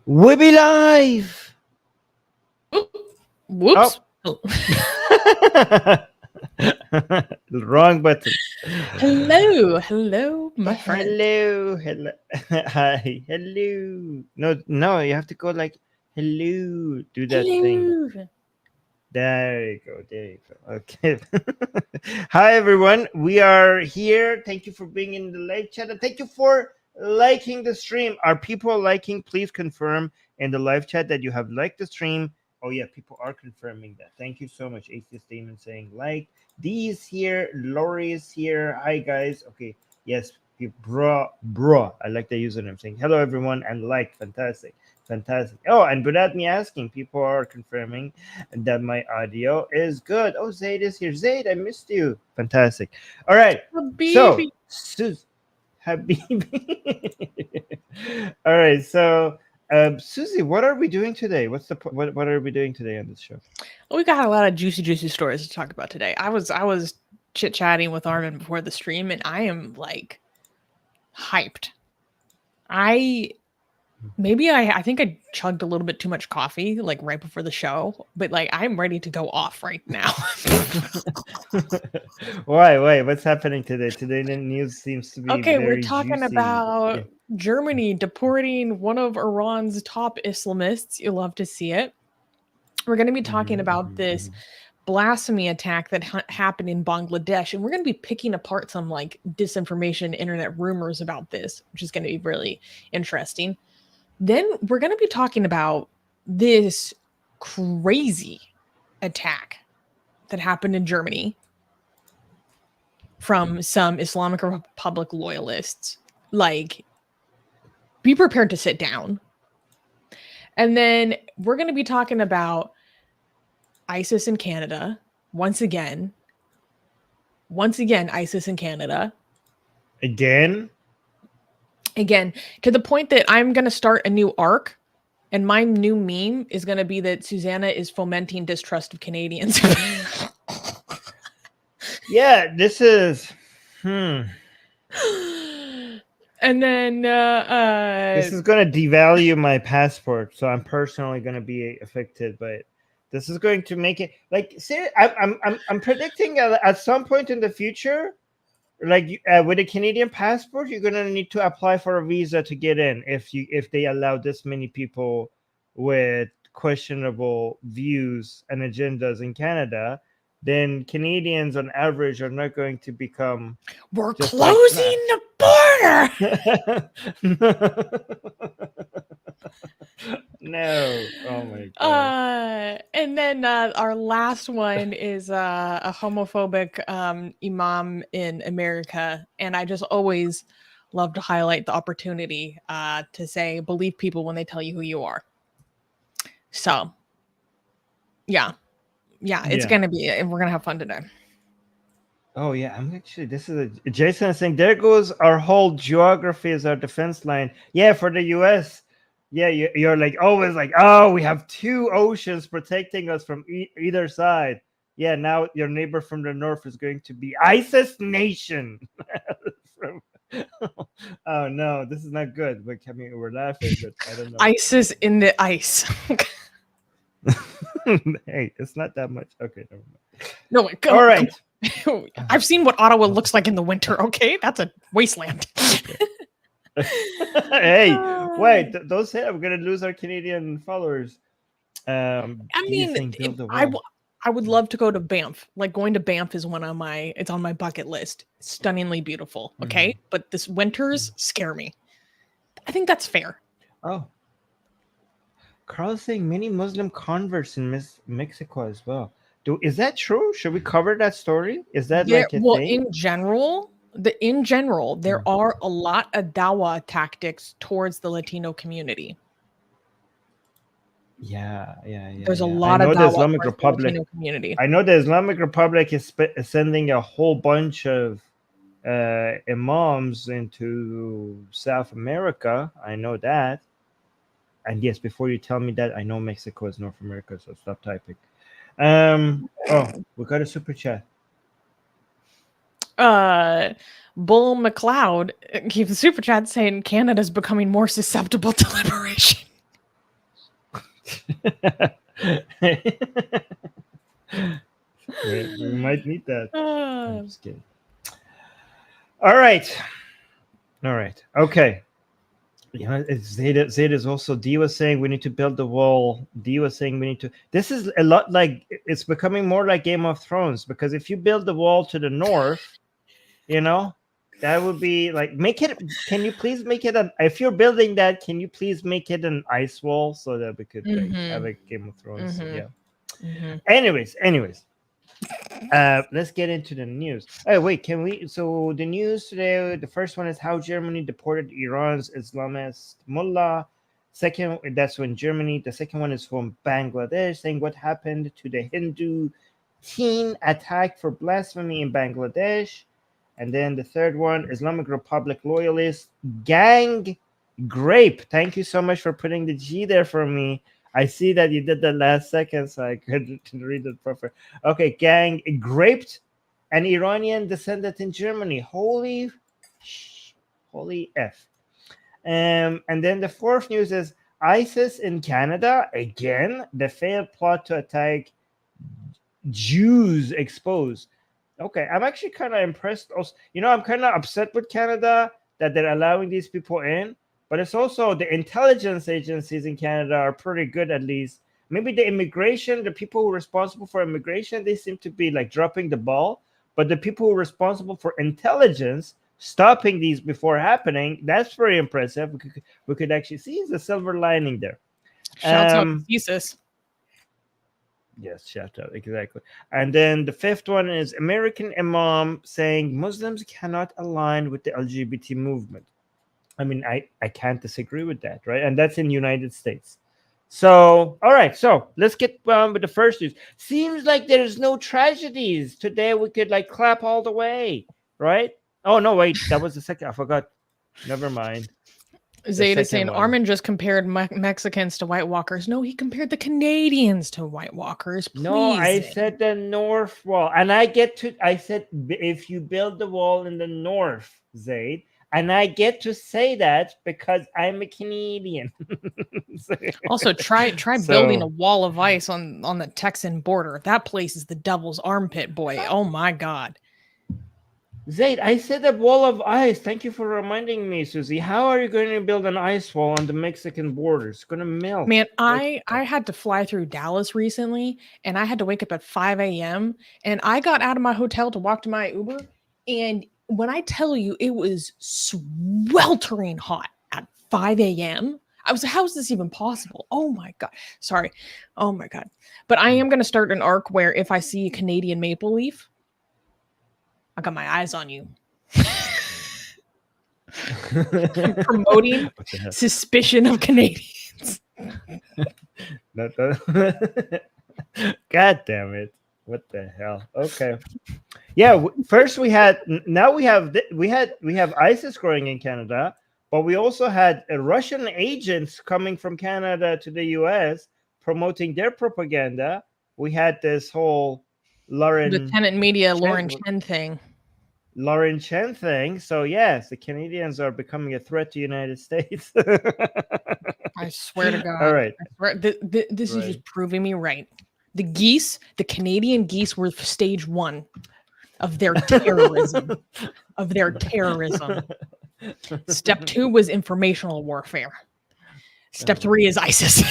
We be live. Whoops. Oh. Wrong button. Hello, my friend. Hello. Hi, hello. No, you have to go like hello. Do that thing. There you go. Okay. Hi, everyone. We are here. Thank you for being in the live chat. And thank you for liking the stream. Are people liking? Please confirm in the live chat that you have liked the stream. Oh, yeah, people are confirming that. Thank you so much. Atheist Damon saying like. D is here. Lori is here. Hi, guys. Okay. Yes. Bro. I like the username saying hello, everyone. And like. Fantastic. Oh, and without me asking, people are confirming that my audio is good. Oh, Zaid is here. Zaid, I missed you. Fantastic. All right. Habibi. So, Habibi. All right. So, Susie, what are we doing today? What are we doing today on this show? We got a lot of juicy stories to talk about today. I was chit-chatting with Armin before the stream, and I am like hyped. I think I chugged a little bit too much coffee like right before the show, but like I'm ready to go off right now. Why? What's happening today? Today the news seems to be okay. Very We're talking juicy. about Germany deporting one of Iran's top Islamists. You'll love to see it. We're going to be talking about this blasphemy attack that happened in Bangladesh, and we're going to be picking apart some like disinformation, internet rumors about this, which is going to be really interesting. Then we're going to be talking about this crazy attack that happened in Germany from some Islamic Republic loyalists. Like, be prepared to sit down. And then we're going to be talking about ISIS in Canada. Once again, ISIS in Canada. Again, to the point that I'm going to start a new arc, and my new meme is going to be that Susanna is fomenting distrust of Canadians. Yeah, this is... And then... this is going to devalue my passport, so I'm personally going to be affected by it. This is going to make it... Like, I'm predicting at some point in the future... Like with a Canadian passport, you're gonna need to apply for a visa to get in if they allow this many people with questionable views and agendas in Canada. Then Canadians, on average, are not going to become. We're closing the border. No, oh my god. And then our last one is a homophobic Imam in America, and I just always love to highlight the opportunity to say believe people when they tell you who you are. So, yeah, it's gonna be, and we're gonna have fun today. Oh yeah, I'm actually. This is Jason saying there goes our whole geography as our defense line. Yeah, for the U.S. Yeah, you're like always like, oh, we have two oceans protecting us from either side. Yeah, now your neighbor from the north is going to be ISIS nation. Oh no, this is not good. But I mean, we're laughing, but I don't know. ISIS in the ice. Hey, it's not that much. Okay, never mind. No, wait, all right. I've seen what Ottawa looks like in the winter. Okay, that's a wasteland. Hey, wait! Don't say I'm gonna lose our Canadian followers. I mean, I would love to go to Banff. Like going to Banff is it's on my bucket list. It's stunningly beautiful. Okay, but this winters scare me. I think that's fair. Oh, Carl's saying many Muslim converts in Mexico as well. Is that true? Should we cover that story? Is that like a thing? In general, there are a lot of dawah tactics towards the Latino community. Yeah. There's a lot of the Islamic Republic Latino community. I know the Islamic Republic is sending a whole bunch of imams into South America. I know that. And yes, before you tell me that, I know Mexico is North America, so stop typing. Oh, we got a super chat. Bull McLeod keeps a super chat saying Canada's becoming more susceptible to liberation. We might need that. I'm Uh, just kidding. All right. Okay. Yeah, Zeta is also. D was saying we need to build the wall. D was saying we need to. This is a lot like, it's becoming more like Game of Thrones, because if you build the wall to the north, that would be like, make it. Can you please make it an? If you're building that, can you please make it an ice wall so that we could like have a Game of Thrones? So, yeah. Anyways. Let's get into the news. Oh wait, can we? So the news today, the first one is how Germany deported Iran's Islamist Mullah. Second, that's when Germany. The second one is from Bangladesh, saying what happened to the Hindu teen attacked for blasphemy in Bangladesh. And then the third one, Islamic Republic loyalists gang grape. Thank you so much for putting the G there for me. I see that you did that last second, so I couldn't read it proper. Okay, gang graped an Iranian descendant in Germany. Holy F. And then the fourth news is ISIS in Canada again. The failed plot to attack Jews exposed. Okay, I'm actually kind of impressed. Also, I'm kind of upset with Canada that they're allowing these people in. But it's also the intelligence agencies in Canada are pretty good, at least. Maybe the people who are responsible for immigration, they seem to be like dropping the ball. But the people who are responsible for intelligence, stopping these before happening, that's very impressive. We could actually see the silver lining there. Shouts out to thesis. Yes, shout out, exactly. And then the fifth one is American Imam saying Muslims cannot align with the LGBT movement. I mean, I can't disagree with that, right? And that's in the United States. So, all right. So let's get with the first news. Seems like there's no tragedies. Today we could like clap all the way, right? Oh, no, wait. That was the second. I forgot. Never mind. Zeta saying Armin just compared Mexicans to White Walkers. No, he compared the Canadians to White Walkers. Please. No, I said the north wall. And I said if you build the wall in the north, Zaid, and I get to say that because I'm a Canadian. Also, try building a wall of ice on the Texan border. That place is the devil's armpit, boy. Oh my God. Zaid, I said a wall of ice. Thank you for reminding me, Susie. How are you going to build an ice wall on the Mexican border? It's going to melt. Man, I had to fly through Dallas recently, and I had to wake up at 5 a.m. And I got out of my hotel to walk to my Uber, and when I tell you it was sweltering hot at 5 a.m., I was like, how is this even possible? Oh my God. Sorry. Oh my God. But I am going to start an arc where if I see a Canadian maple leaf, I got my eyes on you. I'm promoting suspicion of Canadians. God damn it. What the hell? Okay. Yeah, first we have ISIS growing in Canada, but we also had Russian agents coming from Canada to the US promoting their propaganda. We had this whole Lieutenant Media Lauren Chen thing. So yes, the Canadians are becoming a threat to the United States. I swear to God. All right. This is just proving me right. The Canadian geese were stage 1 of their terrorism. Step 2 was informational warfare. Step 3 is ISIS.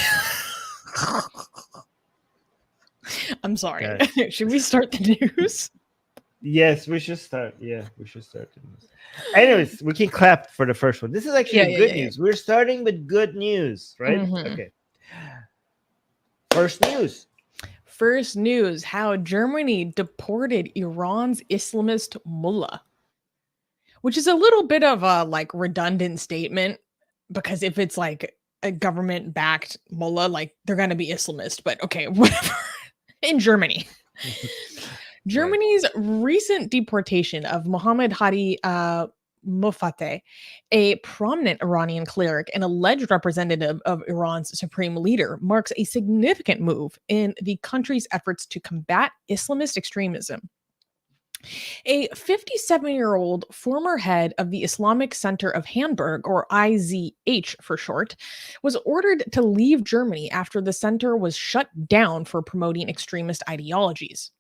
I'm sorry. Okay. Should we start the news? Yes, we should start. Yeah, we should start the news. Anyways, we can clap for the first one. This is actually good news. We're starting with good news, right? Mm-hmm. Okay. First news, how Germany deported Iran's Islamist Mullah. Which is a little bit of a like redundant statement, because if it's like a government-backed mullah, like they're going to be Islamist, but okay, whatever. In Germany. Germany's recent deportation of Mohammed Hadi Mofateh, a prominent Iranian cleric and alleged representative of Iran's supreme leader, marks a significant move in the country's efforts to combat Islamist extremism. A 57-year-old former head of the Islamic Center of Hamburg, or IZH for short, was ordered to leave Germany after the center was shut down for promoting extremist ideologies.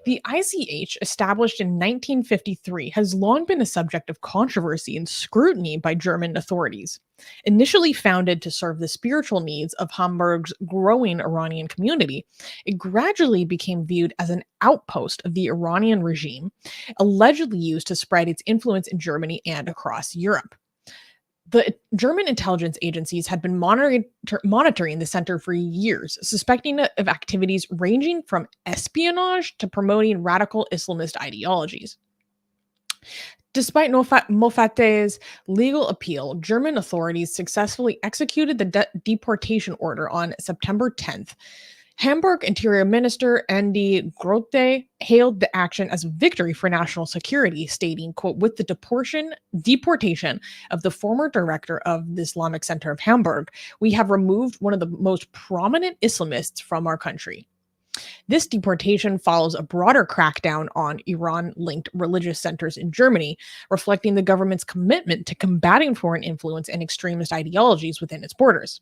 The IZH, established in 1953, has long been a subject of controversy and scrutiny by German authorities. Initially founded to serve the spiritual needs of Hamburg's growing Iranian community, it gradually became viewed as an outpost of the Iranian regime, allegedly used to spread its influence in Germany and across Europe. The German intelligence agencies had been monitoring the center for years, suspecting it of activities ranging from espionage to promoting radical Islamist ideologies. Despite Mofateh's legal appeal, German authorities successfully executed the deportation order on September 10th. Hamburg Interior Minister Andy Grote hailed the action as a victory for national security, stating, quote, with the deportation of the former director of the Islamic Center of Hamburg, we have removed one of the most prominent Islamists from our country. This deportation follows a broader crackdown on Iran-linked religious centers in Germany, reflecting the government's commitment to combating foreign influence and extremist ideologies within its borders.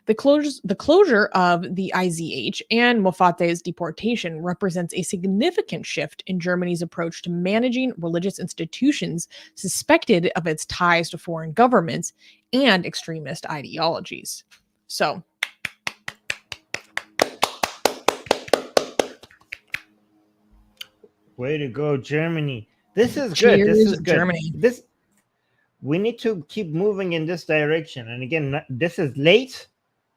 The closure of the IZH and Mofateh's deportation represents a significant shift in Germany's approach to managing religious institutions suspected of its ties to foreign governments and extremist ideologies. So, way to go, Germany. This is cheers, good. This is good. Germany. We need to keep moving in this direction. And again, this is late.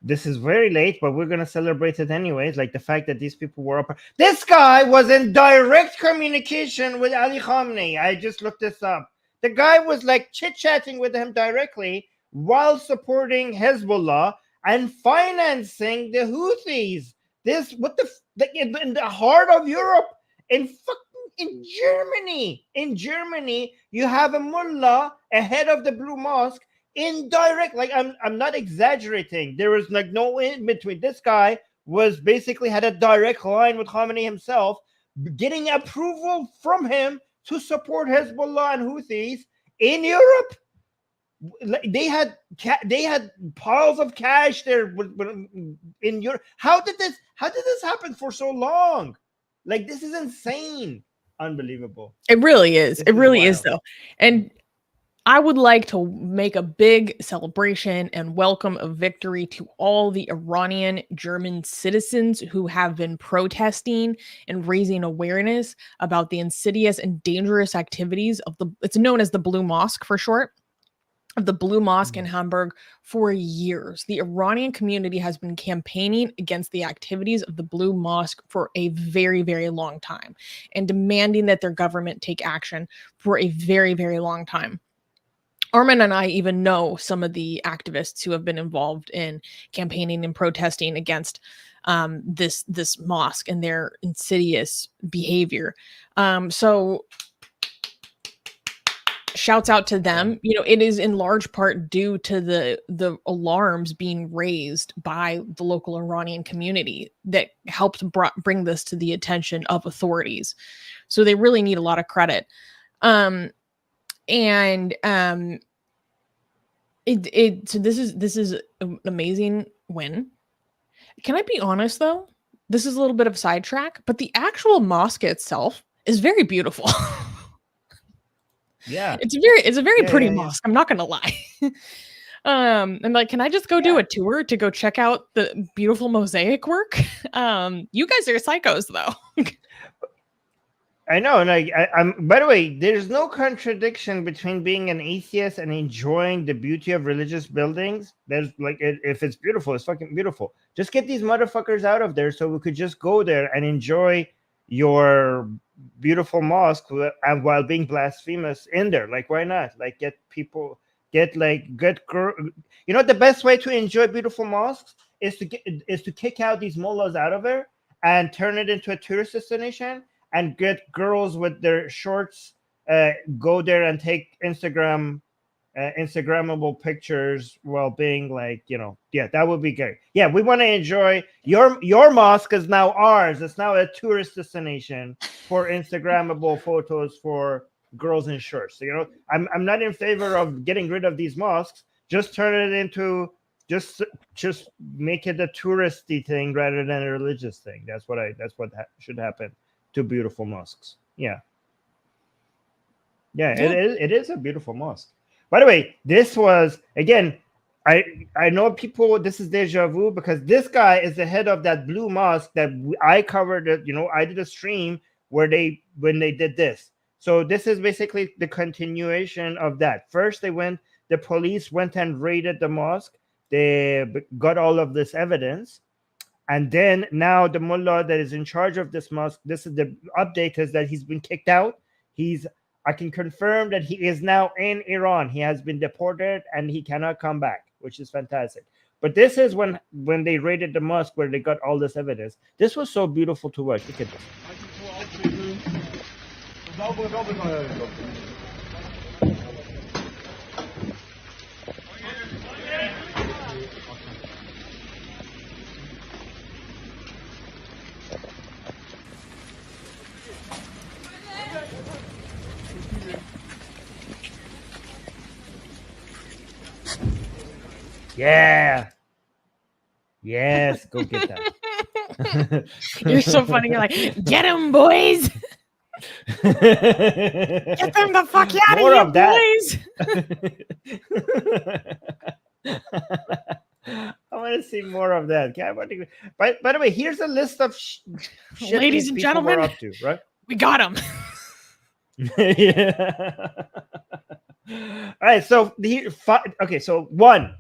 This is very late, but we're going to celebrate it anyways. Like the fact that these people were up. This guy was in direct communication with Ali Khamenei. I just looked this up. The guy was like chit-chatting with him directly while supporting Hezbollah and financing the Houthis. This, in the heart of Europe, in Germany, you have a mullah, a head of the Blue Mosque, indirect. Like I'm not exaggerating. There was like no in between. This guy was basically had a direct line with Khamenei himself, getting approval from him to support Hezbollah and Houthis in Europe. They had piles of cash there in Europe. How did this happen for so long? Like, this is insane. Unbelievable. It really is. It really is, though. And I would like to make a big celebration and welcome a victory to all the Iranian German citizens who have been protesting and raising awareness about the insidious and dangerous activities of it's known as the Blue Mosque for short, of the Blue Mosque in Hamburg for years. The Iranian community has been campaigning against the activities of the Blue Mosque for a very, very long time and demanding that their government take action for a very, very long time. Armin and I even know some of the activists who have been involved in campaigning and protesting against this mosque and their insidious behavior. So shouts out to them. You know, it is in large part due to the alarms being raised by the local Iranian community that helped bring this to the attention of authorities. So they really need a lot of credit. So this is an amazing win. Can I be honest though? This is a little bit of a sidetrack, but the actual mosque itself is very beautiful. Yeah, it's a very pretty mosque. I'm not gonna lie. And like, can I just go do a tour to go check out the beautiful mosaic work? You guys are psychos though. I know, and I'm. By the way, there's no contradiction between being an atheist and enjoying the beauty of religious buildings. There's like, if it's beautiful, it's fucking beautiful. Just get these motherfuckers out of there, so we could just go there and enjoy your beautiful mosque and while being blasphemous in there. Like, why not? Like, get good. You know, the best way to enjoy beautiful mosques is to kick out these mullahs out of there and turn it into a tourist destination. And get girls with their shorts go there and take Instagram Instagrammable pictures while being like, that would be good. Yeah, we want to enjoy your mosque is now ours. It's now a tourist destination for Instagrammable photos for girls in shirts. So, I'm not in favor of getting rid of these mosques. Just turn it into just make it a touristy thing rather than a religious thing. That's what should happen to beautiful mosques. Yeah. It is a beautiful mosque. By the way, this was, again, I know people, this is deja vu because this guy is the head of that blue mosque that I covered. I did a stream when they did this. So this is basically the continuation of that. First, the police went and raided the mosque. They got all of this evidence. And then now the mullah that is in charge of this mosque, this is the update, is that he's been kicked out. I can confirm that he is now in Iran. He has been deported and he cannot come back, which is fantastic. But this is when they raided the mosque where they got all this evidence. This was so beautiful to watch. Look at this. Yeah. Yes, go get that. You're so funny. You're like, get them, boys. Get them the fuck out More of here, boys. I want to see more of that. By the way, here's a list of shit ladies and gentlemen, up to, right? We got them. Yeah. All right. So okay. So 1.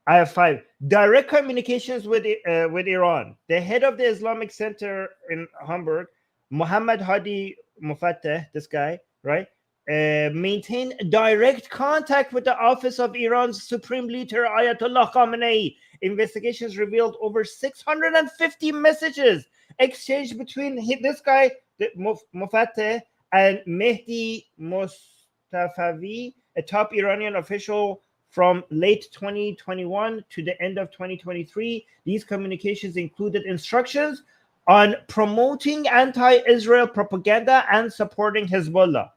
I have 5 direct communications with Iran. The head of the Islamic Center in Hamburg, Muhammad Hadi Mufatteh, this guy, right, maintained direct contact with the office of Iran's Supreme Leader Ayatollah Khamenei. Investigations revealed over 650 messages exchanged between this guy, Mufatteh, and Mehdi Mustafavi, a top Iranian official from late 2021 to the end of 2023. These communications included instructions on promoting anti-Israel propaganda and supporting Hezbollah.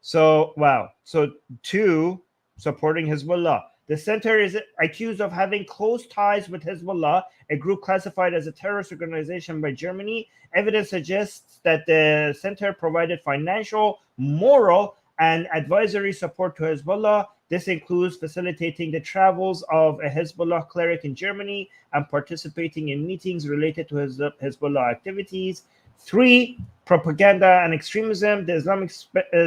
So, wow. So 2, supporting Hezbollah. The center is accused of having close ties with Hezbollah, a group classified as a terrorist organization by Germany. Evidence suggests that the center provided financial, moral, and advisory support to Hezbollah. This includes facilitating the travels of a Hezbollah cleric in Germany and participating in meetings related to Hezbollah activities. 3, propaganda and extremism. The Islamic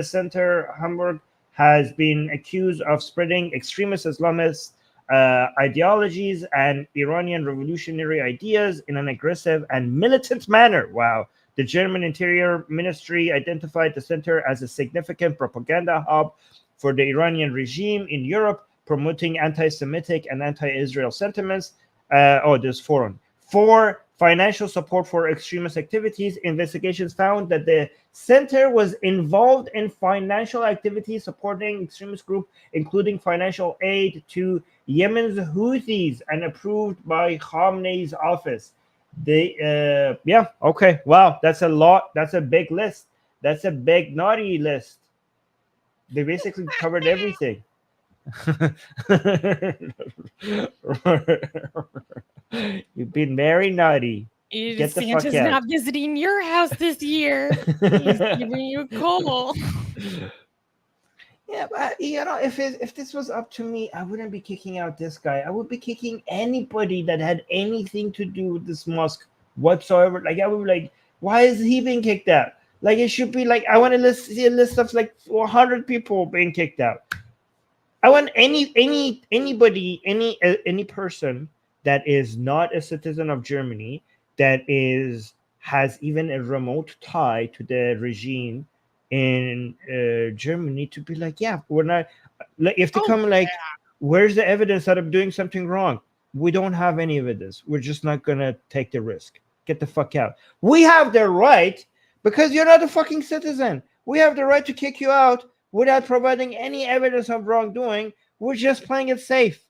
Center Hamburg has been accused of spreading extremist Islamist ideologies and Iranian revolutionary ideas in an aggressive and militant manner. Wow. The German Interior Ministry identified the center as a significant propaganda hub for the Iranian regime in Europe, promoting anti-Semitic and anti-Israel sentiments. There's 4. 4, financial support for extremist activities. Investigations found that the center was involved in financial activities supporting extremist groups, including financial aid to Yemen's Houthis and approved by Khamenei's office. Okay. Wow, that's a lot. That's a big list. That's a big naughty list. They basically covered everything. You've been very naughty. Get the fuck Santa's out. not visiting your house this year. He's giving you a call. Yeah, but if this was up to me, I wouldn't be kicking out this guy. I would be kicking anybody that had anything to do with this mosque whatsoever. Like, I would be like, why is he being kicked out? Like, it should be like, I want to see a list of like 100 people being kicked out. I want anybody, any person that is not a citizen of Germany, that has even a remote tie to the regime in Germany, to be like, yeah, we're not, like, if they come like, where's the evidence that I'm doing something wrong? We don't have any evidence. We're just not gonna take the risk. Get the fuck out. We have the right, because you're not a fucking citizen. We have the right to kick you out without providing any evidence of wrongdoing. We're just playing it safe.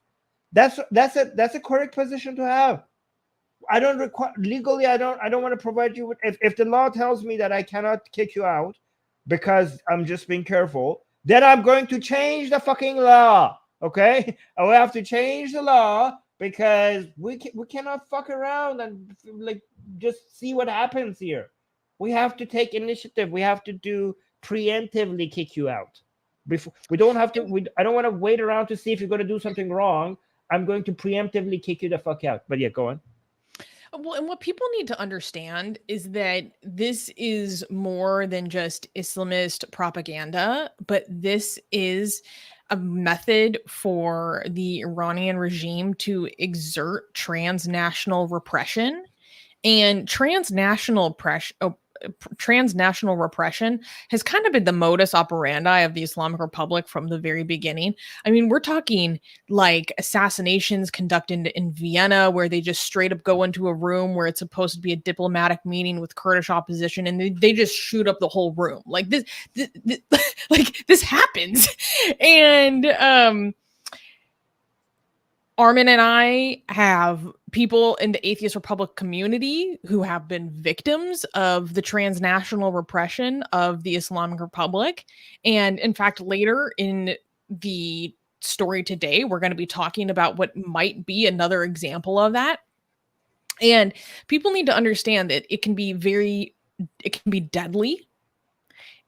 That's a correct position to have. I don't require legally. I don't want to provide you with. If the law tells me that I cannot kick you out because I'm just being careful, then I'm going to change the fucking law. Okay, I will have to change the law because we cannot fuck around and like just see what happens here. We have to take initiative. We have to do preemptively kick you out. Before we don't have to. I don't want to wait around to see if you're going to do something wrong. I'm going to preemptively kick you the fuck out. But yeah, go on. Well, and what people need to understand is that this is more than just Islamist propaganda, but this is a method for the Iranian regime to exert transnational repression. And transnational repression has kind of been the modus operandi of the Islamic Republic from the very beginning. I mean, we're talking like assassinations conducted in Vienna, where they just straight up go into a room where it's supposed to be a diplomatic meeting with Kurdish opposition, and they just shoot up the whole room. Like this like this happens. And Armin and I have people in the Atheist Republic community who have been victims of the transnational repression of the Islamic Republic. And in fact, later in the story today, we're going to be talking about what might be another example of that. And people need to understand that it can be deadly.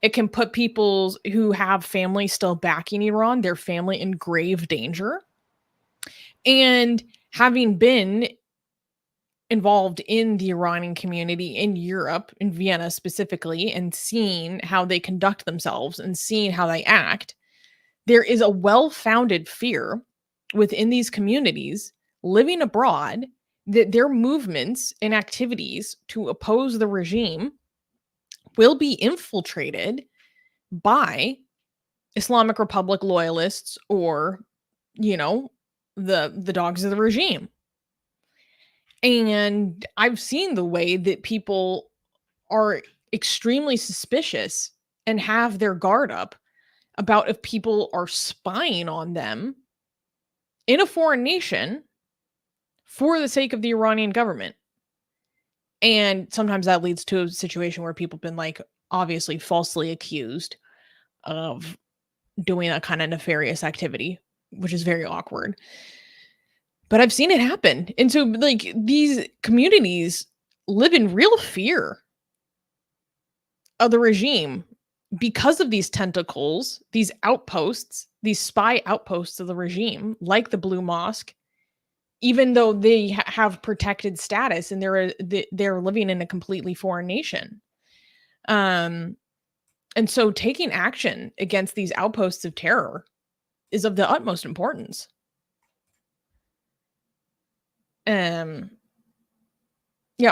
It can put people who have family still backing Iran, their family, in grave danger. And having been involved in the Iranian community in Europe, in Vienna specifically, and seeing how they conduct themselves and seeing how they act, there is a well-founded fear within these communities living abroad that their movements and activities to oppose the regime will be infiltrated by Islamic Republic loyalists or, the dogs of the regime. And I've seen the way that people are extremely suspicious and have their guard up about if people are spying on them in a foreign nation for the sake of the Iranian government. And sometimes that leads to a situation where people have been like obviously falsely accused of doing that kind of nefarious activity, which is very awkward. But I've seen it happen. And so like these communities live in real fear of the regime because of these tentacles, these outposts, these spy outposts of the regime, like the Blue Mosque, even though they have protected status and they're living in a completely foreign nation. And so taking action against these outposts of terror is of the utmost importance. Yeah,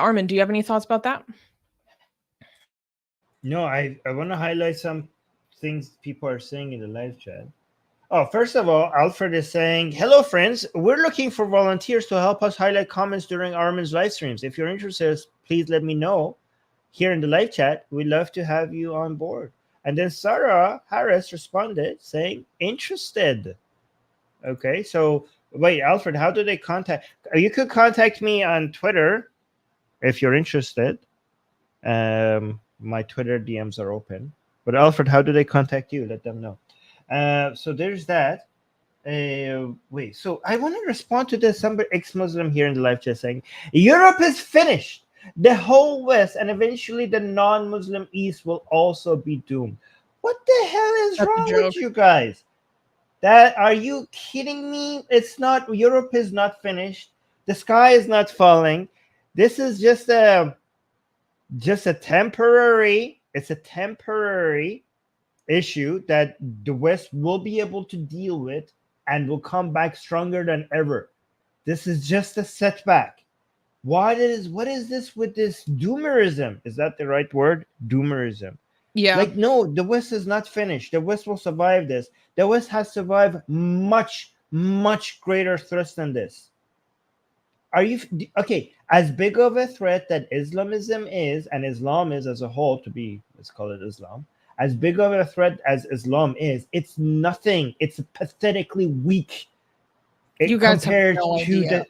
Armin, do you have any thoughts about that? No, I want to highlight some things people are saying in the live chat. Oh, first of all, Alfred is saying, hello, friends. We're looking for volunteers to help us highlight comments during Armin's live streams. If you're interested, please let me know here in the live chat. We'd love to have you on board. And then Sarah Harris responded saying, interested. Okay, so wait, Alfred, how do they contact? You could contact me on Twitter if you're interested. My Twitter DMs are open. But Alfred, how do they contact you? Let them know. So there's that. Wait, so I want to respond to this. Somebody ex-Muslim here in the live chat saying, Europe is finished. The whole West and eventually the non-Muslim East will also be doomed. What the hell is wrong with you guys? Are you kidding me? It's not. Europe is not finished. The sky is not falling. This is just a temporary. It's a temporary issue that the West will be able to deal with and will come back stronger than ever. This is just a setback. What is this with this doomerism? Is that the right word? Doomerism. Yeah. Like, no, the West is not finished. The West will survive this. The West has survived much, much greater threats than this. Are you okay? As big of a threat that Islamism is, and Islam is as a whole, let's call it Islam, as big of a threat as Islam is, it's nothing. It's pathetically weak. You guys have compared no to idea.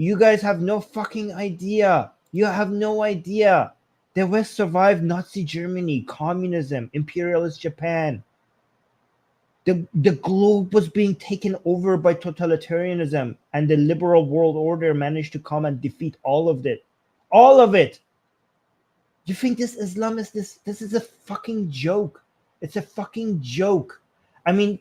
you guys have no fucking idea. You have no idea. The West survived Nazi Germany, communism, imperialist Japan. The globe was being taken over by totalitarianism, and the liberal world order managed to come and defeat all of it. All of it. You think this Islamist, this is a fucking joke. It's a fucking joke. I mean,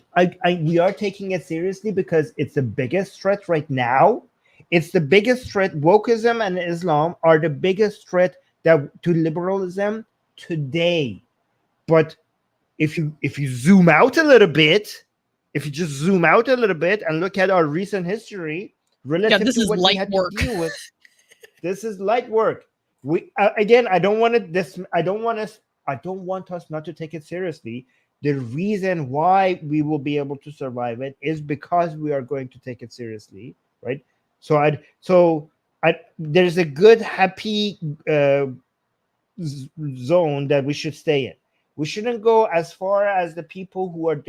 we are taking it seriously because it's the biggest threat right now. It's the biggest threat. Wokeism and Islam are the biggest threat to liberalism today. But if you zoom out a little bit, if you just zoom out a little bit and look at our recent history relative to what we had to deal with, this is light work. We again, I don't want us not to take it seriously. The reason why we will be able to survive it is because we are going to take it seriously, right? So there's a good, happy zone that we should stay in. We shouldn't go as far as the people who are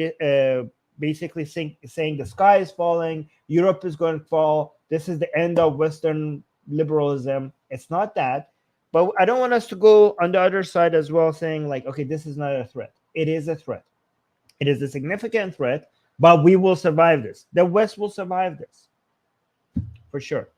basically saying the sky is falling, Europe is going to fall, this is the end of Western liberalism. It's not that. But I don't want us to go on the other side as well, saying like, okay, this is not a threat. It is a threat. It is a significant threat, but we will survive this. The West will survive this. For sure.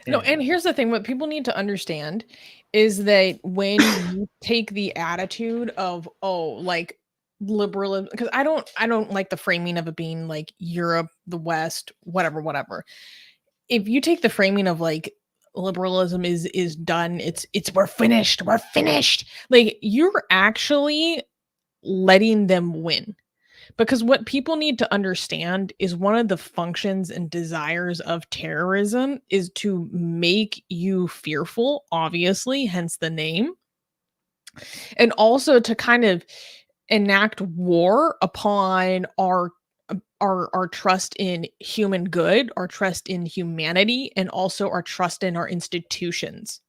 No, and here's the thing, what people need to understand is that when you take the attitude of, oh, like liberalism, because I don't like the framing of it being like Europe, the West, whatever. If you take the framing of like liberalism is done, it's we're finished, like you're actually letting them win. Because what people need to understand is one of the functions and desires of terrorism is to make you fearful, obviously, hence the name. And also to kind of enact war upon our trust in human good, our trust in humanity, and also our trust in our institutions.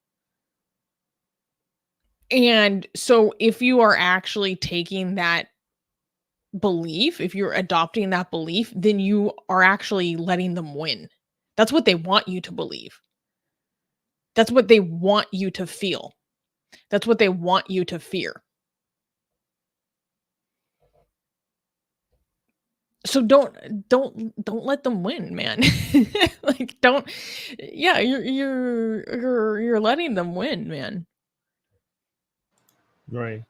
And so if you are actually taking that belief, if you're adopting that belief, then you are actually letting them win. That's what they want you to believe. That's what they want you to feel. That's what they want you to fear. So don't let them win, man. Like you're letting them win, man. Right.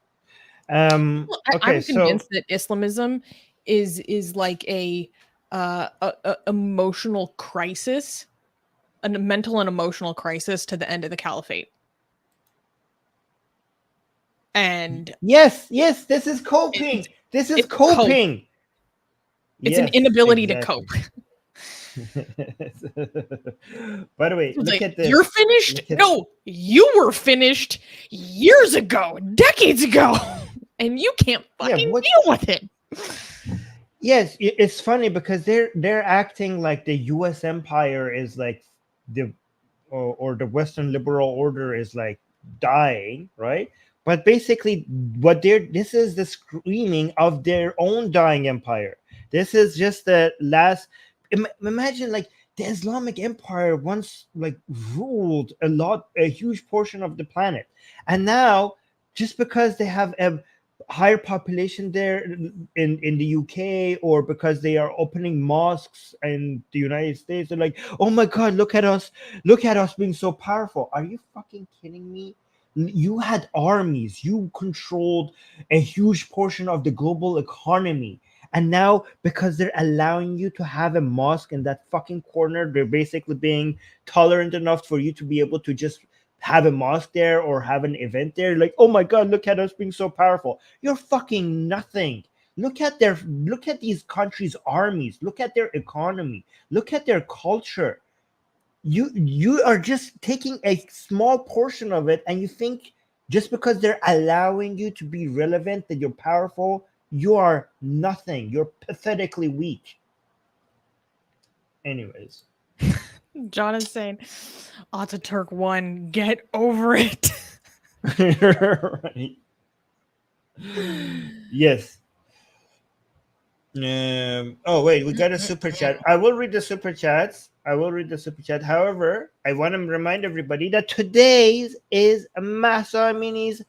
I'm Okay, convinced that Islamism is like a emotional crisis, a mental and emotional crisis to the end of the caliphate. And yes, this is coping. This is coping. Cope. It's an inability to cope. By the way, look like, at this. You're finished? No, you were finished years ago, decades ago, and you can't fucking deal with it. Yes, it's funny because they're acting like the U.S. empire is like or the Western liberal order is like dying, right? But basically, this is the screaming of their own dying empire. This is just the last. Imagine like the Islamic Empire once like ruled a huge portion of the planet, and now just because they have a higher population there in the UK, or because they are opening mosques in the United States, they're like, oh my god, look at us being so powerful. Are you fucking kidding me? You had armies, you controlled a huge portion of the global economy, and now because they're allowing you to have a mosque in that fucking corner, they're basically being tolerant enough for you to be able to just have a mosque there or have an event there. Like, oh my god, look at us being so powerful. You're fucking nothing. Look at these countries' armies. Look at their economy. Look at their culture. You are just taking a small portion of it, and you think just because they're allowing you to be relevant that you're powerful. You are nothing. You're pathetically weak. Anyways. John is saying, Ataturk won. Get over it. Right. Yes. Oh wait, we got a super chat. I will read the super chats. However, I want to remind everybody that today is Mahsa Amini's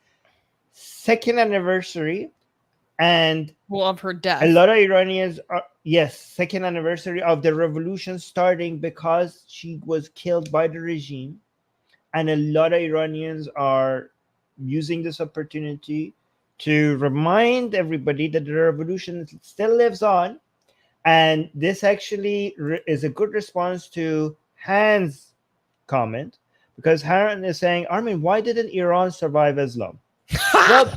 second anniversary, and Well, of her death. a lot of Iranians are, yes, second anniversary of the revolution starting because she was killed by the regime, and a lot of Iranians are using this opportunity to remind everybody that the revolution still lives on. And this actually is a good response to Han's comment, because Han is saying, Armin, why didn't Iran survive Islam? Well,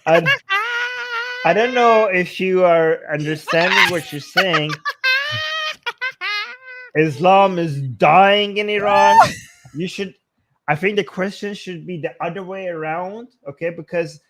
I don't know if you are understanding what you're saying. Islam is dying in Iran. You should, I think the question should be the other way around, okay? Because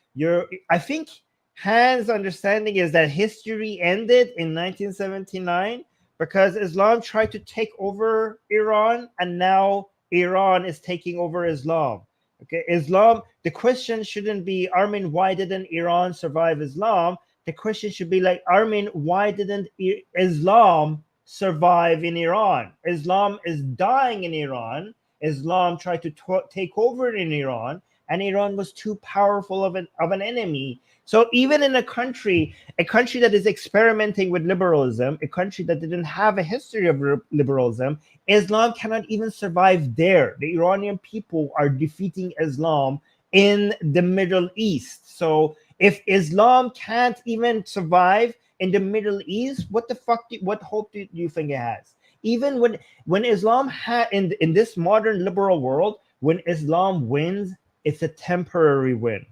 I think Han's understanding is that history ended in 1979 because Islam tried to take over Iran, and now Iran is taking over Islam. Okay, Islam, the question shouldn't be, Armin, why didn't Iran survive Islam? The question should be like, Armin, why didn't Islam survive in Iran? Islam is dying in Iran. Islam tried to take over in Iran, and Iran was too powerful of an enemy. So even in a country that is experimenting with liberalism, a country that didn't have a history of liberalism, Islam cannot even survive there. The Iranian people are defeating Islam in the Middle East. So if Islam can't even survive in the Middle East, what hope do you think it has? Even when Islam had in this modern liberal world, when Islam wins, it's a temporary win.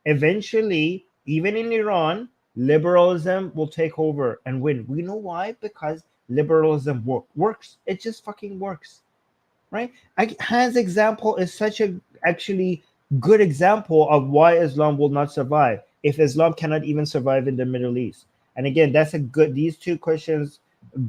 Eventually, even in Iran, liberalism will take over and win. We know why? Because liberalism works. It just fucking works, right? Han's example is such a actually good example of why Islam will not survive if Islam cannot even survive in the Middle East. And again, that's a good. These two questions,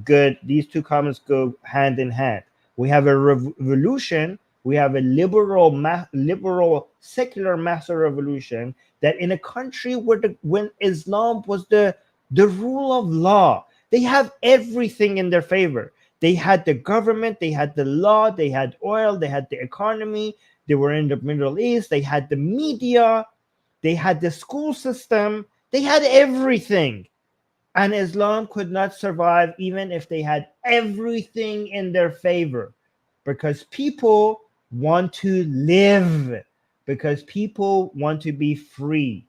good. These two comments go hand in hand. We have a revolution. We have a liberal secular master revolution that in a country where when Islam was the rule of law, they have everything in their favor. They had the government, they had the law, they had oil, they had the economy, they were in the Middle East, they had the media, they had the school system, they had everything. And Islam could not survive even if they had everything in their favor, because people want to live, because people want to be free.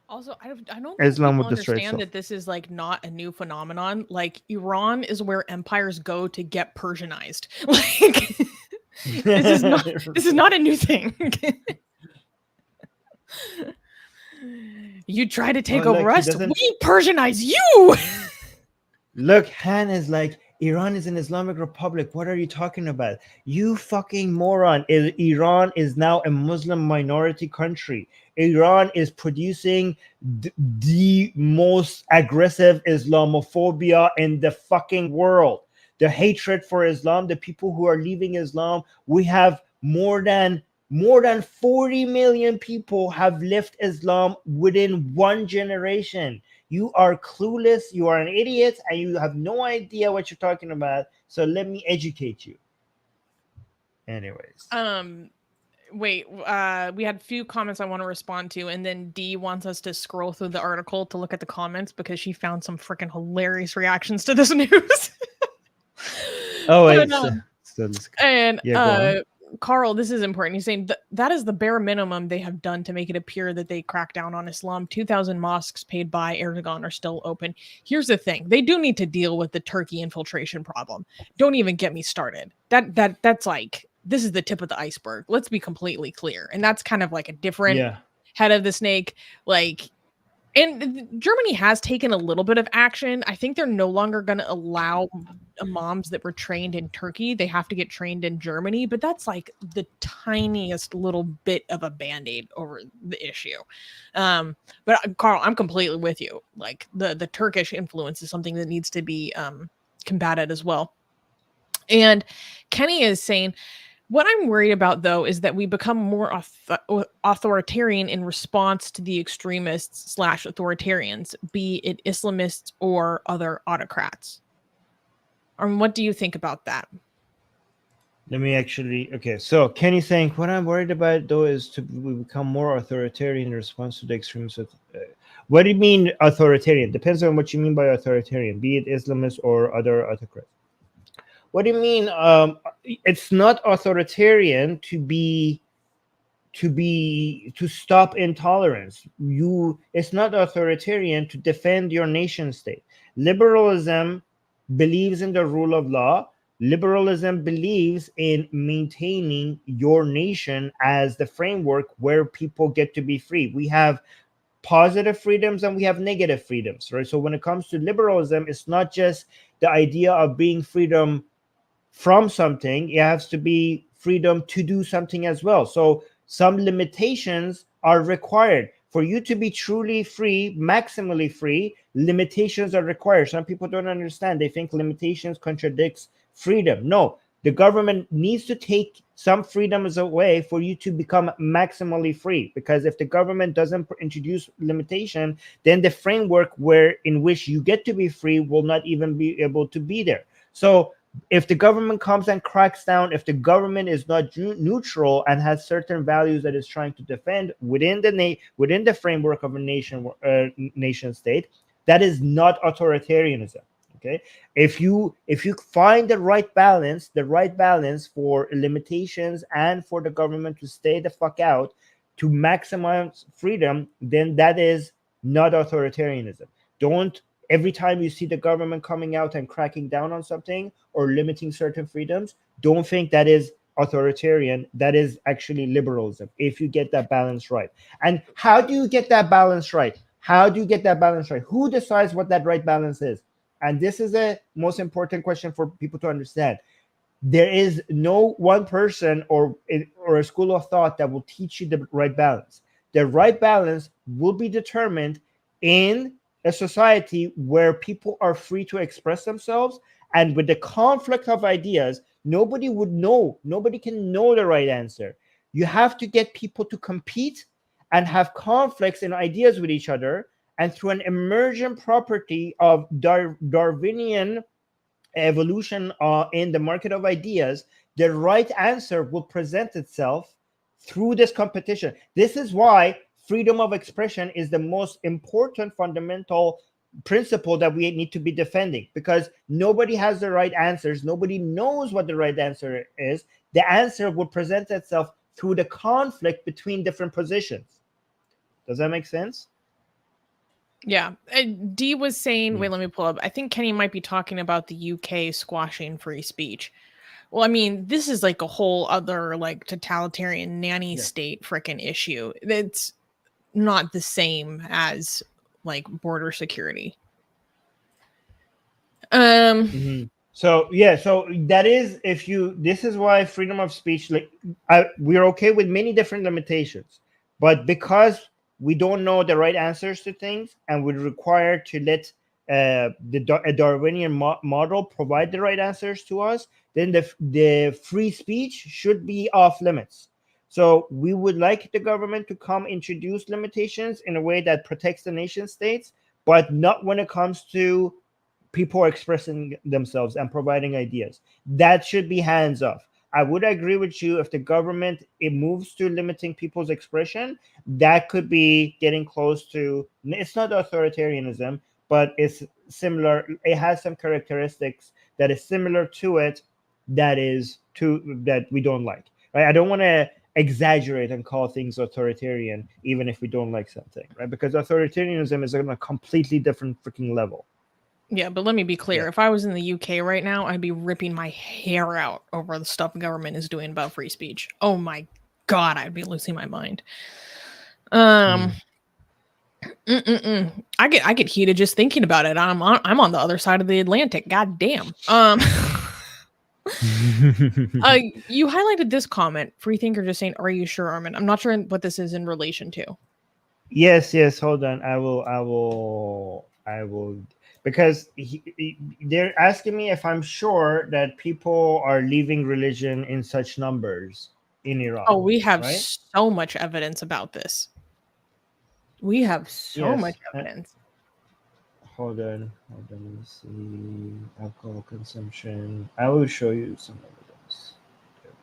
Also, I don't think Islam people would destroy understand itself. that this is like not a new phenomenon. Like Iran is where empires go to get Persianized. Like this is not a new thing. You try to take over us, we Persianize you. Look, Han is like, Iran is an Islamic Republic. What are you talking about? You fucking moron. Iran is now a Muslim minority country. Iran is producing the most aggressive Islamophobia in the fucking world. The hatred for Islam, the people who are leaving Islam, we have more than 40 million people have left Islam within one generation. You are clueless, you are an idiot, and you have no idea what you're talking about. So let me educate you. Anyways. Wait, we had a few comments I want to respond to, and then Dee wants us to scroll through the article to look at the comments because she found some freaking hilarious reactions to this news. Oh, wait. Carl, this is important. He's saying that is the bare minimum they have done to make it appear that they crack down on Islam. 2,000 mosques paid by Erdogan are still open. Here's the thing. They do need to deal with the Turkey infiltration problem. Don't even get me started. That's like, this is the tip of the iceberg. Let's be completely clear. And that's kind of like a different head of the snake. Like, and Germany has taken a little bit of action. I think they're no longer going to allow imams that were trained in Turkey. They have to get trained in Germany, but that's like the tiniest little bit of a band-aid over the issue. But Carl, I'm completely with you. Like the Turkish influence is something that needs to be combated as well. And Kenny is saying, What I'm worried about, though, is that we become more authoritarian in response to the extremists / authoritarians, be it Islamists or other autocrats. What do you think about that? Let me actually. Okay, so Kenny saying what I'm worried about though is we become more authoritarian in response to the extremists. What do you mean authoritarian? Depends on what you mean by authoritarian, be it Islamist or other autocrats. What do you mean? It's not authoritarian to stop intolerance. It's not authoritarian to defend your nation state. Liberalism believes in the rule of law. Liberalism believes in maintaining your nation as the framework where people get to be free. We have positive freedoms and we have negative freedoms, right? So when it comes to liberalism, it's not just the idea of being freedom from something, it has to be freedom to do something as well. So some limitations are required. For you to be truly free, maximally free, limitations are required. Some people don't understand. They think limitations contradicts freedom. No, the government needs to take some freedoms away for you to become maximally free. Because if the government doesn't introduce limitation, then the framework in which you get to be free will not even be able to be there. So if the government comes and cracks down, if the government is not neutral and has certain values that it's trying to defend within the framework of a nation state, that is not authoritarianism. Okay, if you find the right balance for limitations and for the government to stay the fuck out to maximize freedom, then that is not authoritarianism. Don't every time you see the government coming out and cracking down on something or limiting certain freedoms, don't think that is authoritarian. That is actually liberalism, if you get that balance right. And how do you get that balance right? Who decides what that right balance is? And this is a most important question for people to understand. There is no one person or a school of thought that will teach you the right balance. The right balance will be determined in a society where people are free to express themselves, and with the conflict of ideas, nobody can know the right answer. You have to get people to compete and have conflicts in ideas with each other, and through an emergent property of Darwinian evolution in the market of ideas, the right answer will present itself through this competition. This is why freedom of expression is the most important fundamental principle that we need to be defending, because nobody has the right answers. Nobody knows what the right answer is. The answer will present itself through the conflict between different positions. Does that make sense? Yeah. D was saying, wait, let me pull up. I think Kenny might be talking about the UK squashing free speech. Well, I mean, this is like a whole other like totalitarian nanny state freaking issue. It's not the same as like border security. So that is, this is why freedom of speech, we're okay with many different limitations, but because we don't know the right answers to things and we're required to let a Darwinian model provide the right answers to us, then the free speech should be off limits. So we would like the government to come introduce limitations in a way that protects the nation states, but not when it comes to people expressing themselves and providing ideas. That should be hands off. I would agree with you if the government moves to limiting people's expression, that could be getting close to, it's not authoritarianism, but it's similar. It has some characteristics that is similar to it that we don't like. Right? I don't want to exaggerate and call things authoritarian, even if we don't like something, right? Because authoritarianism is on a completely different freaking level. Yeah, but let me be clear. Yeah. If I was in the UK right now, I'd be ripping my hair out over the stuff the government is doing about free speech. Oh my God, I'd be losing my mind. I get heated just thinking about it. I'm on the other side of the Atlantic. God damn. You highlighted this comment. Freethinker just saying, "Are you sure, Armin?" I'm not sure what this is in relation to. Yes. Hold on. I will. because they're asking me if I'm sure that people are leaving religion in such numbers in Iran. Oh, we have right? so much evidence about this. We have so Yes, much evidence. Hold on. Let me see. Alcohol consumption. I will show you some evidence. There we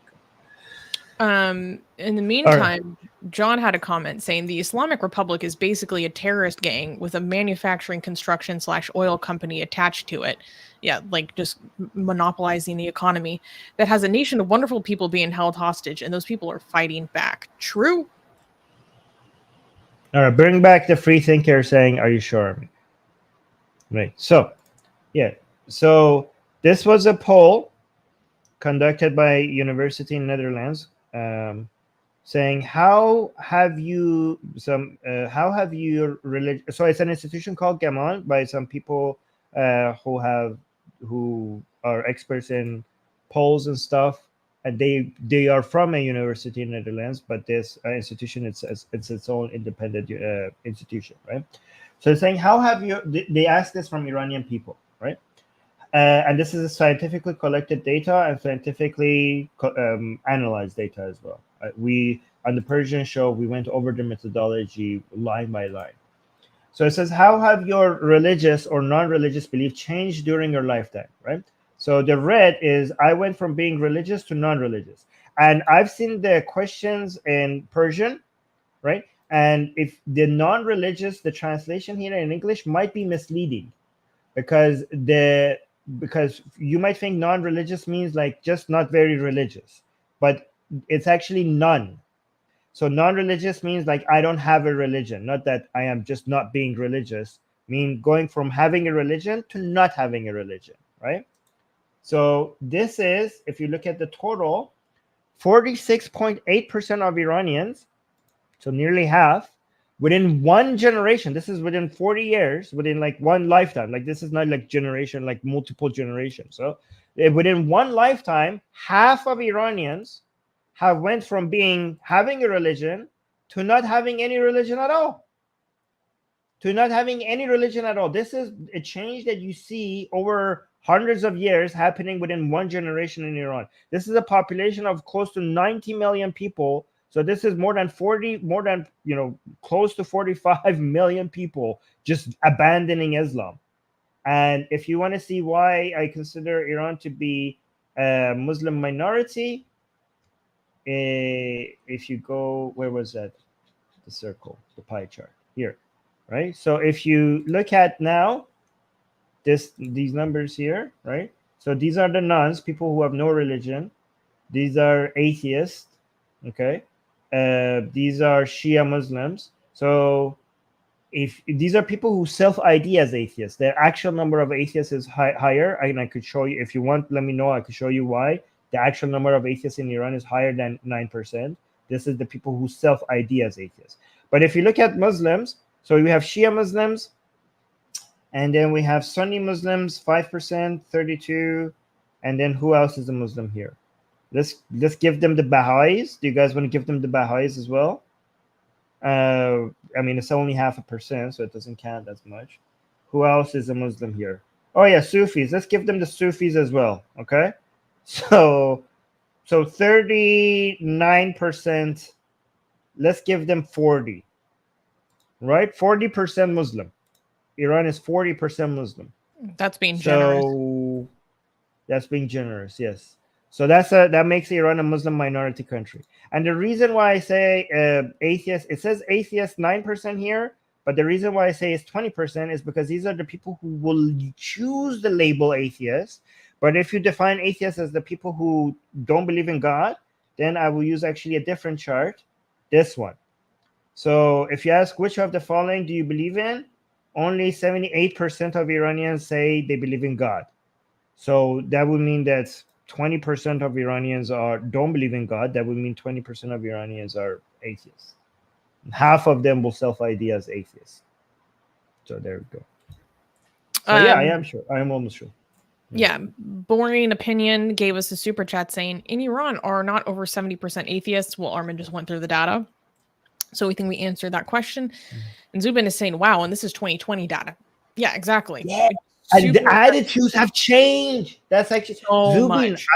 go. In the meantime, John had a comment saying the Islamic Republic is basically a terrorist gang with a manufacturing construction / oil company attached to it. Yeah, like just monopolizing the economy that has a nation of wonderful people being held hostage, and those people are fighting back. True. All right, bring back the free thinker saying, "Are you sure?" Right. So, yeah. So this was a poll conducted by University in Netherlands, saying how have you religion? So it's an institution called Gamal by some people who are experts in polls and stuff, and they are from a university in Netherlands, but this institution it's its own independent institution, right? So it's saying how have you? They ask this from Iranian people, right? And this is scientifically collected data and scientifically analyzed data as well. We on the Persian show we went over the methodology line by line. So it says, how have your religious or non-religious belief changed during your lifetime, right? So the red is I went from being religious to non-religious, and I've seen the questions in Persian, right? And if the non-religious, the translation here in English might be misleading, because you might think non-religious means like just not very religious, but it's actually none. So non-religious means like I don't have a religion, not that I am just not being religious, mean going from having a religion to not having a religion, right? So this is, if you look at the total, 46.8% of Iranians, so nearly half, within one generation, this is within 40 years, within like one lifetime, like this is not like generation, like multiple generations. So within one lifetime, half of Iranians have went from having a religion to not having any religion at all. This is a change that you see over hundreds of years happening within one generation in Iran. This is a population of close to 90 million people. So this is close to 45 million people just abandoning Islam. And if you want to see why I consider Iran to be a Muslim minority, if you go, where was that? The circle, the pie chart here, right? So if you look at now, these numbers here, right? So these are the nuns, people who have no religion. These are atheists, okay? These are Shia Muslims. So if these are people who self-ID as atheists, the actual number of atheists is higher. And I could show you, if you want, let me know. I could show you why the actual number of atheists in Iran is higher than 9%. This is the people who self-ID as atheists. But if you look at Muslims, so we have Shia Muslims, and then we have Sunni Muslims, 5%, 32%. And then who else is a Muslim here? Let's give them the Baha'is. Do you guys want to give them the Baha'is as well? I mean, it's only 0.5%, so it doesn't count as much. Who else is a Muslim here? Oh yeah, Sufis. Let's give them the Sufis as well. Okay, so 39%. Let's give them 40. Right, 40% Muslim. Iran is 40% Muslim. That's being generous. So that's being generous, yes. So that makes Iran a Muslim minority country. And the reason why I say atheist, it says atheist 9% here, but the reason why I say it's 20% is because these are the people who will choose the label atheist. But if you define atheists as the people who don't believe in God, then I will use actually a different chart, this one. So if you ask which of the following do you believe in, only 78% of Iranians say they believe in God. So that would mean that 20% of Iranians don't believe in God. That would mean 20% of Iranians are atheists. Half of them will self-ID as atheists. So there we go. So yeah, I am sure. I am almost sure. Yeah, Boring Opinion gave us a super chat saying, in Iran are not over 70% atheists. Well, Armin just went through the data. So we think we answered that question. And Zubin is saying, wow, and this is 2020 data. Yeah, exactly. Yeah. And the attitudes have changed. That's actually so Zubin. much.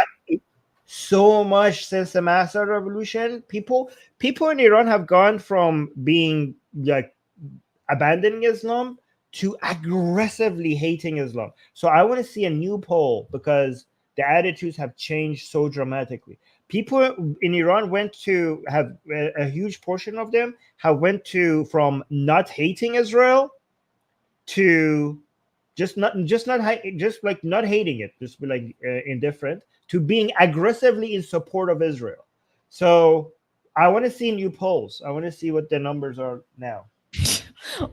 So much since the mass revolution. People in Iran have gone from being like abandoning Islam to aggressively hating Islam. So I want to see a new poll because the attitudes have changed so dramatically. People in Iran went to have a huge portion of them have went to from not hating Israel to just like not hating it, just be like indifferent, to being aggressively in support of Israel. So I want to see new polls. I want to see what the numbers are now.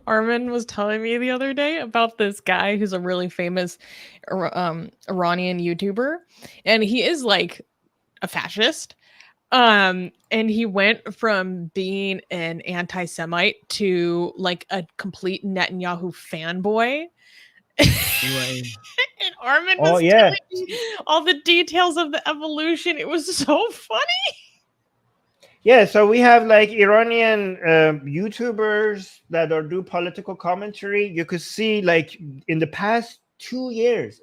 Armin was telling me the other day about this guy who's a really famous Iranian YouTuber, and he is like a fascist. And he went from being an anti-Semite to like a complete Netanyahu fanboy. Right. And Armin was telling me all the details of the evolution. It was so funny. Yeah, so we have like Iranian YouTubers that do political commentary. You could see like in the past 2 years,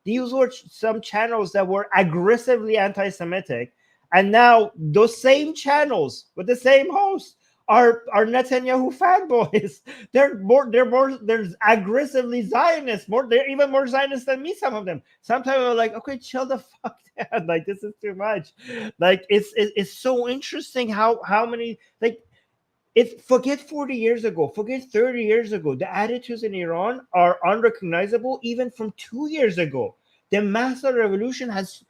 these were some channels that were aggressively anti-Semitic, and now those same channels with the same hosts are Netanyahu fanboys. They're aggressively Zionist. They're even more Zionist than me. Some of them. Sometimes I'm like, okay, chill the fuck down. Like this is too much. Like it's so interesting how many like. Forget 40 years ago, forget 30 years ago. The attitudes in Iran are unrecognizable even from 2 years ago. The mass revolution has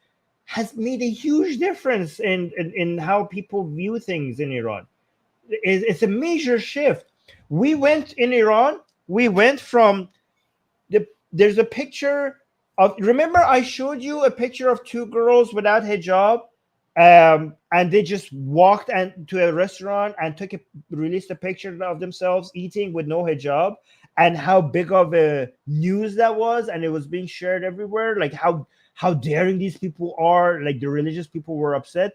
made a huge difference in how people view things in Iran. It's a major shift. We went from there's a picture of, remember I showed you a picture of two girls without hijab, and they just walked to a restaurant and released a picture of themselves eating with no hijab, and how big of a news that was, and it was being shared everywhere, like how daring these people are, like the religious people were upset.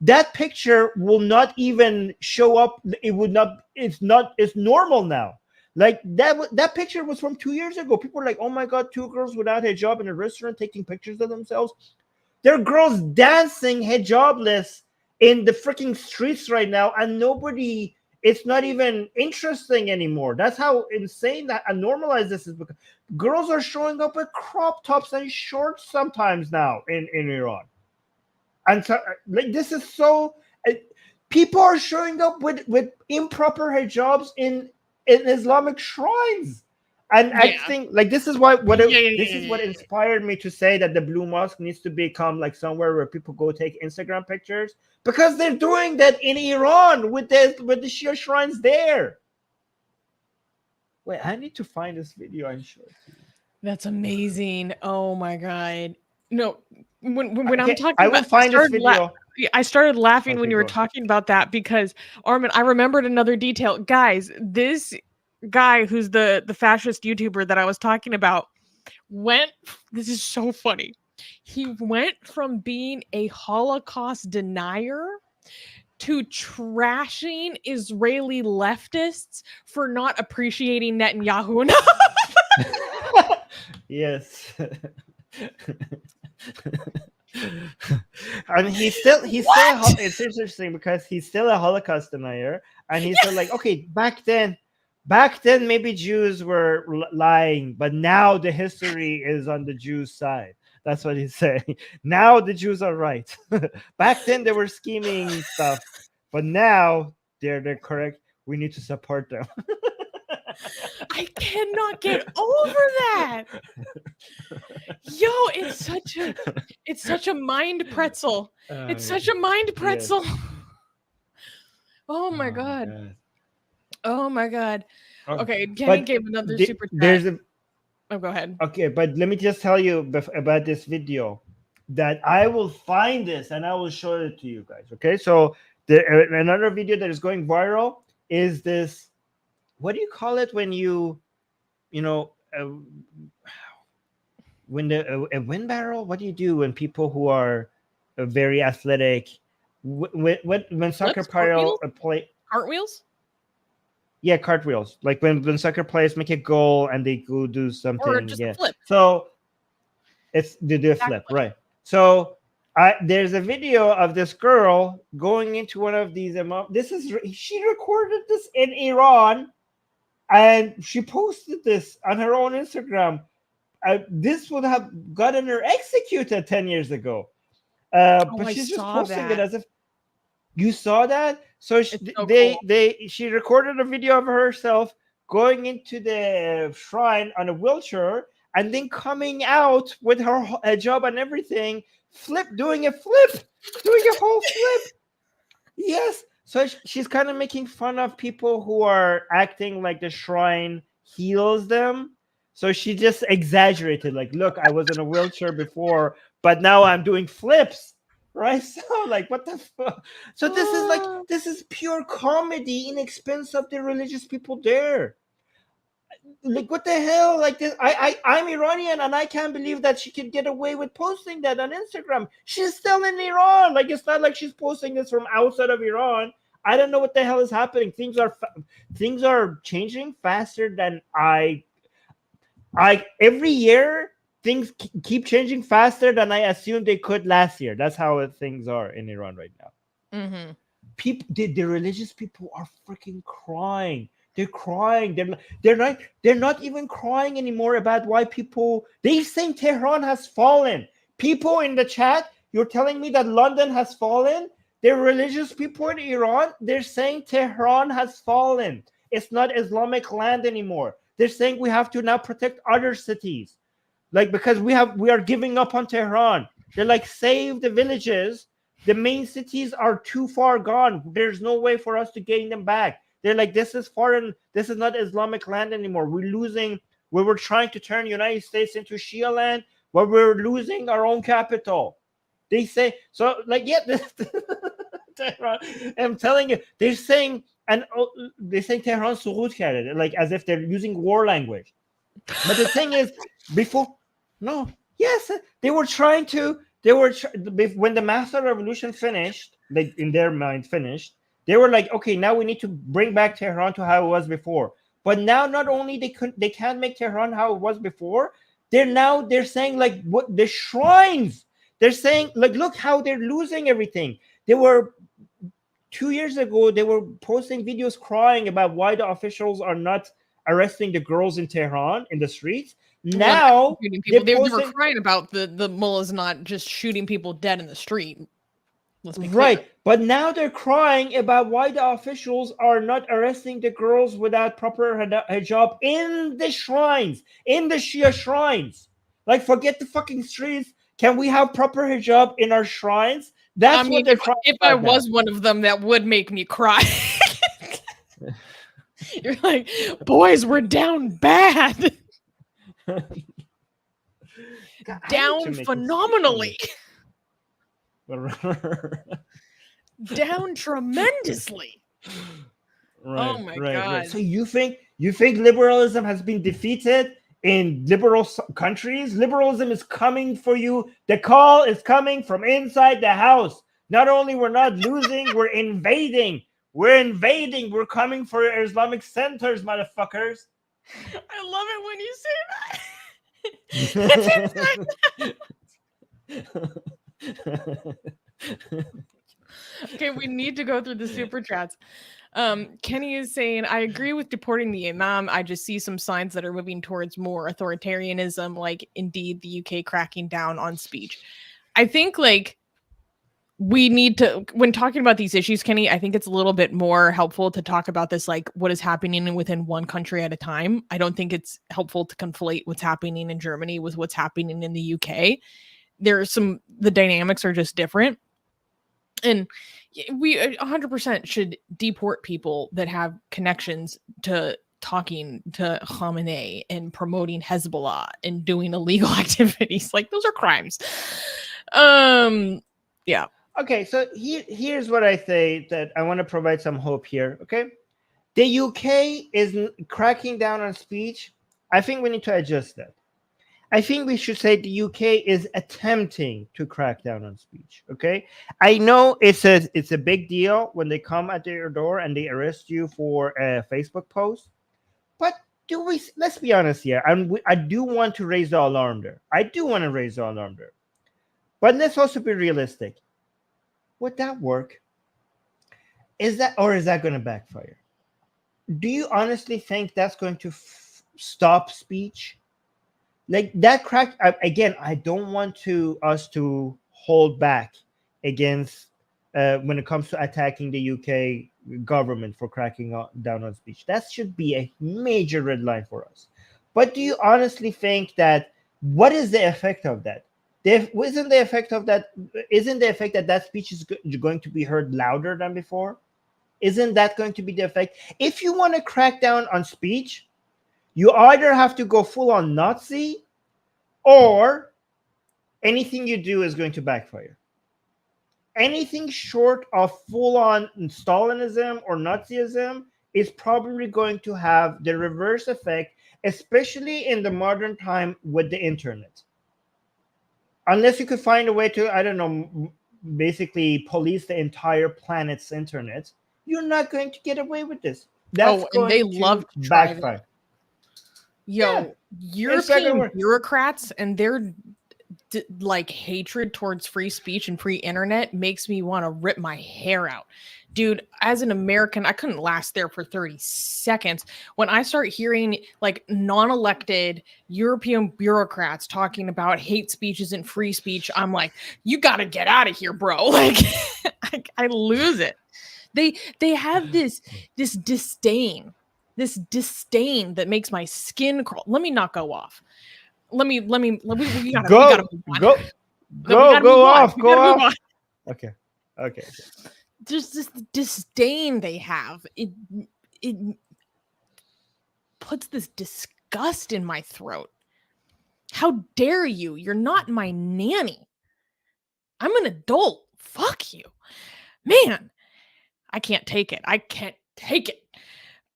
That picture will not even show up. It's normal now. Like that picture was from 2 years ago. People were like, oh my God, two girls without hijab in a restaurant taking pictures of themselves. There are girls dancing hijabless in the freaking streets right now, and it's not even interesting anymore. That's how insane that and normalized this is, because girls are showing up with crop tops and shorts sometimes now in Iran. And so, like, this is so. People are showing up with improper hijabs in Islamic shrines, and I think like this is what inspired me to say that the Blue Mosque needs to become like somewhere where people go take Instagram pictures, because they're doing that in Iran with the Shia shrines there. Wait, I need to find this video and show it to you. That's amazing. Oh my God. No, when I'm talking I will find this video. I started laughing when you were talking about that, because Armin, I remembered another detail. Guys, this guy who's the fascist YouTuber that I was talking about this is so funny. He went from being a Holocaust denier to trashing Israeli leftists for not appreciating Netanyahu enough. Yes. And it's interesting because he's still a Holocaust denier, and he's still like, okay, back then maybe Jews were lying, but now the history is on the Jews' side. That's what he's saying. Now the Jews are right. Back then they were scheming stuff, but now they're correct. We need to support them. I cannot get over that. Yo, it's such a mind pretzel. It's such a mind pretzel. Yes. Oh my God. Oh my God. Okay, Kenny gave another super chat. Oh, go ahead. Okay, but let me just tell you about this video, that I will find this and I will show it to you guys. Okay, so another video that is going viral is this. What do you call it when when a wind barrel? What do you do when people who are very athletic, when soccer player play cartwheels? Yeah, cartwheels. Like when soccer players make a goal and they go do something. Or just a flip. So they do a flip, right? So there's a video of this girl going into one of these. She recorded this in Iran, and she posted this on her own Instagram. This would have gotten her executed 10 years ago. But she's just posting it as if you saw that. So she recorded a video of herself going into the shrine on a wheelchair and then coming out with her hijab and everything, doing a whole flip. Yes. So she's kind of making fun of people who are acting like the shrine heals them. So she just exaggerated, like, look, I was in a wheelchair before, but now I'm doing flips, right? So like, what the fuck? So this is pure comedy in expense of the religious people there. Like, what the hell? Like this, I'm Iranian and I can't believe that she could get away with posting that on Instagram. She's still in Iran. Like, it's not like she's posting this from outside of Iran. I don't know what the hell is happening. Things are changing faster than every year things keep changing faster than I assumed they could last year. That's how things are in Iran right now. Mm-hmm. The religious people are freaking crying. They're crying. They're not even crying anymore about why people. They're saying Tehran has fallen. People in the chat, you're telling me that London has fallen? They're religious people in Iran. They're saying Tehran has fallen. It's not Islamic land anymore. They're saying we have to now protect other cities, like, because we are giving up on Tehran. They're like, save the villages. The main cities are too far gone. There's no way for us to gain them back. They're like, this is foreign. This is not Islamic land anymore. We're losing. We were trying to turn the United States into Shia land, but we're losing our own capital. They say so. Like, yeah, Tehran. I'm telling you, they're saying. And they say Tehran sughut karde, like as if they're using war language. But the thing is, they were trying to. When the Master Revolution finished, like in their mind finished, they were like, okay, now we need to bring back Tehran to how it was before. But now, not only they can't make Tehran how it was before, they're saying like what the shrines. They're saying like, look how they're losing everything. They were. 2 years ago, they were posting videos crying about why the officials are not arresting the girls in Tehran in the streets. Now they were crying about the mullahs not just shooting people dead in the street. Right, but now they're crying about why the officials are not arresting the girls without proper hijab in the shrines, in the Shia shrines. Like, forget the fucking streets. Can we have proper hijab in our shrines? That's what they're crying if I was one of them, that would make me cry. You're like, boys, we're down bad. Down phenomenally. Down tremendously. Right, oh my god. Right. So you think liberalism has been defeated in liberal countries? Liberalism is coming for you. The call is coming from inside the house. Not only we're not losing, we're invading. We're coming for your Islamic centers, motherfuckers. I love it when you say that. Okay, we need to go through the super chats. Kenny is saying, I agree with deporting the Imam. I just see some signs that are moving towards more authoritarianism, like indeed the UK cracking down on speech. I think like we need to, when talking about these issues, Kenny, I think it's a little bit more helpful to talk about this, like what is happening within one country at a time. I don't think it's helpful to conflate what's happening in Germany with what's happening in the UK. The dynamics are just different. And we 100% should deport people that have connections to talking to Khamenei and promoting Hezbollah and doing illegal activities. Like, those are crimes. Yeah. Okay, so here's what I say, that I want to provide some hope here, okay? The UK is cracking down on speech. I think we need to adjust that. I think we should say the UK is attempting to crack down on speech. Okay, I know it's a big deal when they come at your door and they arrest you for a Facebook post, but let's be honest here, and I do want to raise the alarm there. I do want to raise the alarm there, but let's also be realistic. Would that work? Is that going to backfire? Do you honestly think that's going to stop speech? Like that crack again, I don't want us to hold back against when it comes to attacking the UK government for cracking down on speech. That should be a major red line for us. But do you honestly think that what is the effect of that? Isn't the effect that speech is going to be heard louder than before? Isn't that going to be the effect? If you want to crack down on speech, you either have to go full on Nazi, or anything you do is going to backfire. Anything short of full on Stalinism or Nazism is probably going to have the reverse effect, especially in the modern time with the internet. Unless you could find a way to, I don't know, basically police the entire planet's internet, you're not going to get away with this. That's and they love to backfire. Yo, European bureaucrats and their like hatred towards free speech and free internet makes me want to rip my hair out. Dude, as an American, I couldn't last there for 30 seconds. When I start hearing like non-elected European bureaucrats talking about hate speech isn't free speech, I'm like, you got to get out of here, bro. Like I lose it. They have this disdain that makes my skin crawl. Let me not go off. We gotta go off. Okay. There's this disdain they have. It puts this disgust in my throat. How dare you? You're not my nanny. I'm an adult. Fuck you. Man, I can't take it.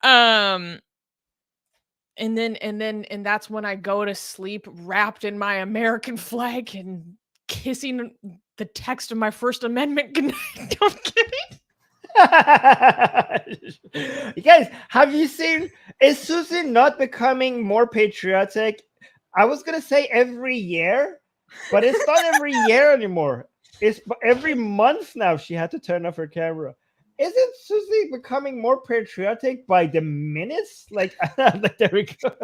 And that's when I go to sleep wrapped in my American flag and kissing the text of my First Amendment goodnight. I'm kidding. You guys, have you seen, is Susan not becoming more patriotic? I was gonna say every year, but it's not every year anymore. It's every month now she had to turn off her camera. Isn't Susie becoming more patriotic by the minutes? Like, there we go.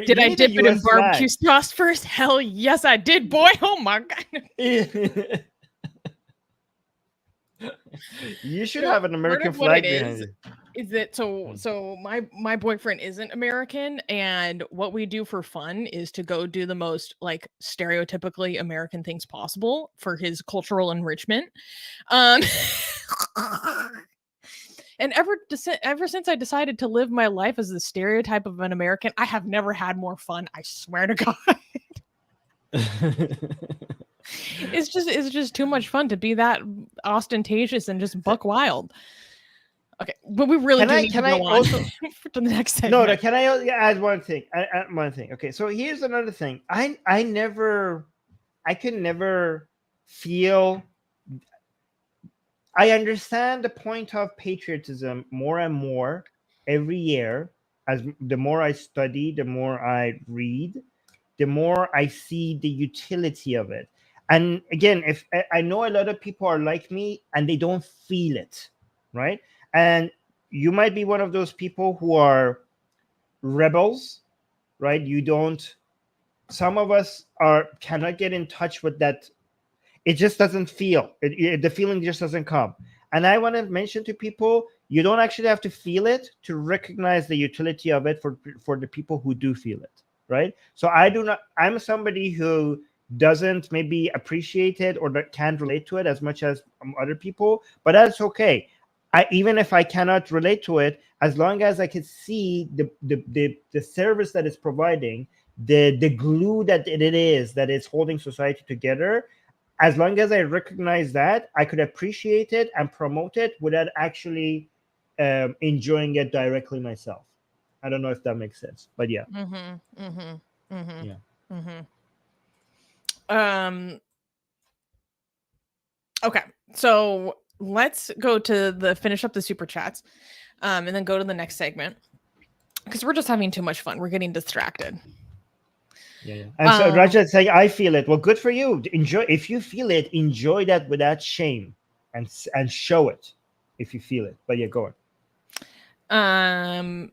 Did I dip it in barbecue sauce first? Hell yes, I did, boy. Oh my god. You should have an American flag behind you. Is that so my boyfriend isn't American, and what we do for fun is to go do the most like stereotypically American things possible for his cultural enrichment. And ever since I decided to live my life as the stereotype of an American, I have never had more fun. I swear to God. It's just too much fun to be that ostentatious and just buck wild. Okay, but we really need to go on to the next segment. No, can I add one thing? One thing. Okay, so here's another thing. I could never feel. I understand the point of patriotism more and more every year. As the more I study, the more I read, the more I see the utility of it. And again, if I know a lot of people are like me and they don't feel it, right? And you might be one of those people who are rebels, right? Some of us cannot get in touch with that. It just doesn't feel. The feeling just doesn't come. And I want to mention to people, you don't actually have to feel it to recognize the utility of it for the people who do feel it, right? So I'm somebody who doesn't maybe appreciate it or that can't relate to it as much as other people, but that's okay. Even if I cannot relate to it, as long as I can see the service that it's providing, the glue that it is that is holding society together, as long as I recognize that, I could appreciate it and promote it without actually enjoying it directly myself. I don't know if that makes sense, but yeah. Yeah. Okay, so let's go to finish up the super chats, and then go to the next segment, because we're just having too much fun. We're getting distracted. Yeah. And so Rajat saying, I feel it. Well, good for you. Enjoy. If you feel it, enjoy that without shame, and show it if you feel it. But yeah, go on.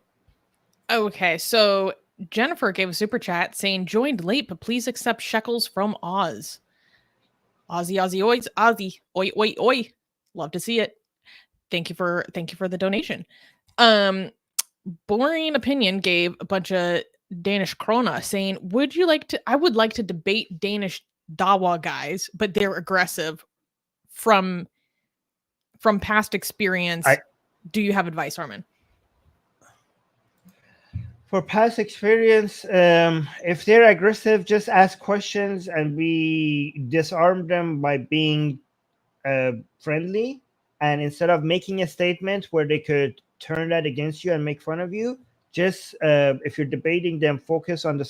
Okay, so Jennifer gave a super chat saying, joined late, but please accept shekels from Oz. Aussie, Aussie, oi, oi, oi. Love to see it. Thank you for the donation. Boring Opinion gave a bunch of Danish krona saying, I would like to debate Danish Dawa guys, but they're aggressive from past experience. Do you have advice, Armin? For past experience, if they're aggressive, just ask questions and we disarm them by being friendly. And instead of making a statement where they could turn that against you and make fun of you, just if you're debating them, focus on the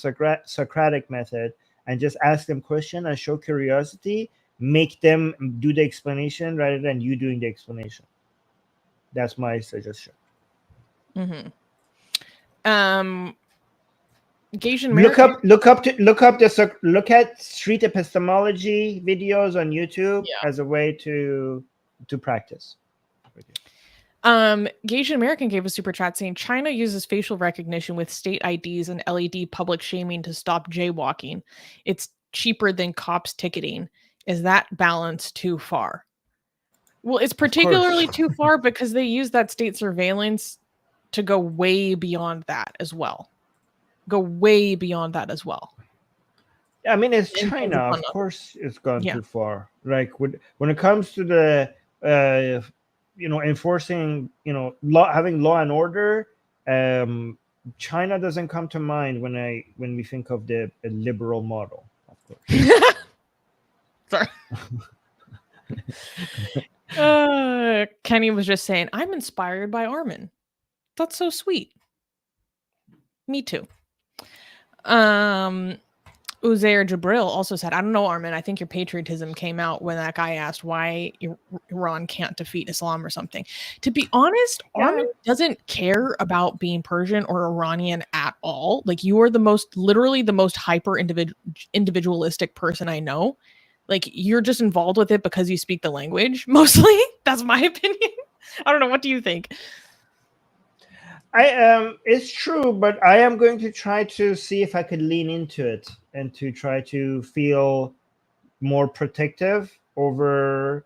Socratic method and just ask them questions and show curiosity. Make them do the explanation rather than you doing the explanation. That's my suggestion. Gasian look at street epistemology videos on YouTube as a way to practice. Gasian American gave a super chat saying China uses facial recognition with state IDs and LED public shaming to stop jaywalking. It's cheaper than cops ticketing. Is that balance too far? Well, it's particularly too far because they use that state surveillance to go way beyond that as well. I mean, it's China. Of course, it's gone too far. Like when it comes to the enforcing, having law and order, China doesn't come to mind when we think of the liberal model. Of course. Sorry. Kenny was just saying, I'm inspired by Armin. That's so sweet. Me too. Uzair Jabril also said, I don't know, Armin, I think your patriotism came out when that guy asked why Iran can't defeat Islam or something. To be honest, Armin doesn't care about being Persian or Iranian at all. Like, you are literally the most hyper individualistic person I know. Like, you're just involved with it because you speak the language, mostly. That's my opinion. I don't know. What do you think? It's true, but I am going to try to see if I could lean into it and to try to feel more protective over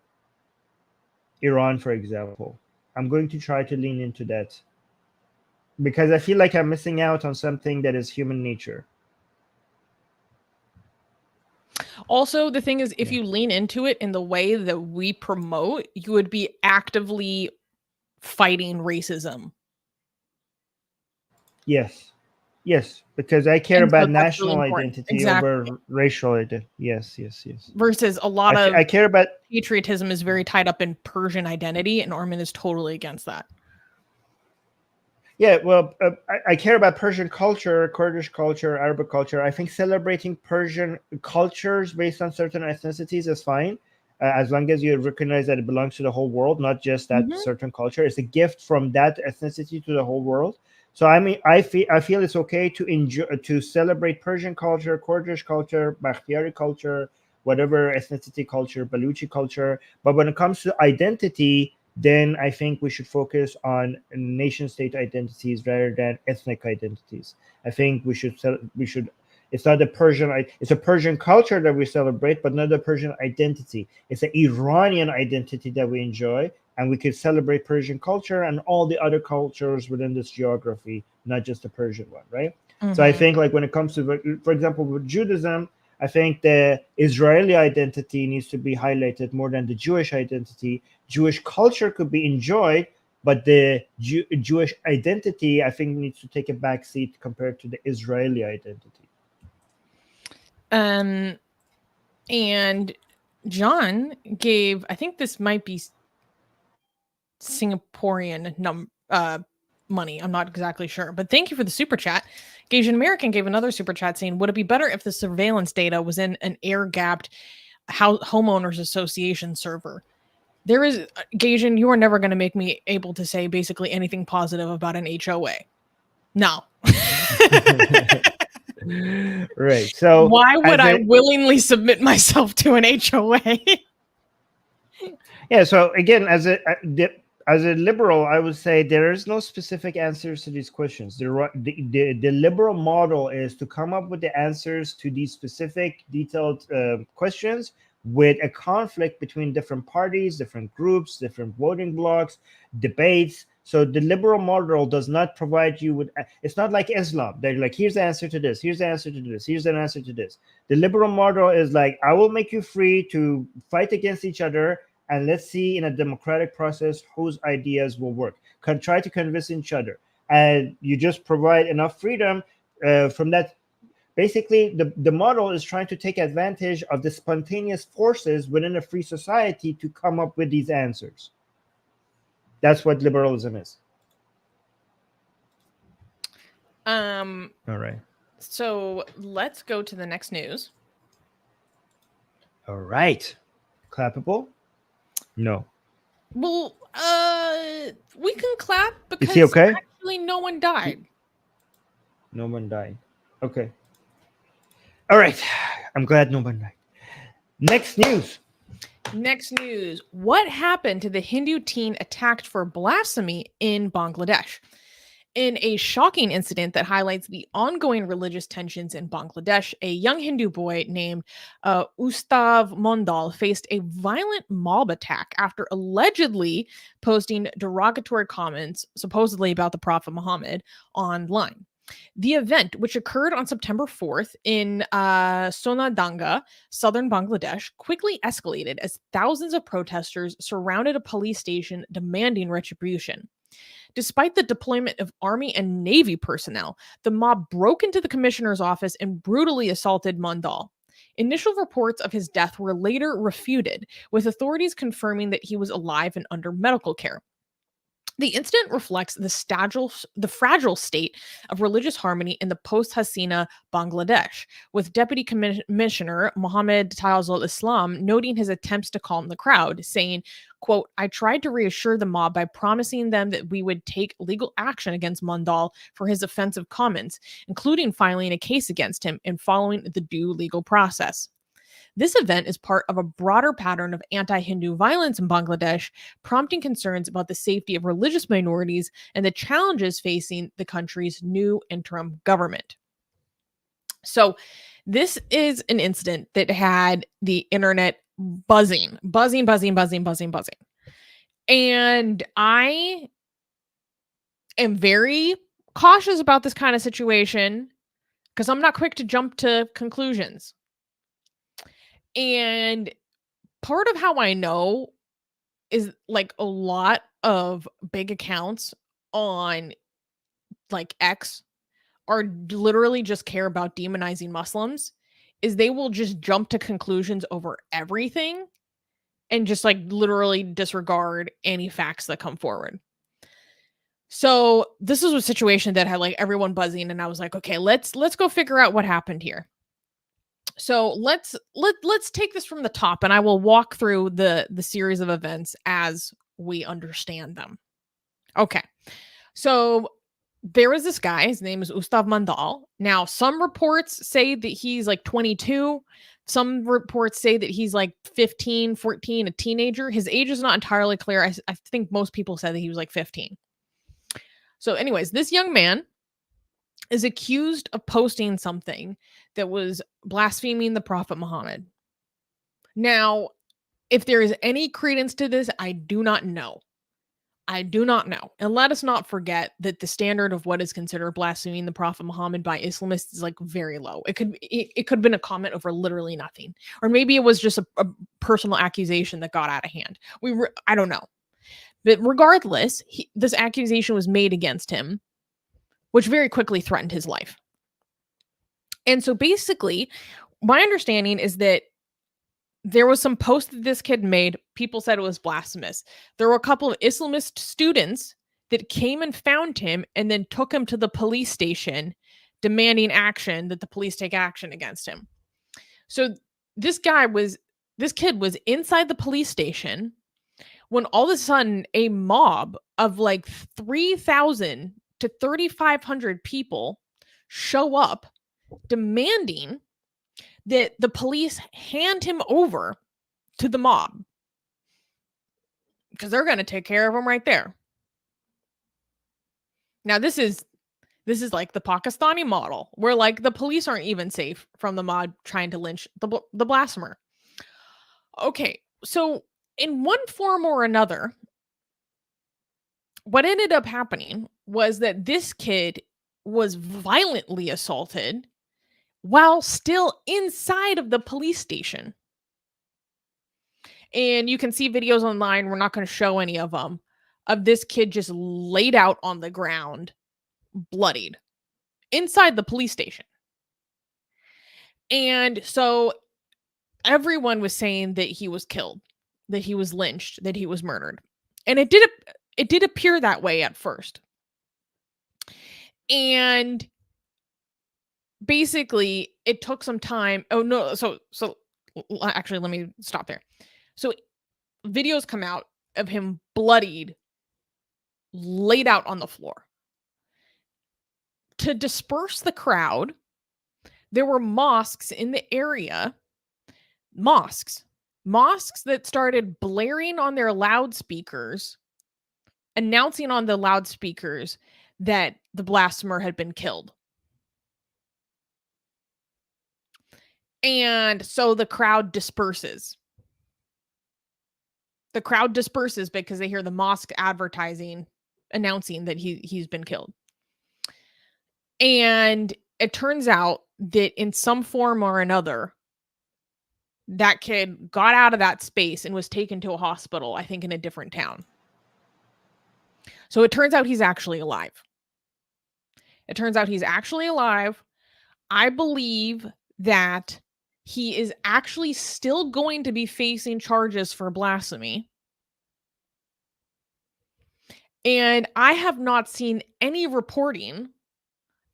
Iran, for example. I'm going to try to lean into that because I feel like I'm missing out on something that is human nature. Also, the thing is, if you lean into it in the way that we promote, you would be actively fighting racism. Yes, because I care about national identity over racial identity. Yes. Versus a lot of I care about patriotism is very tied up in Persian identity, and Armin is totally against that. Yeah, well, I care about Persian culture, Kurdish culture, Arabic culture. I think celebrating Persian cultures based on certain ethnicities is fine, as long as you recognize that it belongs to the whole world, not just that certain culture. It's a gift from that ethnicity to the whole world. So I mean, I feel it's okay to celebrate Persian culture, Kurdish culture, Bakhtiyari culture, whatever ethnicity culture, Baluchi culture. But when it comes to identity, then I think we should focus on nation-state identities rather than ethnic identities. I think we should. It's not it's a Persian culture that we celebrate, but not a Persian identity. It's an Iranian identity that we enjoy, and we could celebrate Persian culture and all the other cultures within this geography, not just the Persian one, right? So I think, like, when it comes to, for example, with Judaism, I think the Israeli identity needs to be highlighted more than the Jewish identity. Jewish culture could be enjoyed, but the Jewish identity, I think, needs to take a back seat compared to the Israeli identity. And John gave, I think this might be Singaporean money. I'm not exactly sure, but thank you for the super chat. Asian American gave another super chat saying, would it be better if the surveillance data was in an air-gapped homeowners association server? There is, Gasian, you are never going to make me able to say basically anything positive about an HOA. No. Right. So why would I willingly submit myself to an HOA? Yeah. So again, as a liberal, I would say there is no specific answers to these questions. The liberal model is to come up with the answers to these specific, detailed questions with a conflict between different parties, different groups, different voting blocks, debates. So the liberal model does not provide you with, it's not like Islam. They're like, here's the answer to this, here's the answer to this, here's the answer to this. The liberal model is like, I will make you free to fight against each other, and let's see in a democratic process whose ideas will work. Try to convince each other. And you just provide enough freedom from that. Basically, the model is trying to take advantage of the spontaneous forces within a free society to come up with these answers. That's what liberalism is. All right. So let's go to the next news. All right. Clappable? No. Well, we can clap because is he okay? Actually no one died. No one died. Okay. All right. I'm glad no one died. Next news. What happened to the Hindu teen attacked for blasphemy in Bangladesh? In a shocking incident that highlights the ongoing religious tensions in Bangladesh, a young Hindu boy named Ustav Mondal faced a violent mob attack after allegedly posting derogatory comments, supposedly about the Prophet Muhammad, online. The event, which occurred on September 4th in Sonadanga, southern Bangladesh, quickly escalated as thousands of protesters surrounded a police station demanding retribution. Despite the deployment of Army and Navy personnel, the mob broke into the commissioner's office and brutally assaulted Mondal. Initial reports of his death were later refuted, with authorities confirming that he was alive and under medical care. The incident reflects the fragile state of religious harmony in the post-Hasina Bangladesh, with Deputy Commissioner Mohammed Tawazul Islam noting his attempts to calm the crowd, saying, quote, I tried to reassure the mob by promising them that we would take legal action against Mondal for his offensive comments, including filing a case against him and following the due legal process. This event is part of a broader pattern of anti-Hindu violence in Bangladesh, prompting concerns about the safety of religious minorities and the challenges facing the country's new interim government. So this is an incident that had the internet buzzing. And I am very cautious about this kind of situation because I'm not quick to jump to conclusions. And part of how I know is like a lot of big accounts on like X are literally just care about demonizing Muslims, is they will just jump to conclusions over everything and just like literally disregard any facts that come forward. So this was a situation that had like everyone buzzing, and I was like, okay, let's go figure out what happened here. So let's take this from the top, and I will walk through the series of events as we understand them. Okay. So there was this guy, his name is Ustav Mondal. Now, some reports say that he's like 22. Some reports say that he's like 15, 14, a teenager. His age is not entirely clear. I think most people said that he was like 15. So anyways, this young man is accused of posting something that was blaspheming the Prophet Muhammad. Now, if there is any credence to this, I do not know. And let us not forget that the standard of what is considered blaspheming the Prophet Muhammad by Islamists is like very low. It could have been a comment over literally nothing. Or maybe it was just a personal accusation that got out of hand. I don't know. But regardless, this accusation was made against him, which very quickly threatened his life. And so basically, my understanding is that there was some post that this kid made. People said it was blasphemous. There were a couple of Islamist students that came and found him and then took him to the police station, demanding action, that the police take action against him. So this kid was inside the police station when all of a sudden a mob of like 3,000 to 3,500 people show up demanding that the police hand him over to the mob because they're going to take care of him right there. Now, this is like the Pakistani model, where like the police aren't even safe from the mob trying to lynch the blasphemer. Okay, so in one form or another, what ended up happening was that this kid was violently assaulted while still inside of the police station. And you can see videos online, we're not going to show any of them, of this kid just laid out on the ground, bloodied, inside the police station. And so everyone was saying that he was killed, that he was lynched, that he was murdered. And it did appear that way at first. And basically it took some time. Oh no, so actually let me stop there. So videos come out of him bloodied, laid out on the floor. To disperse the crowd, there were mosques in the area, mosques that started blaring on their loudspeakers, announcing on the loudspeakers that the blasphemer had been killed. And so the crowd disperses. The crowd disperses because they hear the mosque advertising, announcing that he's been killed. And it turns out that in some form or another, that kid got out of that space and was taken to a hospital, I think in a different town. So it turns out he's actually alive. I believe that he is actually still going to be facing charges for blasphemy. And I have not seen any reporting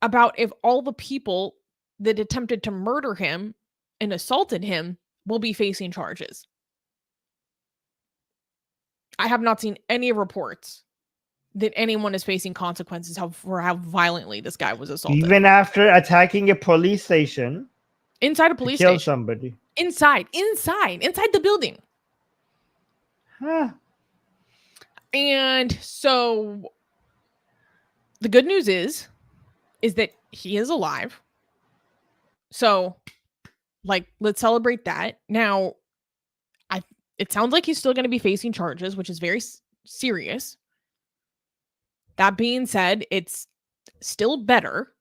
about if all the people that attempted to murder him and assaulted him will be facing charges. I have not seen any reports that anyone is facing consequences for how violently this guy was assaulted. Even after attacking a police station. Inside a police station. Kill somebody. Inside the building. Huh. And so the good news is that he is alive. So, like, let's celebrate that. Now, it sounds like he's still going to be facing charges, which is very serious. That being said, it's still better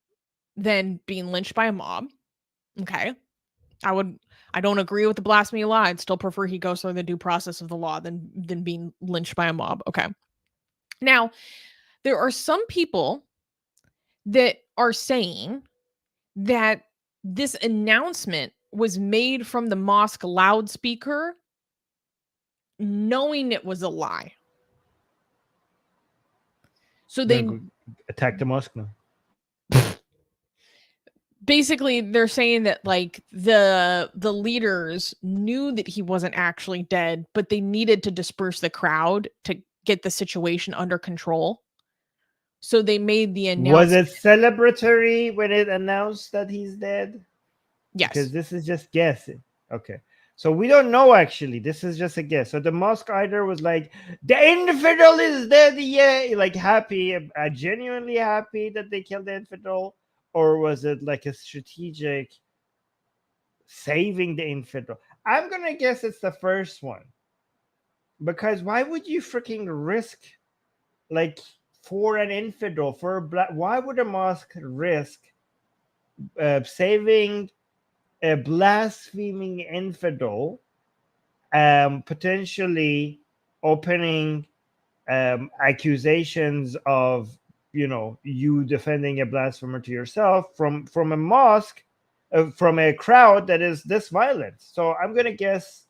than being lynched by a mob. Okay. I don't agree with the blasphemy law. I'd still prefer he goes through the due process of the law than being lynched by a mob. Okay. Now, there are some people that are saying that this announcement was made from the mosque loudspeaker, knowing it was a lie. So they attack the mosque now. Basically, they're saying that like the leaders knew that he wasn't actually dead, but they needed to disperse the crowd to get the situation under control. So they made the announcement. Was it celebratory when it announced that he's dead? Yes. Because this is just guessing. Okay. So we don't know, actually. This is just a guess. So the mosque either was like, the infidel is dead, yeah, like happy, genuinely happy that they killed the infidel, or was it like a strategic saving the infidel? I'm going to guess it's the first one. Because why would you freaking risk, like, for an infidel, for a why would a mosque risk saving a blaspheming infidel, potentially opening accusations of, you defending a blasphemer to yourself from a mosque, from a crowd that is this violent? So I'm gonna guess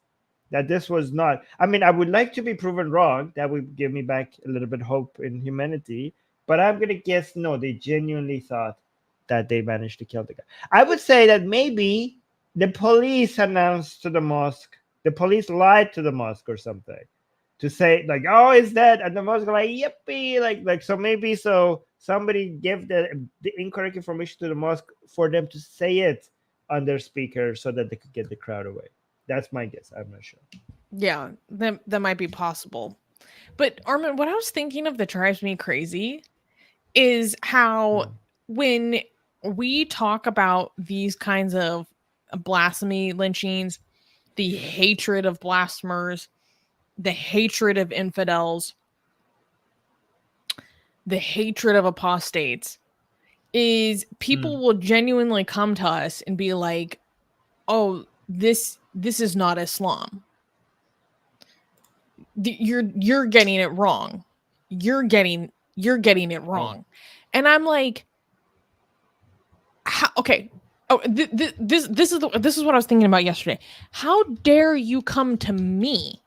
that this was not. I mean, I would like to be proven wrong. That would give me back a little bit hope in humanity. But I'm gonna guess no. They genuinely thought that they managed to kill the guy. I would say that maybe the police announced to the mosque. The police lied to the mosque or something to say like, "Oh, is that?" And the mosque like, "Yippee!" Like so maybe so somebody gave the incorrect information to the mosque for them to say it on their speaker so that they could get the crowd away. That's my guess. I'm not sure. Yeah, that might be possible. But Armin, what I was thinking of that drives me crazy is how when we talk about these kinds of blasphemy lynchings, the hatred of blasphemers, the hatred of infidels, the hatred of apostates, is people will genuinely come to us and be like, "Oh, this is not Islam. You're getting it wrong. You're getting it wrong." And I'm like, okay. Oh, this is what I was thinking about yesterday. How dare you come to me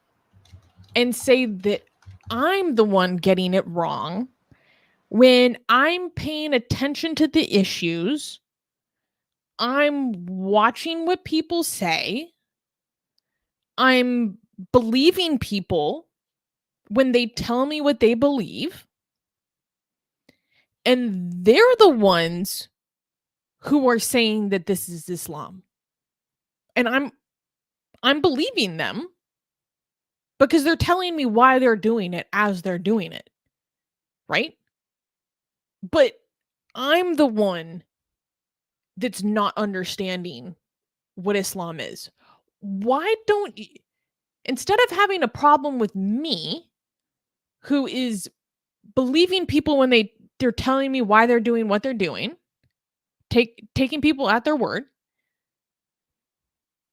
and say that I'm the one getting it wrong when I'm paying attention to the issues, I'm watching what people say, I'm believing people when they tell me what they believe, and they're the ones who are saying that this is Islam. And I'm believing them because they're telling me why they're doing it as they're doing it. Right? But I'm the one that's not understanding what Islam is. Why don't you, instead of having a problem with me, who is believing people when they're telling me why they're doing what they're doing, taking people at their word,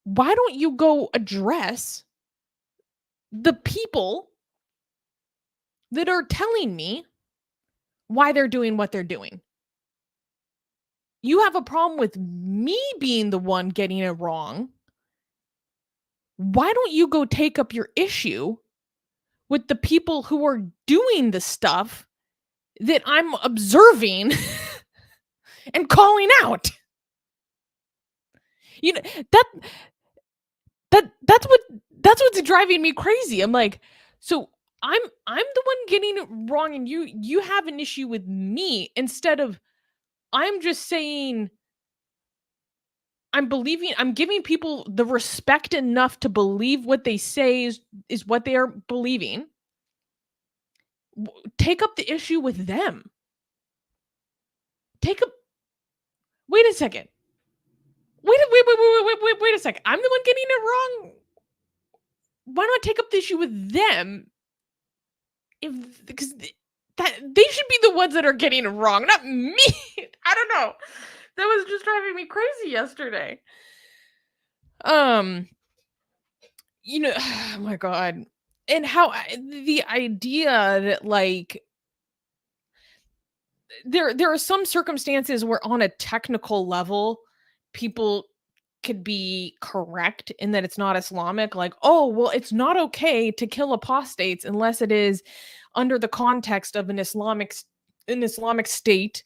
why don't you go address the people that are telling me why they're doing what they're doing? You have a problem with me being the one getting it wrong. Why don't you go take up your issue with the people who are doing the stuff that I'm observing and calling out? You know, that's what's driving me crazy. I'm like, so I'm the one getting it wrong, and you have an issue with me, instead of I'm just saying I'm giving people the respect enough to believe what they say is what they are believing. Take up the issue with them. Wait a second. Wait a second. I'm the one getting it wrong. Why don't I take up the issue with them? Because that they should be the ones that are getting it wrong, not me. I don't know. That was just driving me crazy yesterday. Oh my God. And how the idea that like there are some circumstances where on a technical level people could be correct in that it's not Islamic, like, oh, well, it's not okay to kill apostates unless it is under the context of an Islamic state,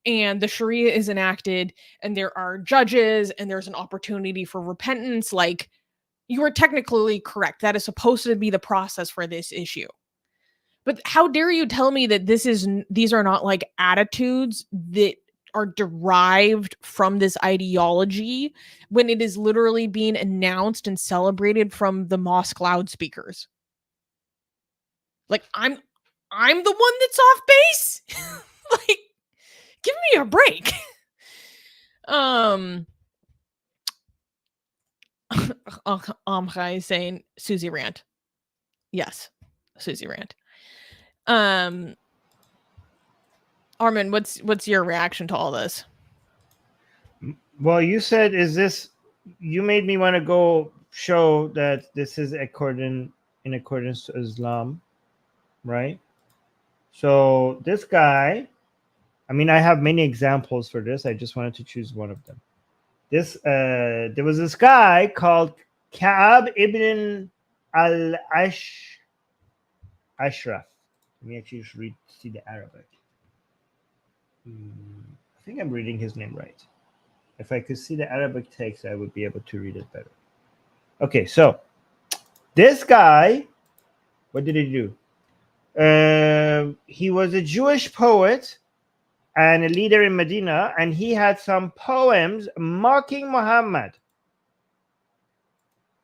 and the Sharia is enacted, and there are judges, and there's an opportunity for repentance. Like, you are technically correct. That is supposed to be the process for this issue. But how dare you tell me that these are not like attitudes that are derived from this ideology when it is literally being announced and celebrated from the mosque loudspeakers? Like, I'm the one that's off base. Like, give me a break. Is saying Susie rant. Yes, Susie rant. Armin, what's your reaction to all this? Well, you said, you made me want to go show that this is in accordance to Islam, right? So this guy, I mean, I have many examples for this. I just wanted to choose one of them. There was this guy called Ka'ab ibn Ashraf. Let me actually just see the Arabic. I think I'm reading his name right. If I could see the Arabic text, I would be able to read it better. Okay, so this guy, what did he do? He was a Jewish poet and a leader in Medina, and he had some poems mocking Muhammad.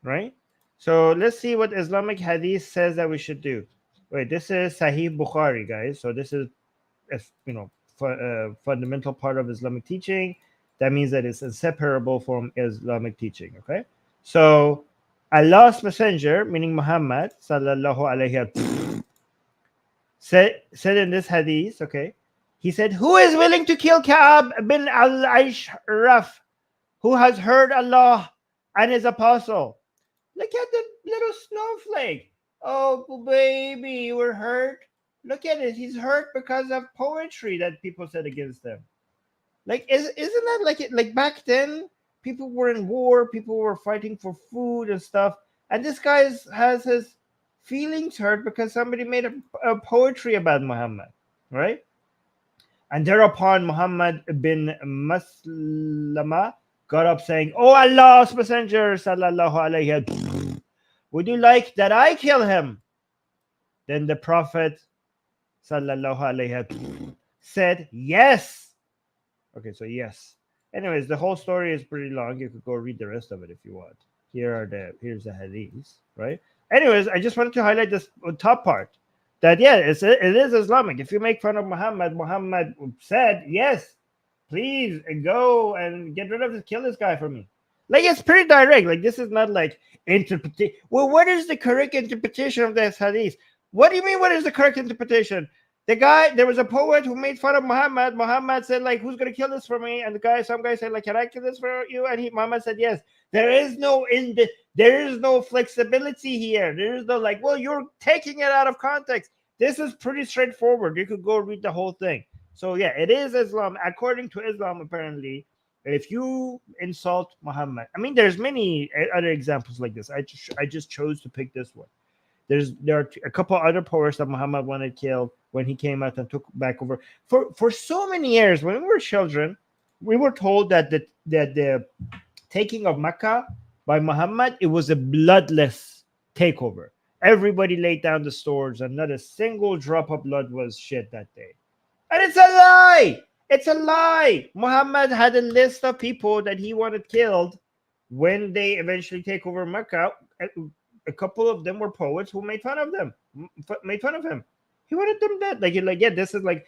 Right? So let's see what Islamic Hadith says that we should do. Wait, this is Sahih Bukhari, guys. So this is, fundamental part of Islamic teaching. That means that it's inseparable from Islamic teaching. Okay, so Allah's messenger, meaning Muhammad, sallallahu alaihi said in this hadith. Okay, he said, "Who is willing to kill Ka'ab bin al-Ashraf, who has heard Allah and His apostle?" Look at the little snowflake. Oh, baby, you were hurt. Look at it. He's hurt because of poetry that people said against them. Like, isn't that like it? Like back then, people were in war. People were fighting for food and stuff. And this guy has his feelings hurt because somebody made a poetry about Muhammad, right? And thereupon, Muhammad bin Maslama got up saying, "Oh, Allah's messenger, sallallahu alayhi, would you like that I kill him?" Then the Prophet, sallallahu alayhi, said, "Yes." Okay, so yes. Anyways, the whole story is pretty long. You could go read the rest of it if you want. Here's the hadiths, right? Anyways, I just wanted to highlight this top part. That it is Islamic. If you make fun of Muhammad, Muhammad said, "Yes, please go and get rid of this, kill this guy for me." Like, it's pretty direct. Like, this is not like interpretation. Well, what is the correct interpretation of this hadith? What do you mean, what is the correct interpretation? There was a poet who made fun of Muhammad. Muhammad said, like, "Who's gonna kill this for me?" And some guy said, like, "Can I kill this for you?" And Muhammad said, "Yes." There is no flexibility here. There is no like, well, you're taking it out of context. This is pretty straightforward. You could go read the whole thing. So yeah, it is Islam. According to Islam, apparently, if you insult Muhammad, I mean, there's many other examples like this. I just chose to pick this one. There are a couple other poets that Muhammad wanted killed when he came out and took back over. For so many years, when we were children, we were told that the taking of Mecca by Muhammad, it was a bloodless takeover. Everybody laid down the swords, and not a single drop of blood was shed that day. And it's a lie. It's a lie. Muhammad had a list of people that he wanted killed when they eventually take over Mecca. A couple of them were poets who made fun of him. He wanted them dead. This is like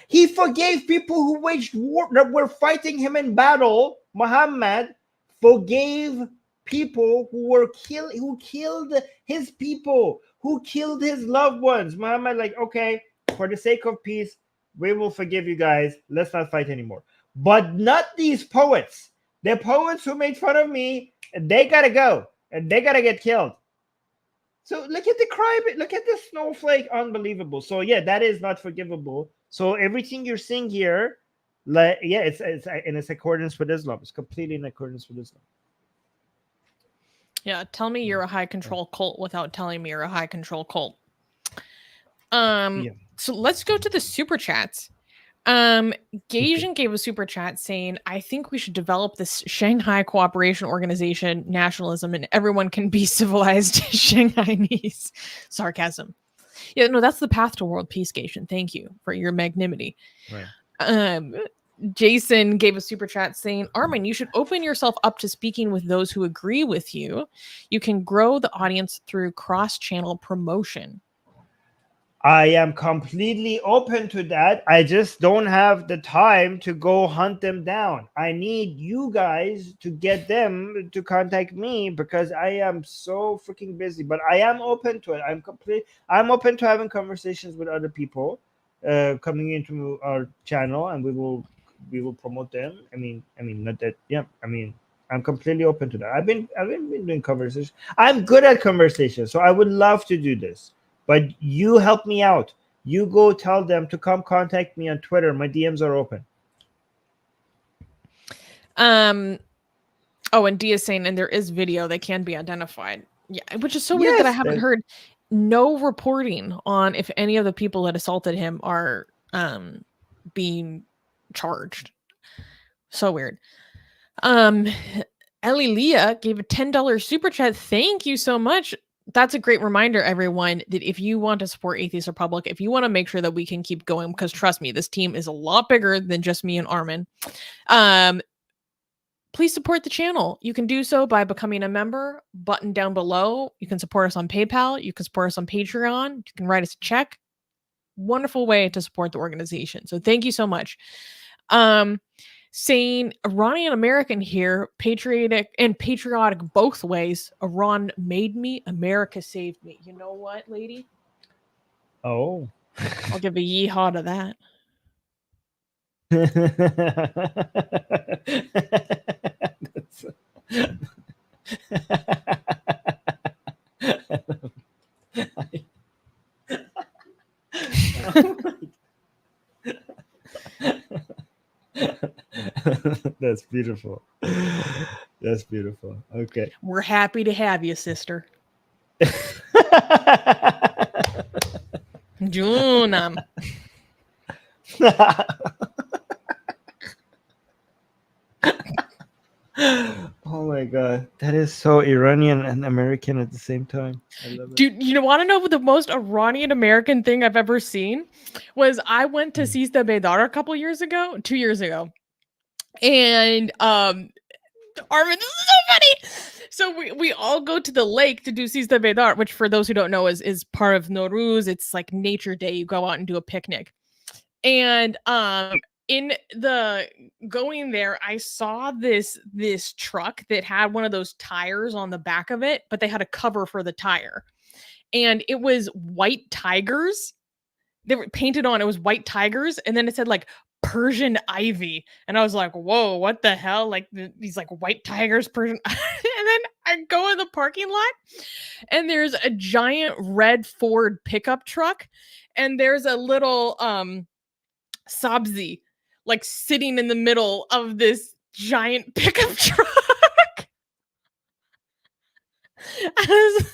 he forgave people who waged war, that were fighting him in battle. Muhammad forgave people who killed his people, who killed his loved ones. Muhammad, like, okay, for the sake of peace, we will forgive you guys. Let's not fight anymore. But not these poets. The poets who made fun of me, they gotta go and they gotta get killed. So look at the crime. Look at the snowflake. Unbelievable. So yeah, that is not forgivable. So everything you're seeing here, it's in accordance with Islam. It's completely in accordance with Islam. Yeah, tell me you're a high control cult without telling me you're a high control cult. So let's go to the super chats. Gaijin gave a super chat saying, "I think we should develop this Shanghai Cooperation Organization nationalism and everyone can be civilized Shanghainese." Sarcasm. Yeah, no, that's the path to world peace, Gaijin. Thank you for your magnanimity. Right. Jason gave a super chat saying, "Armin, you should open yourself up to speaking with those who agree with you. You can grow the audience through cross-channel promotion." I am completely open to that. I just don't have the time to go hunt them down. I need you guys to get them to contact me because I am so freaking busy. But I am open to it. I'm open to having conversations with other people coming into our channel, and we will promote them. I mean, not that. Yeah, I mean, I'm completely open to that. I've been doing conversations. I'm good at conversations, so I would love to do this. But you help me out. You go tell them to come contact me on Twitter. My DMs are open. Oh, and Dia saying, and there is video. They can be identified. Yeah, which is so weird that I haven't heard no reporting on if any of the people that assaulted him are being charged. So weird. Ellie Leah gave a $10 super chat. Thank you so much. That's a great reminder, everyone, that if you want to support Atheist Republic, if you want to make sure that we can keep going, because trust me, this team is a lot bigger than just me and Armin. Please support the channel. You can do so by becoming a member. Button down below. You can support us on PayPal. You can support us on Patreon. You can write us a check. Wonderful way to support the organization. So thank you so much. Saying Iranian American here, patriotic both ways. Iran made me, America saved me. You know what, lady? Oh. I'll give a yeehaw to that. That's beautiful. That's beautiful. Okay. We're happy to have you, sister. Junam. Oh my god, that is so Iranian and American at the same time. I love it. Dude, you want to know what the most Iranian American thing I've ever seen was? I went to Sista Bedar a couple years ago, 2 years ago, and Armin, this is so funny. So we all go to the lake to do Sista Bedar, which for those who don't know is part of Nowruz. It's like nature day. You go out and do a picnic, and in the going there, I saw this truck that had one of those tires on the back of it, but they had a cover for the tire, and it was white tigers. They were painted on. It was white tigers, and then it said like Persian ivy, and I was like, "Whoa, what the hell?" Like these like white tigers, Persian. And then I go in the parking lot, and there's a giant red Ford pickup truck, and there's a little Sabzi like sitting in the middle of this giant pickup truck. I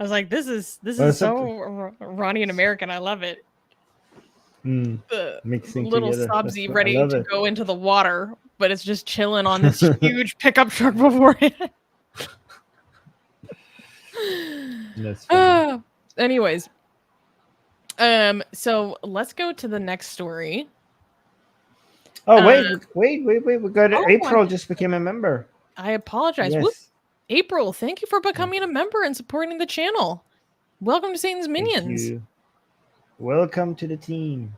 was like, this is so Iranian American. I love it. The mixing little together. Sabzi ready to go into the water, but it's just chilling on this huge pickup truck beforehand. That's funny. Anyways, so let's go to the next story. Oh, wait. We got April just became a member. I apologize. Yes. Whoop. April, thank you for becoming a member and supporting the channel. Welcome to Satan's Minions. Welcome to the team.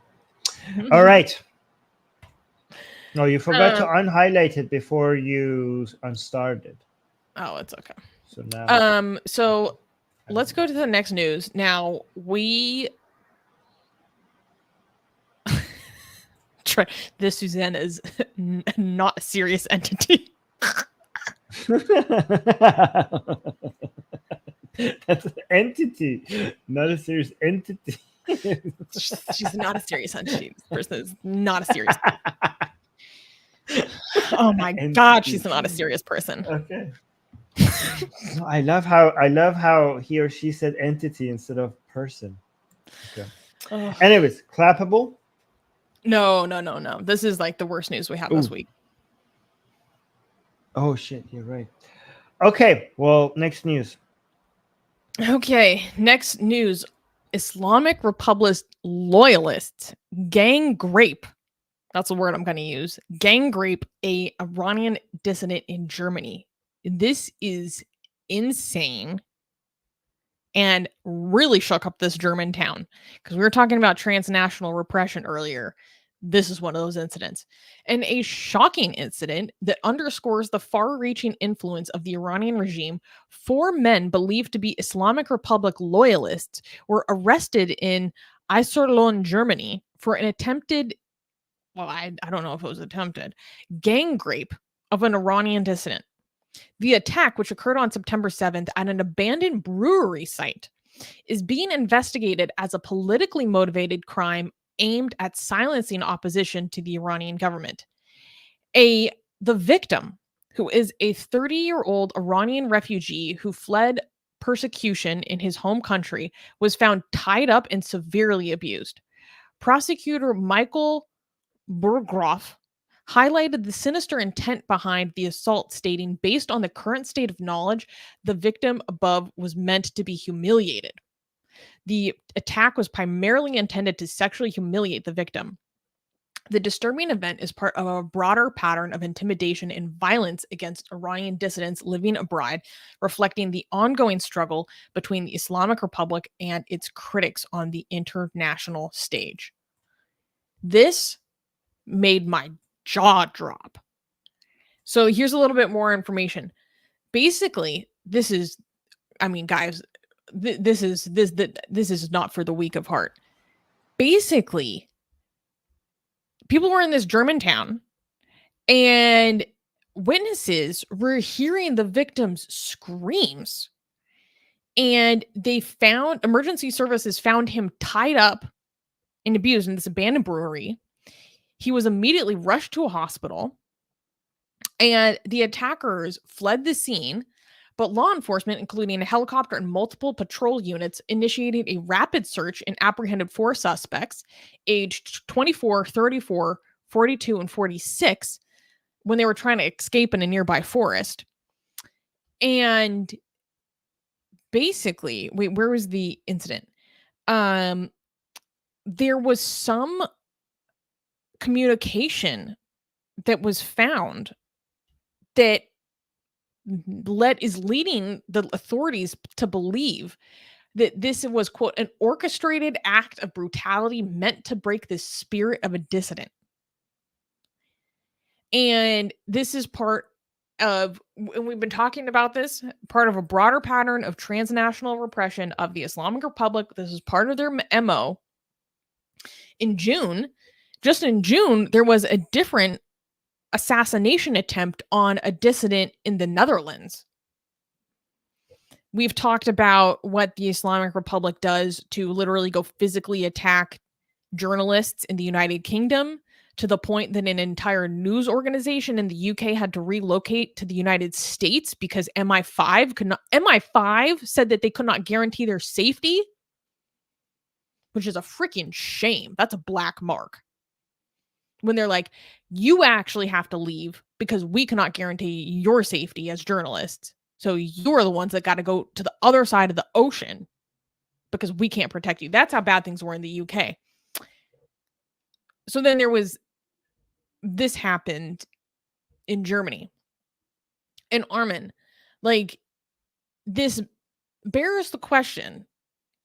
All right. No, you forgot to unhighlight it before you unstarted. Oh, it's okay. So now. So let's go to the next news. Now this Susanna is not a serious entity. That's an entity, not a serious entity. She's not a serious entity. This person is not a serious Oh my god, she's not a serious person. Okay. I love how he or she said entity instead of person. Okay. Anyways, clappable. No. This is like the worst news we have this week. Oh shit, you're right. Okay, well, next news. Okay, next news. Islamic Republic loyalists gang grape. That's the word I'm going to use. Gang grape a Iranian dissident in Germany. This is insane and really shook up this German town, because we were talking about transnational repression earlier. This is one of those incidents, and a shocking incident that underscores the far-reaching influence of the Iranian regime. 4 men believed to be Islamic Republic loyalists were arrested in Iserlohn, Germany for an attempted, well, I don't know if it was attempted, gang rape of an Iranian dissident. The attack, which occurred on September 7th at an abandoned brewery site, is being investigated as a politically motivated crime aimed at silencing opposition to the Iranian government. The victim who is a 30-year-old Iranian refugee who fled persecution in his home country, was found tied up and severely abused. Prosecutor Michael Burgroff highlighted the sinister intent behind the assault, stating, based on the current state of knowledge, the victim above was meant to be humiliated. The attack was primarily intended to sexually humiliate the victim. The disturbing event is part of a broader pattern of intimidation and violence against Iranian dissidents living abroad, reflecting the ongoing struggle between the Islamic Republic and its critics on the international stage. This made my jaw drop. So here's a little bit more information. Basically, this is, I mean, guys, this is not for the weak of heart. Basically, people were in this German town and witnesses were hearing the victim's screams. And emergency services found him tied up and abused in this abandoned brewery. He was immediately rushed to a hospital, and the attackers fled the scene, but law enforcement, including a helicopter and multiple patrol units, initiated a rapid search and apprehended 4 suspects, aged 24, 34, 42, and 46, when they were trying to escape in a nearby forest. And basically, where was the incident? There was some communication that was found that is leading the authorities to believe that this was, quote, an orchestrated act of brutality meant to break the spirit of a dissident. And this is part of, and we've been talking about this, part of a broader pattern of transnational repression of the Islamic Republic. This is part of their MO. In June, there was a different assassination attempt on a dissident in the Netherlands. We've talked about what the Islamic Republic does to literally go physically attack journalists in the United Kingdom, to the point that an entire news organization in the UK had to relocate to the United States because MI5 said that they could not guarantee their safety, which is a freaking shame. That's a black mark. When they're like, you actually have to leave because we cannot guarantee your safety as journalists. So you're the ones that got to go to the other side of the ocean because we can't protect you. That's how bad things were in the UK. So then this happened in Germany. And Armin, like, this bears the question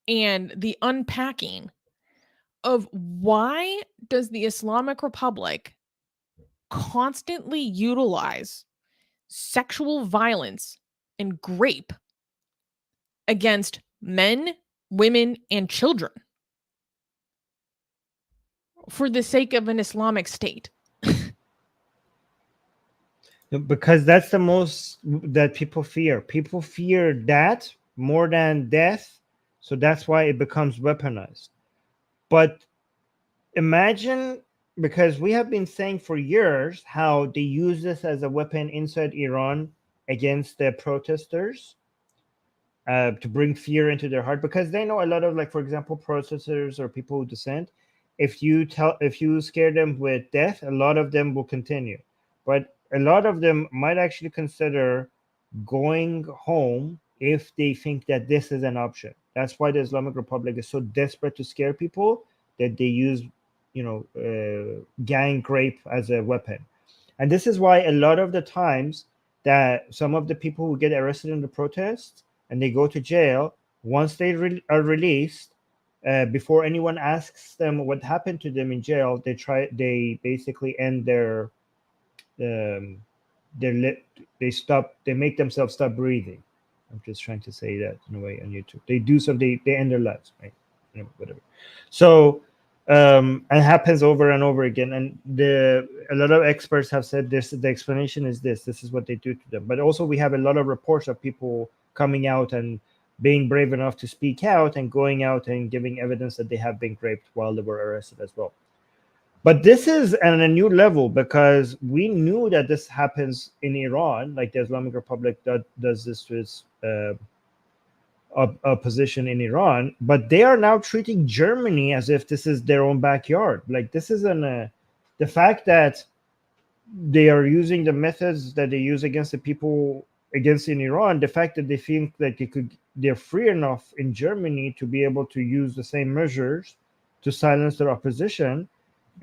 and the unpacking of why does the Islamic Republic constantly utilize sexual violence and rape against men, women, and children for the sake of an Islamic State? Because that's the most that people fear. People fear that more than death. So that's why it becomes weaponized. But imagine, because we have been saying for years how they use this as a weapon inside Iran against the protesters, to bring fear into their heart, because they know a lot of, like, for example, protesters or people who dissent, if you scare them with death, a lot of them will continue. But a lot of them might actually consider going home if they think that this is an option. That's why the Islamic Republic is so desperate to scare people that they use, gang rape as a weapon. And this is why a lot of the times that some of the people who get arrested in the protests and they go to jail, once they are released, before anyone asks them what happened to them in jail, they basically end they make themselves stop breathing. I'm just trying to say that in a way on YouTube. They do something, they end their lives, right? Whatever. So it happens over and over again. And a lot of experts have said this. The explanation is this is what they do to them. But also we have a lot of reports of people coming out and being brave enough to speak out and going out and giving evidence that they have been raped while they were arrested as well. But this is at a new level because we knew that this happens in Iran, like the Islamic Republic does this to its opposition in Iran, but they are now treating Germany as if this is their own backyard. Like this is the fact that they are using the methods that they use against the people against in Iran, the fact that they think that they're free enough in Germany to be able to use the same measures to silence their opposition.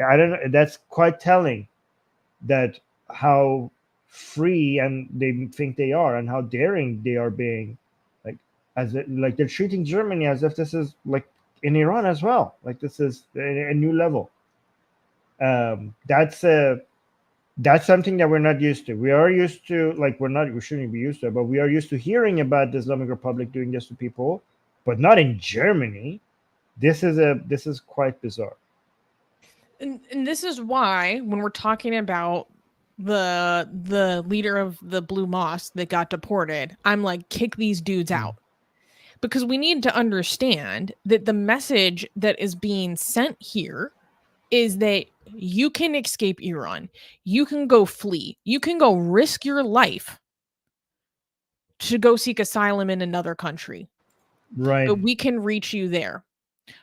I don't know. That's quite telling that how free and they think they are and how daring they are being, like like they're treating Germany as if this is like in Iran as well. Like this is a new level. That's something that we're not used to. We are used to, like, we shouldn't be used to it, but we are used to hearing about the Islamic Republic doing this to people, but not in Germany. This is quite bizarre. And this is why when we're talking about the leader of the Blue Mosque that got deported, I'm like, kick these dudes out. Because we need to understand that the message that is being sent here is that you can escape Iran. You can go flee. You can go risk your life to go seek asylum in another country. Right. But we can reach you there.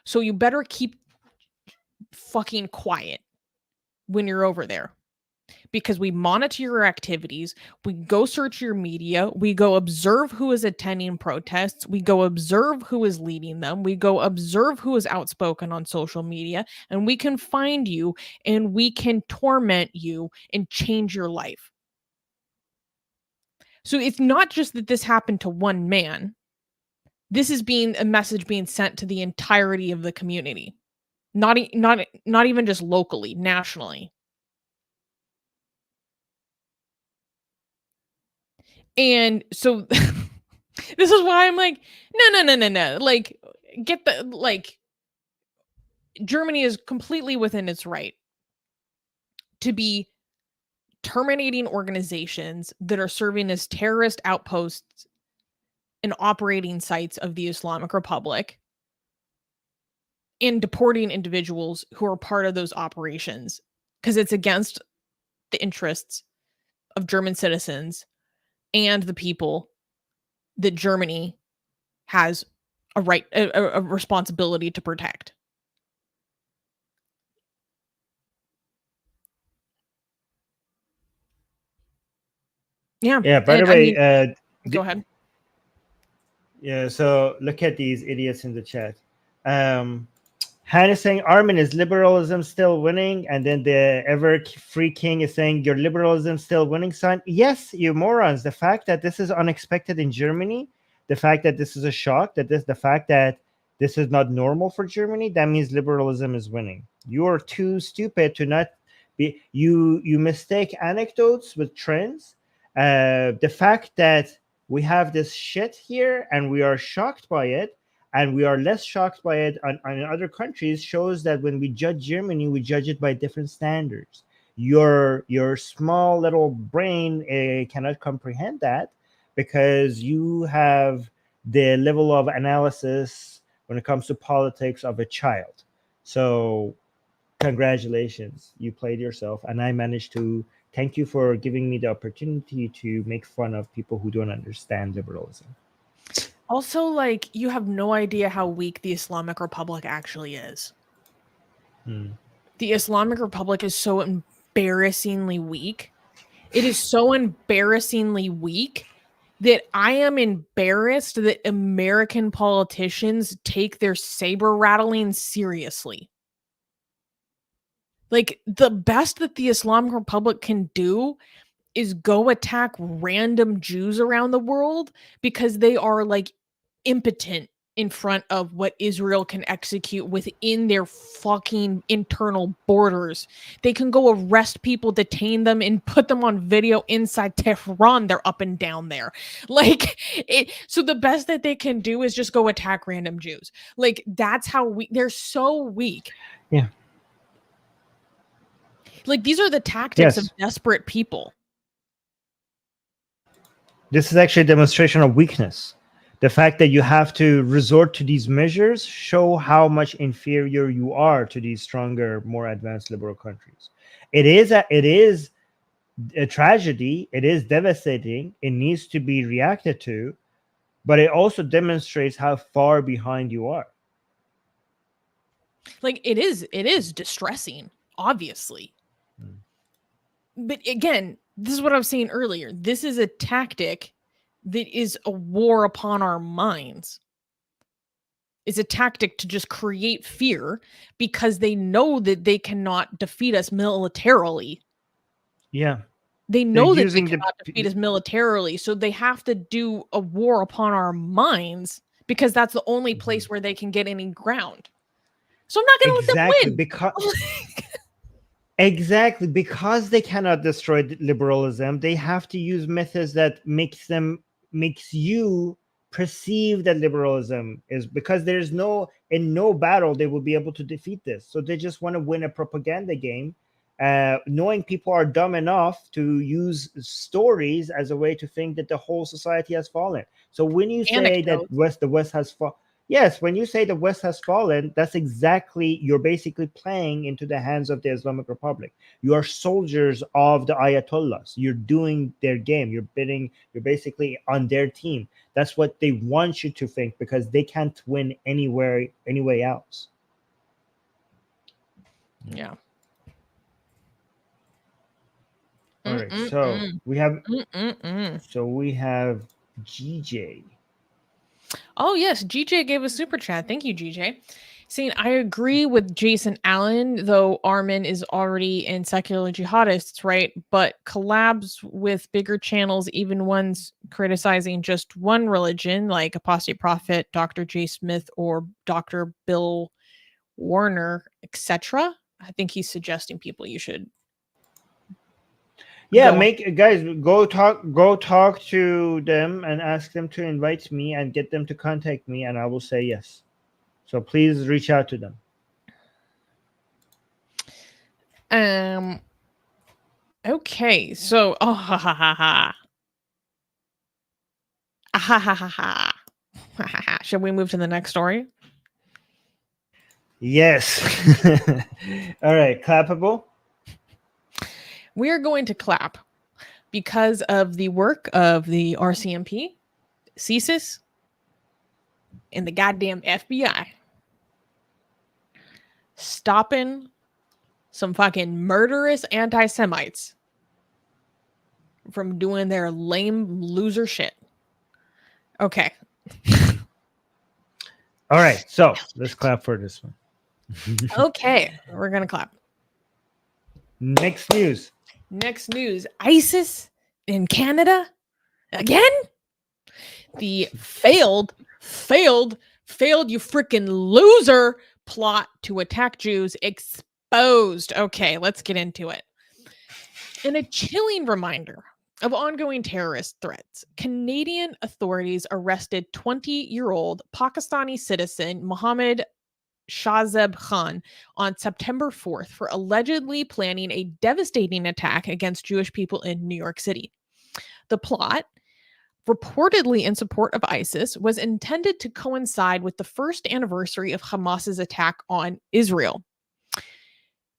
So you better keep fucking quiet when you're over there. Because we monitor your activities, we go search your media, we go observe who is attending protests, we go observe who is leading them, we go observe who is outspoken on social media, and we can find you and we can torment you and change your life. So it's not just that this happened to one man. This is being a message being sent to the entirety of the community. Not even just locally, nationally. And so this is why I'm like, no. Like, Germany is completely within its right to be terminating organizations that are serving as terrorist outposts and operating sites of the Islamic Republic and deporting individuals who are part of those operations because it's against the interests of German citizens and the people that Germany has a right, a responsibility to protect. Yeah. Yeah. By the way, go ahead. Yeah. So look at these idiots in the chat. Han is saying, Armin, is liberalism still winning? And then the ever free king is saying, your liberalism still winning, son? Yes, you morons. The fact that this is unexpected in Germany, the fact that this is a shock, the fact that this is not normal for Germany, that means liberalism is winning. You are too stupid to not be. You mistake anecdotes with trends. The fact that we have this shit here and we are shocked by it, and we are less shocked by it on other countries, shows that when we judge Germany, we judge it by different standards. Your small little brain cannot comprehend that because you have the level of analysis when it comes to politics of a child. So congratulations, you played yourself, and I managed to thank you for giving me the opportunity to make fun of people who don't understand liberalism. Also, like, you have no idea how weak the Islamic Republic actually is. The Islamic Republic is so embarrassingly weak. It is so embarrassingly weak that I am embarrassed that American politicians take their saber rattling seriously. Like, the best that the Islamic Republic can do is go attack random Jews around the world because they are, like, impotent in front of what Israel can execute within their fucking internal borders. They can go arrest people, detain them, and put them on video inside Tehran. They're up and down there. Like, so the best that they can do is just go attack random Jews. Like, that's how they're so weak. Yeah. Like, these are the tactics of desperate people. This is actually a demonstration of weakness, The fact that you have to resort to these measures show how much inferior you are to these stronger, more advanced liberal countries. It is a tragedy. It is devastating. It needs to be reacted to, but it also demonstrates how far behind you are. Like it is distressing, obviously. But again, this is what I was saying earlier. This is a tactic that is a war upon our minds. It's a tactic to just create fear because they know that they cannot defeat us militarily. Yeah. They know that they cannot defeat us militarily, so they have to do a war upon our minds because that's the only place where they can get any ground. So I'm not going to let them win. Exactly, because they cannot destroy liberalism, they have to use methods that makes you perceive that liberalism is, because there's no battle they will be able to defeat this. So they just want to win a propaganda game, knowing people are dumb enough to use stories as a way to think that the whole society has fallen. So when you say that the West has fallen, yes, when you say the West has fallen, that's exactly, you're basically playing into the hands of the Islamic Republic. You are soldiers of the Ayatollahs. You're doing their game. You're basically on their team. That's what they want you to think, because they can't win anyway else. Yeah. All right. So we have GJ. Oh, yes. GJ gave a super chat. Thank you, GJ. Saying, I agree with Jason Allen, though Armin is already in secular jihadists, right? But collabs with bigger channels, even ones criticizing just one religion, like Apostate Prophet, Dr. J. Smith, or Dr. Bill Warner, etc. I think he's suggesting people you should. Yeah, guys, go talk to them and ask them to invite me and get them to contact me, and I will say yes. So please reach out to them. Okay, so should we move to the next story? Yes. All right, clappable. We are going to clap because of the work of the RCMP, CSIS, and the goddamn FBI stopping some fucking murderous anti-Semites from doing their lame loser shit. Okay. All right, so let's clap for this one. Okay, we're gonna clap. Next news. ISIS in Canada again. The failed you freaking loser plot to attack Jews exposed. Okay, let's get into it. In a chilling reminder of ongoing terrorist threats, Canadian authorities arrested 20-year-old Pakistani citizen Mohammed Shahzeb Khan on September 4th for allegedly planning a devastating attack against Jewish people in New York City. The plot, reportedly in support of ISIS, was intended to coincide with the first anniversary of Hamas's attack on Israel.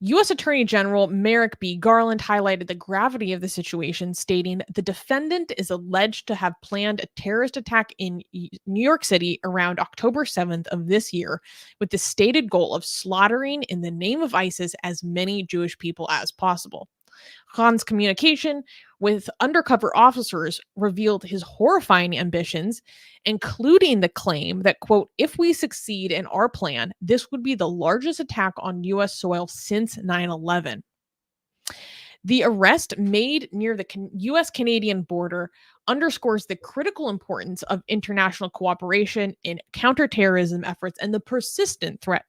U.S. Attorney General Merrick B. Garland highlighted the gravity of the situation, stating the defendant is alleged to have planned a terrorist attack in New York City around October 7th of this year, with the stated goal of slaughtering in the name of ISIS as many Jewish people as possible. Khan's communication with undercover officers revealed his horrifying ambitions, including the claim that, quote, if we succeed in our plan, this would be the largest attack on U.S. soil since 9/11. The arrest made near the U.S.-Canadian border underscores the critical importance of international cooperation in counterterrorism efforts and the persistent threat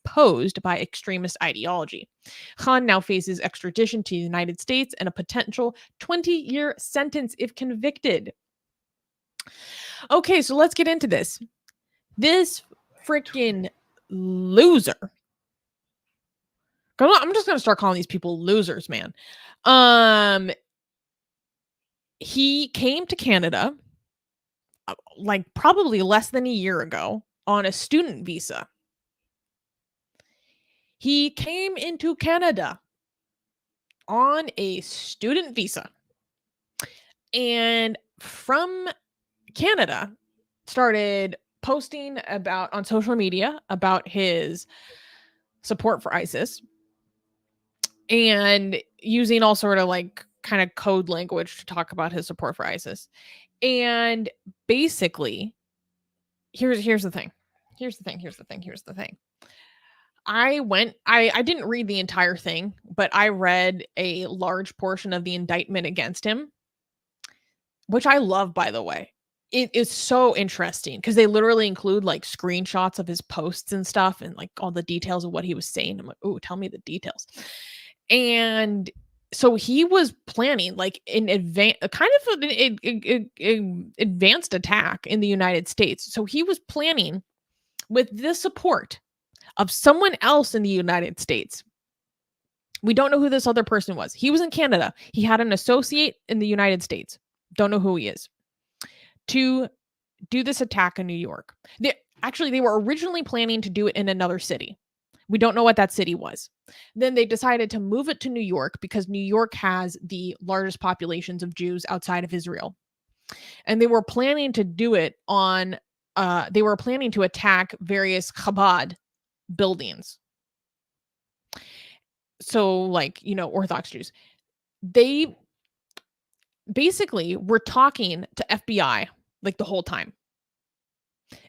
posed by extremist ideology. Khan now faces extradition to the United States and a potential 20-year sentence if convicted. Okay, so let's get into this. This freaking loser. I'm just going to start calling these people losers, man. He came to Canada like probably less than a year ago on a student visa. He came into Canada on a student visa, and from Canada started posting about on social media about his support for ISIS and using all sort of like kind of code language to talk about his support for ISIS. And basically, here's the thing. Here's the thing. I didn't read the entire thing, but I read a large portion of the indictment against him, which I love, by the way. It is so interesting because they literally include like screenshots of his posts and stuff and like all the details of what he was saying. I'm like, oh, tell me the details. And so he was planning like in advance, kind of an advanced attack in the United States. So he was planning with the support of someone else in the United States. We don't know who this other person was. He was in Canada. He had an associate in the United States. Don't know who he is. To do this attack in New York. They were originally planning to do it in another city. We don't know what that city was. Then they decided to move it to New York because New York has the largest populations of Jews outside of Israel. And they were planning to do it on, they were planning to attack various Chabad buildings. So like, Orthodox Jews. They basically were talking to FBI like the whole time.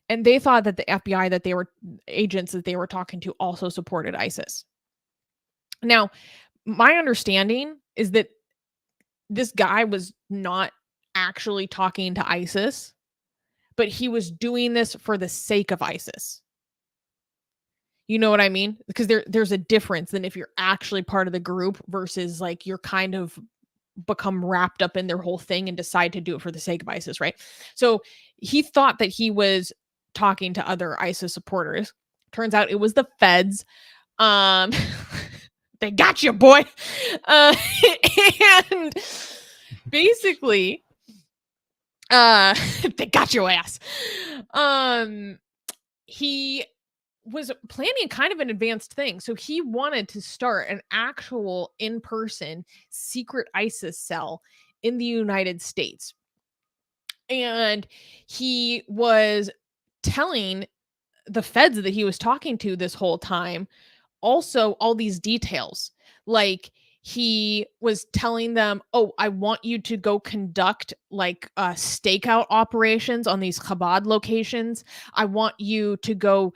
And they thought that the FBI that they were agents that they were talking to also supported ISIS. Now, my understanding is that this guy was not actually talking to ISIS, but he was doing this for the sake of ISIS. You know what I mean? Because there's a difference than if you're actually part of the group versus like you're kind of become wrapped up in their whole thing and decide to do it for the sake of ISIS, right? So he thought that he was talking to other ISIS supporters. Turns out it was the feds. They got you, boy. And basically, they got your ass. He was planning kind of an advanced thing. So he wanted to start an actual in-person secret ISIS cell in the United States. And he was telling the feds that he was talking to this whole time also all these details. Like he was telling them, oh, I want you to go conduct like stakeout operations on these Chabad locations. I want you to go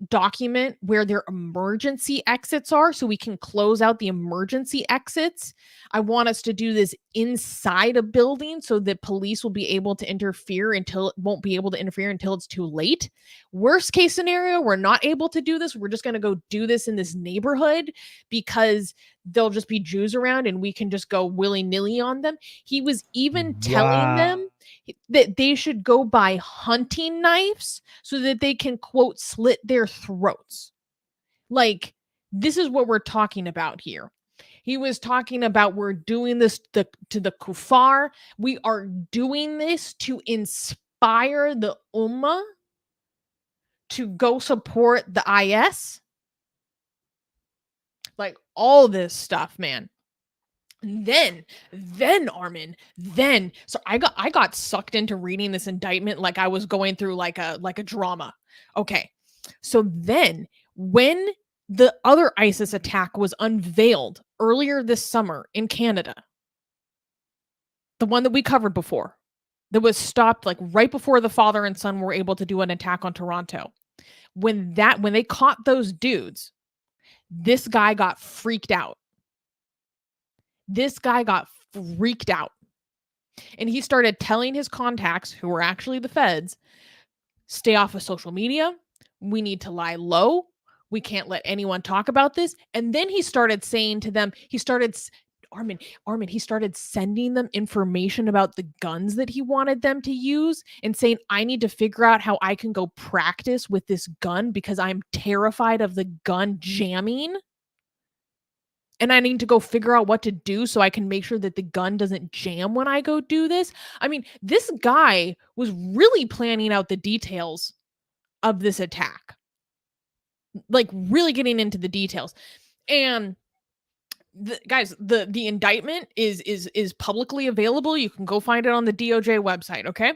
document where their emergency exits are so we can close out the emergency exits. I want us to do this inside a building so that police will be able to won't be able to interfere until it's too late. Worst case scenario, we're not able to do this. We're just going to go do this in this neighborhood because there'll just be Jews around and we can just go willy-nilly on them. He was even telling them that they should go buy hunting knives so that they can, quote, slit their throats. Like, this is what we're talking about here. He was talking about we're doing this to the kuffar. We are doing this to inspire the ummah to go support the IS. Like, all this stuff, man. Then Armin, so I got sucked into reading this indictment like I was going through like a drama. Okay. So then when the other ISIS attack was unveiled earlier this summer in Canada, the one that we covered before, that was stopped like right before the father and son were able to do an attack on Toronto. When they caught those dudes, this guy got freaked out. And he started telling his contacts, who were actually the feds, stay off of social media. We need to lie low. We can't let anyone talk about this. And then he started saying to them, Armin, he started sending them information about the guns that he wanted them to use and saying, I need to figure out how I can go practice with this gun because I'm terrified of the gun jamming. and I need to go figure out what to do so I can make sure that the gun doesn't jam when I go do this. I mean, this guy was really planning out the details of this attack, like really getting into the details. And guys, the indictment is publicly available. You can go find it on the DOJ website, okay?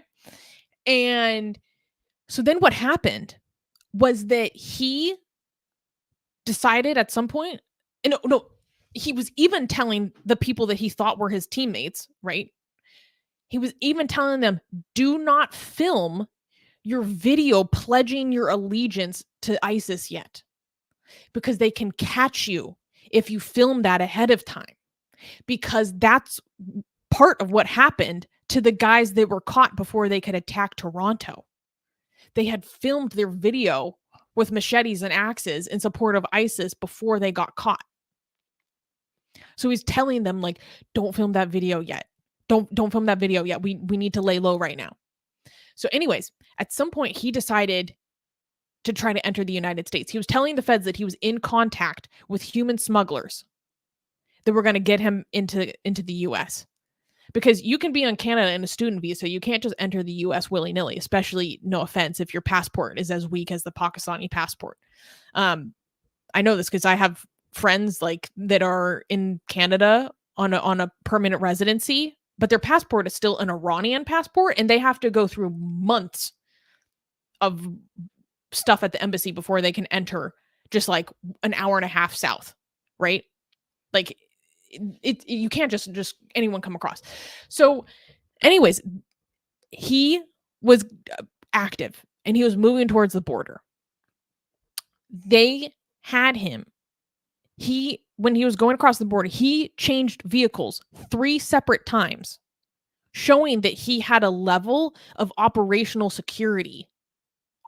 And so then what happened was that he decided at some point, no, he was even telling the people that he thought were his teammates, right? He was even telling them, do not film your video pledging your allegiance to ISIS yet, because they can catch you if you film that ahead of time, because that's part of what happened to the guys that were caught before they could attack Toronto. They had filmed their video with machetes and axes in support of ISIS before they got caught. So he's telling them, like, don't film that video yet. Don't film that video yet. We need to lay low right now. So anyways, at some point he decided to try to enter the United States. He was telling the feds that he was in contact with human smugglers that were going to get him into the US. Because you can be on Canada in a student visa, you can't just enter the US willy-nilly, especially, no offense, if your passport is as weak as the Pakistani passport. I know this because I have friends like that are in Canada on a permanent residency, but their passport is still an Iranian passport, and they have to go through months of stuff at the embassy before they can enter just like an hour and a half south, right? Like you can't just anyone come across. So anyways, he was active and he was moving towards the border. They had him. When he was going across the border, he changed vehicles 3 separate times, showing that he had a level of operational security,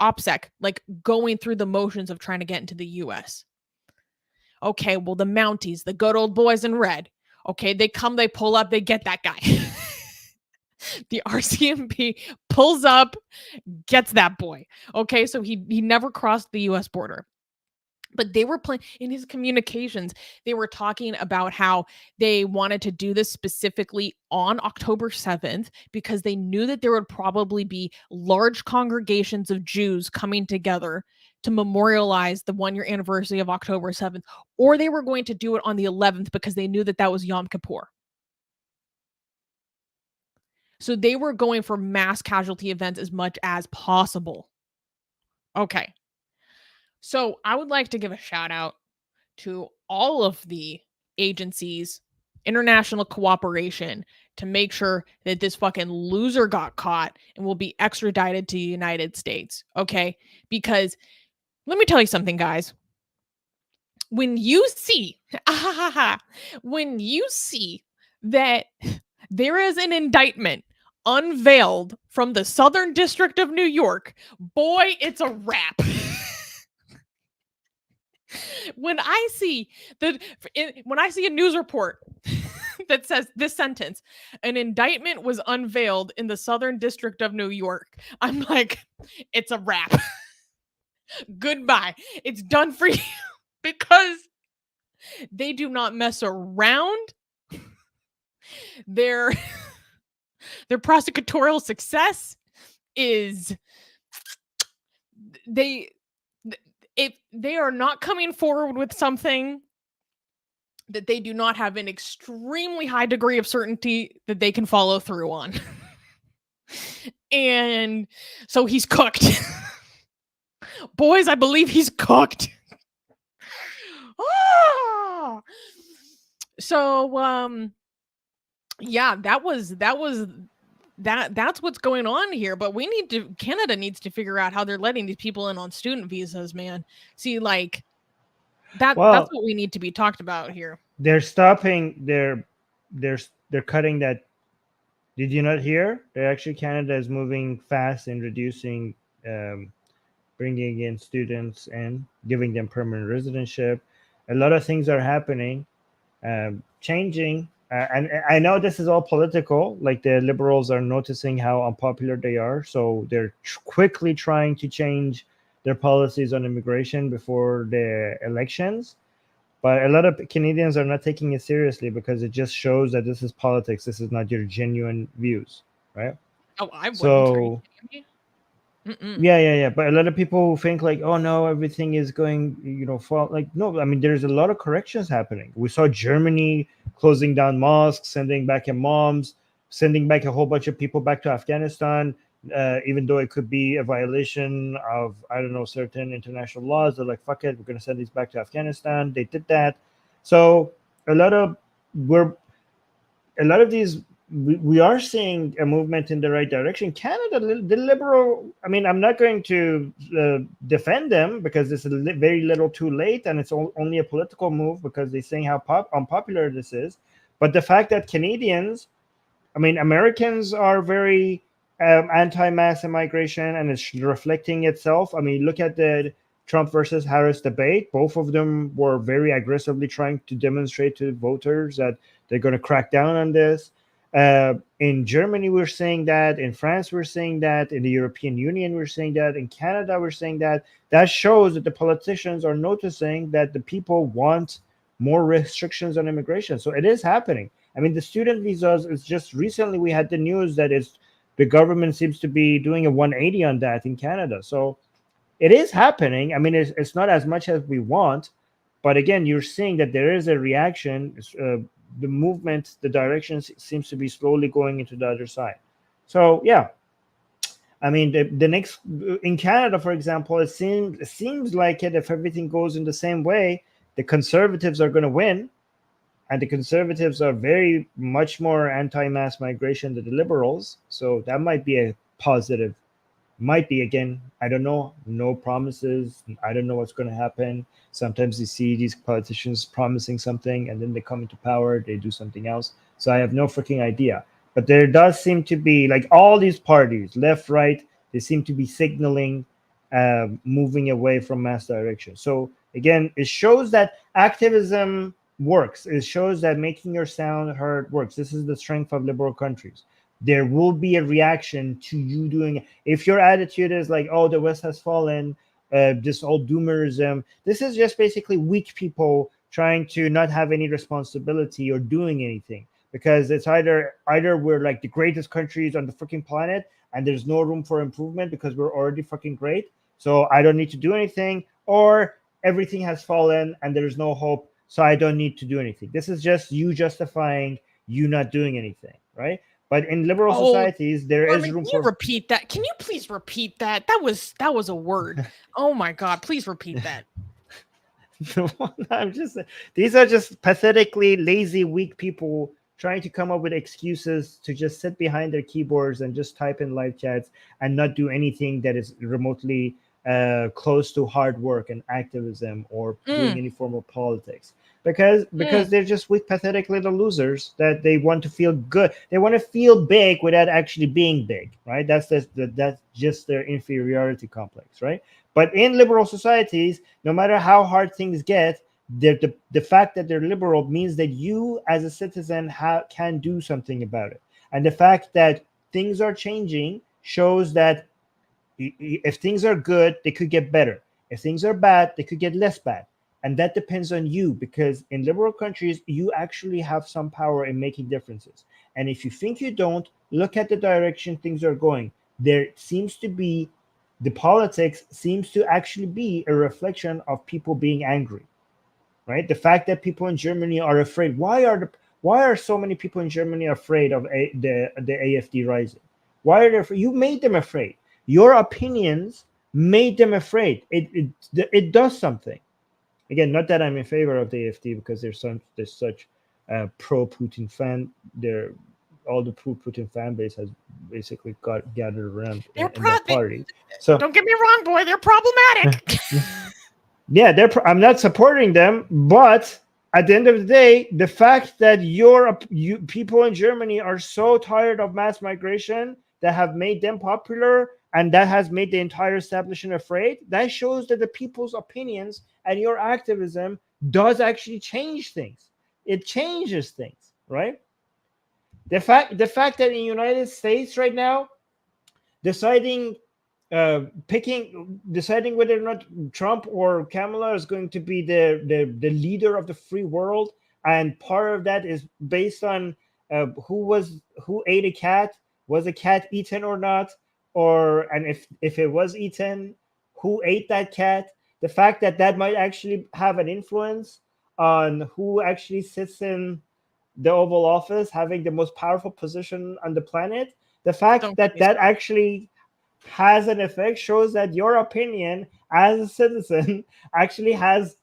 OPSEC, like going through the motions of trying to get into the US. Okay, well, the Mounties, the good old boys in red, okay, they come, they pull up, they get that guy. The RCMP pulls up, gets that boy. Okay, so he never crossed the US border. But they were playing in his communications. They were talking about how they wanted to do this specifically on October 7th because they knew that there would probably be large congregations of Jews coming together to memorialize the 1-year anniversary of October 7th, or they were going to do it on the 11th because they knew that that was Yom Kippur. So they were going for mass casualty events as much as possible. Okay. So I would like to give a shout out to all of the agencies, international cooperation to make sure that this fucking loser got caught and will be extradited to the United States. Okay? Because let me tell you something, guys. When you see that there is an indictment unveiled from the Southern District of New York, boy, it's a wrap. When I see a news report that says this sentence, an indictment was unveiled in the Southern District of New York, I'm like, it's a wrap. Goodbye. It's done for you because they do not mess around. Their prosecutorial success is if they are not coming forward with something that they do not have an extremely high degree of certainty that they can follow through on. And so he's cooked. Boys, I believe he's cooked. So yeah, that's what's going on here. But Canada needs to figure out how they're letting these people in on student visas, man. See, like that's what we need to be talked about here. They're stopping. They're cutting that. Did you not hear? Canada is moving fast in reducing, bringing in students and giving them permanent residency. A lot of things are happening, changing. And I know this is all political. Like the liberals are noticing how unpopular they are, so they're quickly trying to change their policies on immigration before the elections. But a lot of Canadians are not taking it seriously because it just shows that this is politics. This is not your genuine views, right? Oh, I wouldn't. Are you So kidding me? Mm-mm. yeah. But a lot of people think like, oh no, everything is going, fall. Like no, I mean, there's a lot of corrections happening. We saw Germany closing down mosques, sending back imams, sending back a whole bunch of people back to Afghanistan, even though it could be a violation of, I don't know, certain international laws. They're like, fuck it, we're gonna send these back to Afghanistan. They did that. So a lot of we're a lot of these we are seeing a movement in the right direction. Canada, the liberal, I mean, I'm not going to defend them because it's very little too late, and it's only a political move because they're saying how unpopular this is. But the fact that Canadians, I mean, Americans are very anti-mass immigration, and it's reflecting itself. I mean, look at the Trump versus Harris debate. Both of them were very aggressively trying to demonstrate to voters that they're going to crack down on this. In Germany, we're saying that. In France, we're saying that. In the European Union, we're saying that. In Canada, we're saying that. That shows that the politicians are noticing that the people want more restrictions on immigration. So it is happening. I mean, the student visas is just recently we had the news that the government seems to be doing a 180 on that in Canada. So it is happening. I mean, it's not as much as we want, but again, you're seeing that there is a reaction. The movement, the direction seems to be slowly going into the other side. So yeah, I mean, the next in Canada, for example, it seems like it. If everything goes in the same way, the Conservatives are going to win, and the Conservatives are very much more anti-mass migration than the Liberals. So that might be a positive. Might be, again, I don't know. No promises. I don't know what's going to happen. Sometimes you see these politicians promising something, and then they come into power, they do something else. So I have no freaking idea. But there does seem to be, like, all these parties, left, right, they seem to be signaling moving away from mass direction. So again, it shows that activism works. It shows that making your sound heard works. This is the strength of liberal countries. There will be a reaction to you doing it. If your attitude is like, oh, the West has fallen, this whole doomerism, this is just basically weak people trying to not have any responsibility or doing anything, because it's either we're like the greatest countries on the freaking planet and there's no room for improvement because we're already fucking great, so I don't need to do anything, or everything has fallen and there's no hope, so I don't need to do anything. This is just you justifying you not doing anything, right? But in liberal societies, there is Armin, room can you for. repeat that? Can you please repeat that? That was a word. Oh my God! Please repeat that. I'm just. These are just pathetically lazy, weak people trying to come up with excuses to just sit behind their keyboards and just type in live chats and not do anything that is remotely close to hard work and activism or doing any form of politics. Because they're just weak, pathetic little losers that they want to feel good. They want to feel big without actually being big, right? That's just their inferiority complex, right? But in liberal societies, no matter how hard things get, the fact that they're liberal means that you as a citizen can do something about it. And the fact that things are changing shows that if things are good, they could get better. If things are bad, they could get less bad. And that depends on you, because in liberal countries, you actually have some power in making differences. And if you think you don't, look at the direction things are going. There seems to be, the politics seems to actually be a reflection of people being angry, right? The fact that people in Germany are afraid. Why are so many people in Germany afraid of the AfD rising? Why are they afraid? You made them afraid. Your opinions made them afraid. It does something. Again, not that I'm in favor of the AfD, because there's such pro-Putin fan. All the pro-Putin fan base has basically got gathered around in that party. So don't get me wrong, boy, they're problematic. Yeah, I'm not supporting them, but at the end of the day, the fact that you people in Germany are so tired of mass migration that have made them popular, and that has made the entire establishment afraid, that shows that the people's opinions and your activism does actually change things. It changes things, right? The fact that in the United States right now, deciding deciding whether or not Trump or Kamala is going to be the leader of the free world, and part of that is based on who ate a cat, was a cat eaten or not, and if it was eaten, who ate that cat. The fact that that might actually have an influence on who actually sits in the Oval Office, having the most powerful position on the planet. The fact that that actually has an effect shows that your opinion as a citizen actually has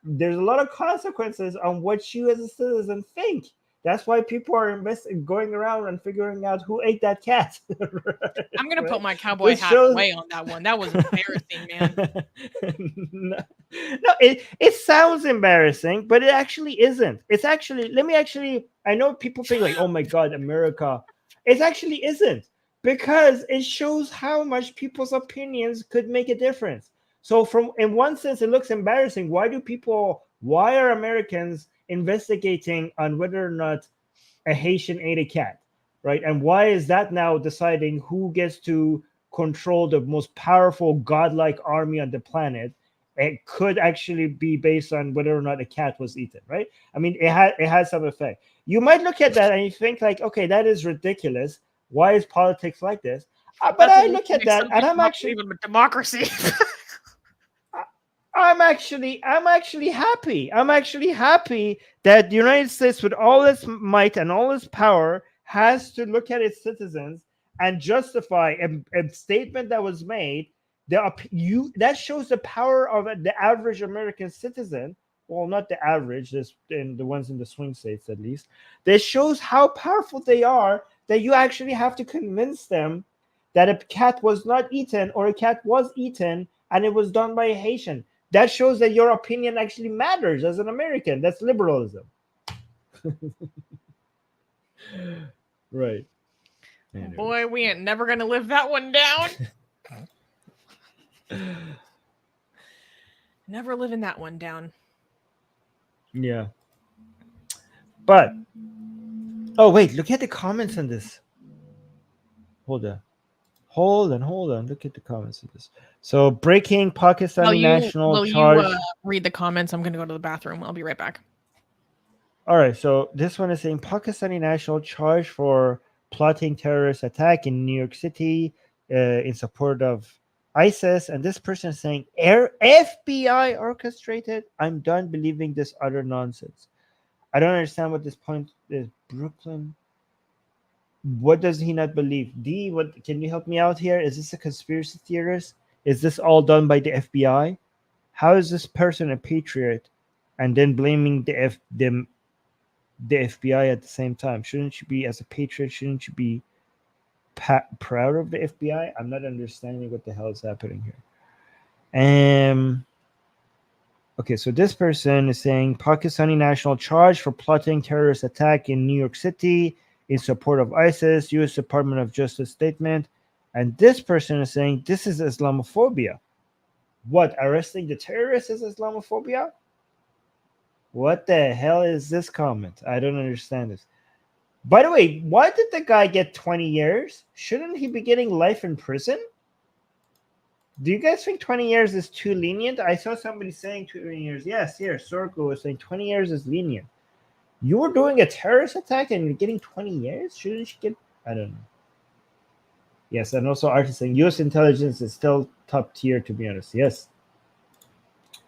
there's a lot of consequences on what you as a citizen think. That's why people are going around and figuring out who ate that cat. Right? I'm gonna put my cowboy hat away on that one. That was embarrassing, man. No, it sounds embarrassing, but it actually isn't. It's actually, I know people think like, oh my God, America. It actually isn't, because it shows how much people's opinions could make a difference. So in one sense, it looks embarrassing. Why are Americans investigating on whether or not a Haitian ate a cat, right? And why is that now deciding who gets to control the most powerful godlike army on the planet? It could actually be based on whether or not a cat was eaten, right? I mean, it has some effect. You might look at that and you think like, okay, that is ridiculous. Why is politics like this? But I look at that and I'm actually democracy. I'm actually happy. I'm actually happy that the United States, with all its might and all its power, has to look at its citizens and justify a statement that was made. That shows the power of the average American citizen. Well, not the average, the ones in the swing states at least. That shows how powerful they are, that you actually have to convince them that a cat was not eaten or a cat was eaten and it was done by a Haitian. That shows that your opinion actually matters as an American. That's liberalism. Right. Anyways. Boy, we ain't never going to live that one down. Never living that one down. Yeah. But, oh, wait, look at the comments on this. Hold on. Look at the comments of this. So, breaking Pakistani national charge. You read the comments. I'm going to go to the bathroom. I'll be right back. All right. So, this one is saying Pakistani national charge for plotting terrorist attack in New York City in support of ISIS. And this person is saying FBI orchestrated. I'm done believing this utter nonsense. I don't understand what this point is. Brooklyn. What does he not believe? What can you help me out here? Is this a conspiracy theorist? Is this all done by the FBI? How is this person a patriot and then blaming the FBI at the same time? Shouldn't you be, as a patriot, shouldn't you be proud of the FBI? I'm not understanding what the hell is happening here. Okay, so this person is saying Pakistani national charge for plotting terrorist attack in New York City in support of ISIS, U.S. Department of Justice statement. And this person is saying this is Islamophobia. What, arresting the terrorists is Islamophobia? What the hell is this comment? I don't understand this. By the way, why did the guy get 20 years? Shouldn't he be getting life in prison? Do you guys think 20 years is too lenient? I saw somebody saying 20 years. Yes, here, Sorko was saying 20 years is lenient. You were doing a terrorist attack and you're getting 20 years? Shouldn't you get... I don't know. Yes, and also Art is saying U.S. intelligence is still top tier, to be honest. Yes,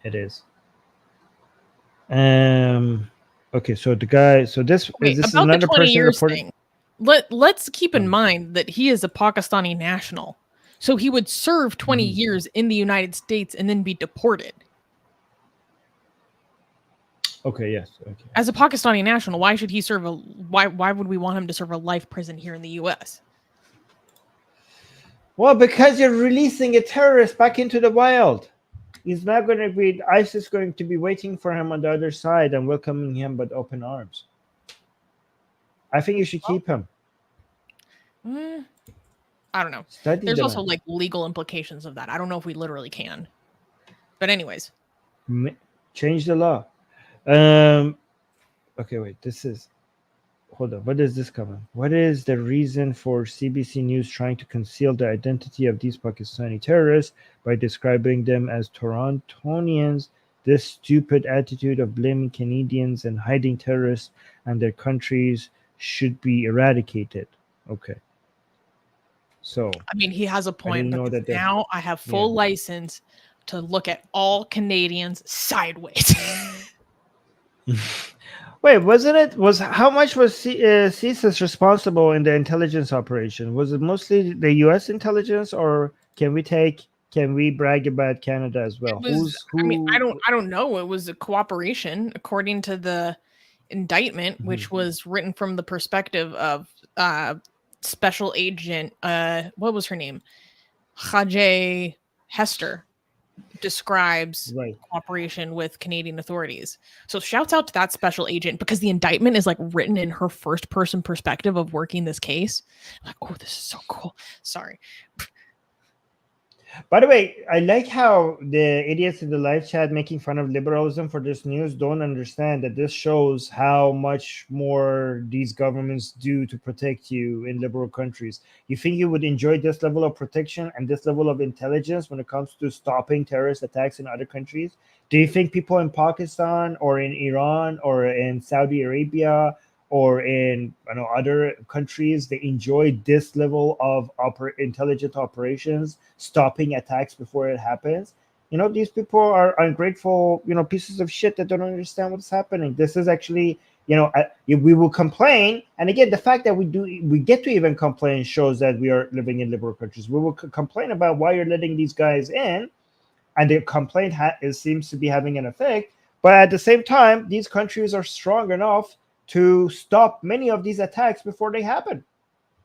it is. Okay, so the guy... So this is another person reporting... Let's keep in mind that he is a Pakistani national. So he would serve 20 years in the United States and then be deported. Okay, yes. Okay. As a Pakistani national, why should he serve why would we want him to serve a life prison here in the US? Well, because you're releasing a terrorist back into the wild. He's not going to be... ISIS going to be waiting for him on the other side and welcoming him with open arms. I think you should keep him. I don't know. There's also like legal implications of that. I don't know if we literally can. But anyways. Change the law. Okay, wait. This is... hold on. What is this coming? What is the reason for CBC News trying to conceal the identity of these Pakistani terrorists by describing them as Torontonians? This stupid attitude of blaming Canadians and hiding terrorists and their countries should be eradicated. Okay. So I mean, he has a I point, didn't know but that. now I have full license to look at all Canadians sideways. Wait, wasn't it? Was how much was CSIS responsible in the intelligence operation? Was it mostly the U.S. intelligence, or can we brag about Canada as It well? was, Who's I mean, who? I don't know. It was a cooperation according to the indictment, which was written from the perspective of special agent what was her name? Haje Hester describes Right. cooperation with Canadian authorities. So shouts out to that special agent because the indictment is like written in her first person perspective of working this case. I'm like, oh, this is so cool. Sorry. By the way, I like how the idiots in the live chat making fun of liberalism for this news don't understand that this shows how much more these governments do to protect you in liberal countries. You think you would enjoy this level of protection and this level of intelligence when it comes to stopping terrorist attacks in other countries? Do you think people in Pakistan or in Iran or in Saudi Arabia or in other countries, they enjoy this level of intelligent operations, stopping attacks before it happens? These people are ungrateful, pieces of shit that don't understand what's happening. This is actually, we will complain, and again, the fact that we get to even complain shows that we are living in liberal countries. We will complain about why you're letting these guys in, and the complaint seems to be having an effect. But at the same time, these countries are strong enough to stop many of these attacks before they happen.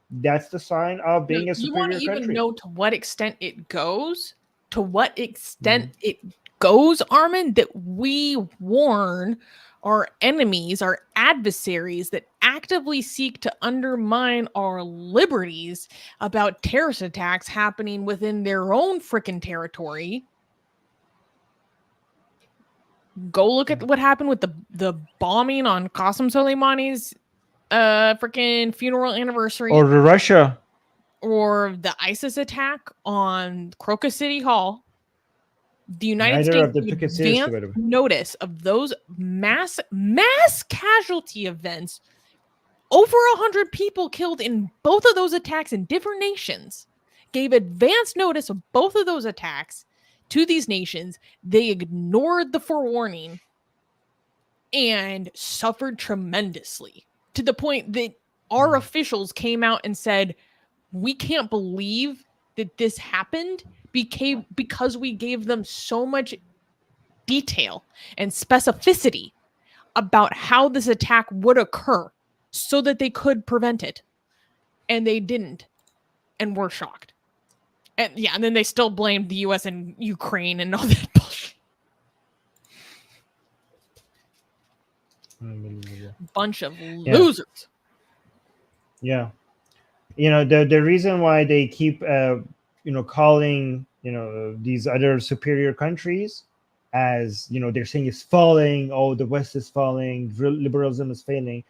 That's the sign of being a You want superior to even country. know to what extent it goes? To what extent it goes, Armin, that we warn our enemies, our adversaries that actively seek to undermine our liberties about terrorist attacks happening within their own freaking territory. Go look at what happened with the bombing on Qasem Soleimani's freaking funeral anniversary, or Russia, or the ISIS attack on Crocus City Hall. The United neither States of them took it seriously, by the way. notice of those mass casualty events. Over 100 people killed in both of those attacks in different nations. Gave advance notice of both of those attacks to these nations. They ignored the forewarning and suffered tremendously, to the point that our officials came out and said, we can't believe that this happened because we gave them so much detail and specificity about how this attack would occur so that they could prevent it. And they didn't. And we're shocked. And yeah, and then they still blamed the US and Ukraine and all that bullshit. Bunch of losers. Yeah. The reason why they keep calling these other superior countries as they're saying it's falling, oh, the West is falling, liberalism is failing,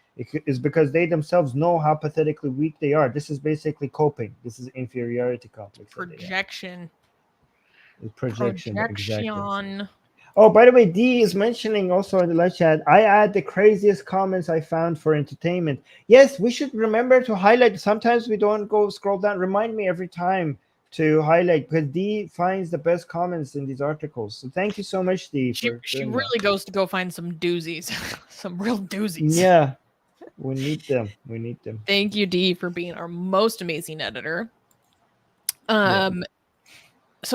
is because they themselves know how pathetically weak they are. This is basically coping. This is inferiority complex. Projection. Projection. Exactly. Oh, by the way, D is mentioning also in the live chat, I add the craziest comments I found for entertainment. Yes, we should remember to highlight. Sometimes we don't go scroll down. Remind me every time to highlight, because D finds the best comments in these articles. So thank you so much, D. She really goes to go find some doozies, some real doozies. Yeah, we need them. Thank you, D, for being our most amazing editor. So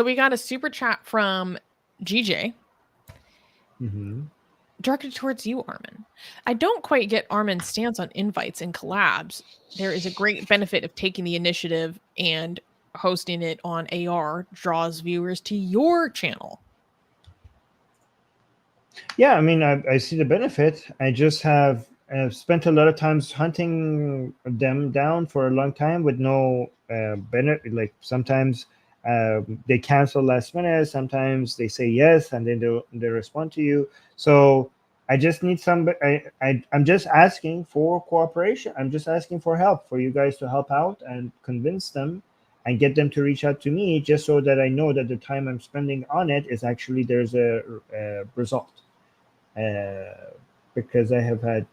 we got a super chat from GJ. Directed towards you, Armin. I don't quite get Armin's stance on invites and collabs. There is a great benefit of taking the initiative, and hosting it on AR draws viewers to your channel. Yeah, I mean, I see the benefit. I just have spent a lot of times hunting them down for a long time with no benefit. Like sometimes they cancel last minute. Sometimes they say yes, and then they respond to you. So I just need somebody. I'm just asking for cooperation. I'm just asking for help, for you guys to help out and convince them and get them to reach out to me, just so that I know that the time I'm spending on it is actually there's a result. Because I have had,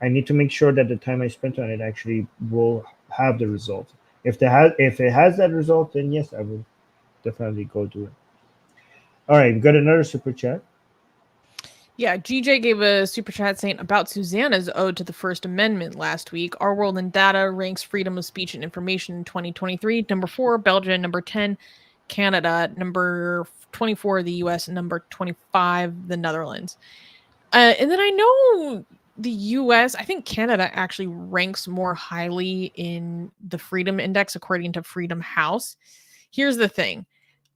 I need to make sure that the time I spent on it actually will have the result. If it has that result, then yes, I will definitely go do it. All right, we got another super chat. Yeah, GJ gave a super chat saying about Susanna's ode to the First Amendment last week. Our World in Data ranks freedom of speech and information in 2023. Number 4, Belgium. Number 10, Canada. Number 24, the US. Number 25, the Netherlands. And then I know the US, I think Canada actually ranks more highly in the Freedom Index according to Freedom House. Here's the thing.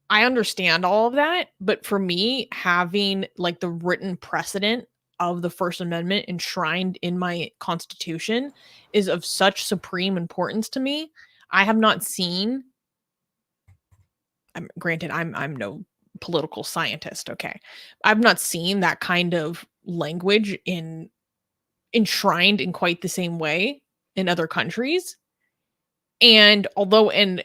I understand all of that, but for me, having like the written precedent of the First Amendment enshrined in my constitution is of such supreme importance to me. I have not seen, granted, I'm no political scientist, okay. I've not seen that kind of language enshrined in quite the same way in other countries. And although in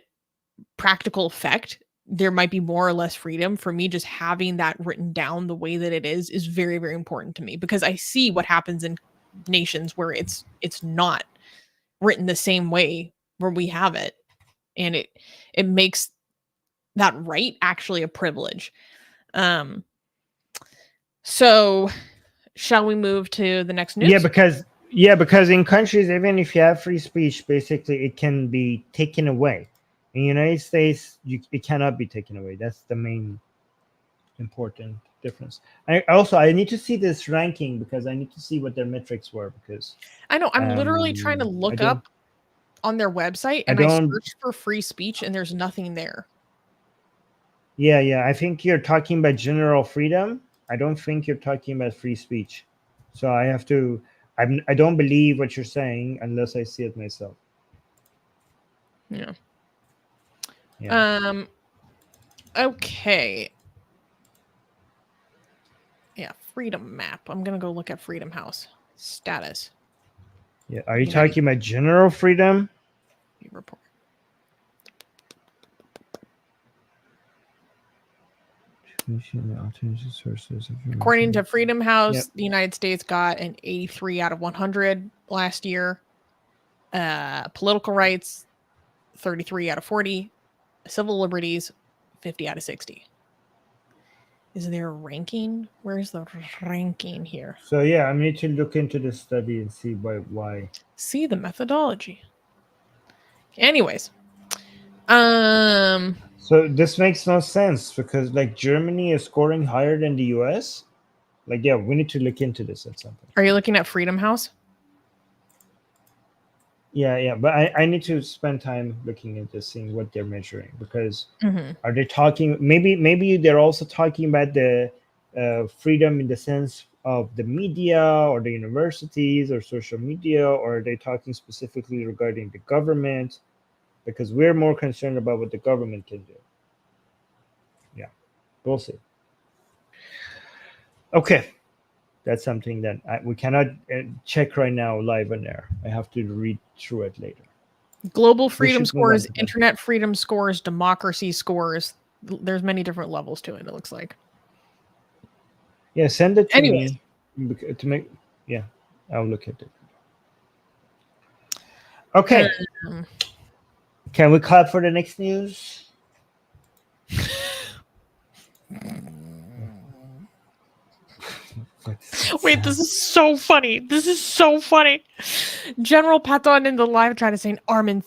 practical effect, there might be more or less freedom, for me, just having that written down the way that it is very, very important to me, because I see what happens in nations where it's not written the same way where we have it. And it makes that right actually a privilege. So shall we move to the next news? Because in countries, even if you have free speech, basically it can be taken away. In the United States, it cannot be taken away. That's the main important difference. I need to see this ranking because I need to see what their metrics were, because I know I'm literally trying to look up on their website and I searched for free speech and there's nothing there. Yeah. I think you're talking about general freedom. I don't think you're talking about free speech. So I have to. I don't believe what you're saying unless I see it myself. Yeah. Okay. Yeah, Freedom Map. I'm gonna go look at Freedom House status. Yeah, are you talking about general freedom? Report. According to Freedom House, the United States got an 83 out of 100 last year. Political rights, 33 out of 40. Civil liberties, 50 out of 60. Is there a ranking? Where's the ranking here? So yeah, I need to look into this study and see why. See the methodology. Anyways. So this makes no sense, because like Germany is scoring higher than the US. Like, yeah, we need to look into this at some point. Are you looking at Freedom House? Yeah, but I need to spend time looking into seeing what they're measuring, because are they talking? Maybe they're also talking about the freedom in the sense of the media or the universities or social media, or are they talking specifically regarding the government? Because we're more concerned about what the government can do. Yeah, we'll see. Okay. That's something that we cannot check right now live on air. I have to read through it later. Global freedom scores, internet freedom scores, democracy scores. There's many different levels to it, it looks like. Yeah, send it to me to make. Yeah, I'll look at it. Okay. Can we clap for the next news? Wait, this is so funny. This is so funny. General Patton in the live chat is saying, Armin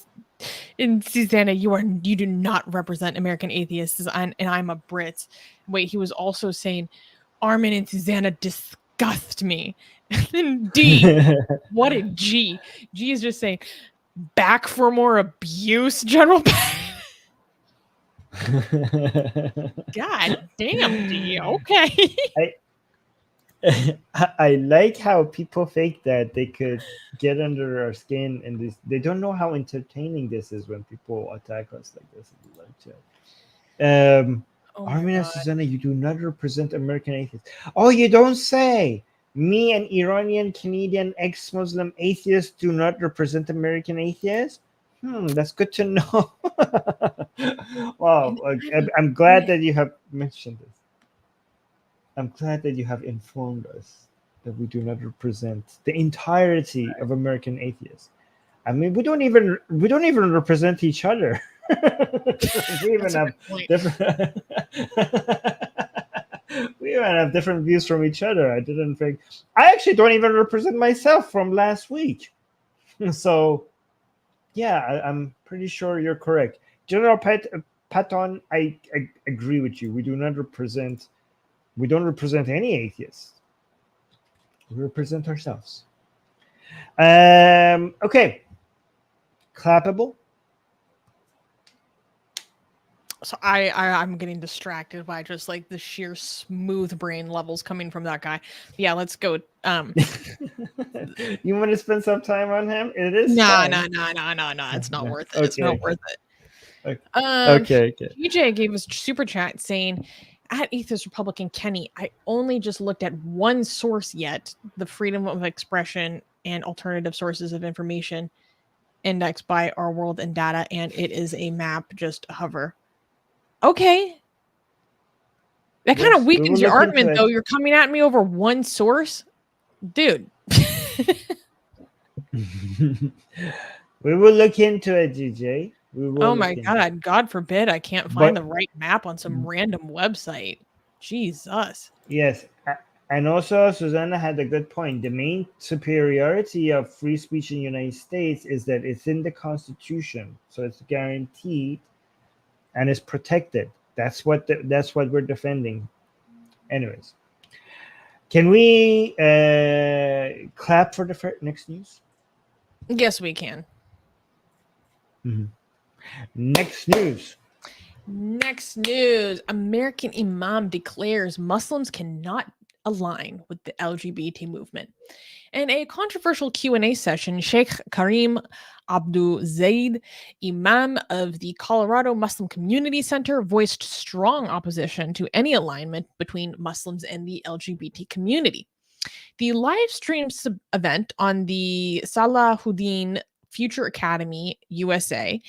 and Susanna, you do not represent American atheists, and I'm a Brit. Wait, he was also saying, Armin and Susanna disgust me. And then D, what a G. G is just saying, back for more abuse, General Patton. God damn, D. Okay. I like how people think that they could get under our skin, and this they don't know how entertaining this is when people attack us like this in the live chat. Armin and Susanna, you do not represent American atheists. Oh, you don't say. Me, an Iranian Canadian ex-Muslim atheist, do not represent American atheists. That's good to know. Wow, I'm glad that you have mentioned this. I'm glad that you have informed us that we do not represent the entirety of American atheists. I mean, we don't even represent each other. We even have different. We even have different views from each other. I actually don't even represent myself from last week. So, yeah, I'm pretty sure you're correct, General Patton. I agree with you. We don't represent any atheists. We represent ourselves. Okay. Clappable. So I'm getting distracted by just like the sheer smooth brain levels coming from that guy. Yeah, let's go. You want to spend some time on him? It is no. It's not worth it. Okay. It's not worth it. Okay. DJ gave us super chat saying, at Atheist Republic in Kenny, I only just looked at one source yet, the freedom of expression and alternative sources of information indexed by Our World and Data, and it is a map. Just hover. Okay. That kind of weakens your argument, though. You're coming at me over one source? Dude. We will look into it, DJ. Oh my God. God forbid I can't find the right map on some random website. Jesus. Yes. And also, Susanna had a good point. The main superiority of free speech in the United States is that it's in the Constitution. So it's guaranteed and it's protected. That's what we're defending. Anyways. Can we clap for the next news? Yes, we can. Mm-hmm. Next news. American Imam declares Muslims cannot align with the LGBT movement. In a controversial Q&A session, Sheikh Karim Abdul Zaid, Imam of the Colorado Muslim Community Center, voiced strong opposition to any alignment between Muslims and the LGBT community. The live stream event on the Salahuddin Future Academy USA,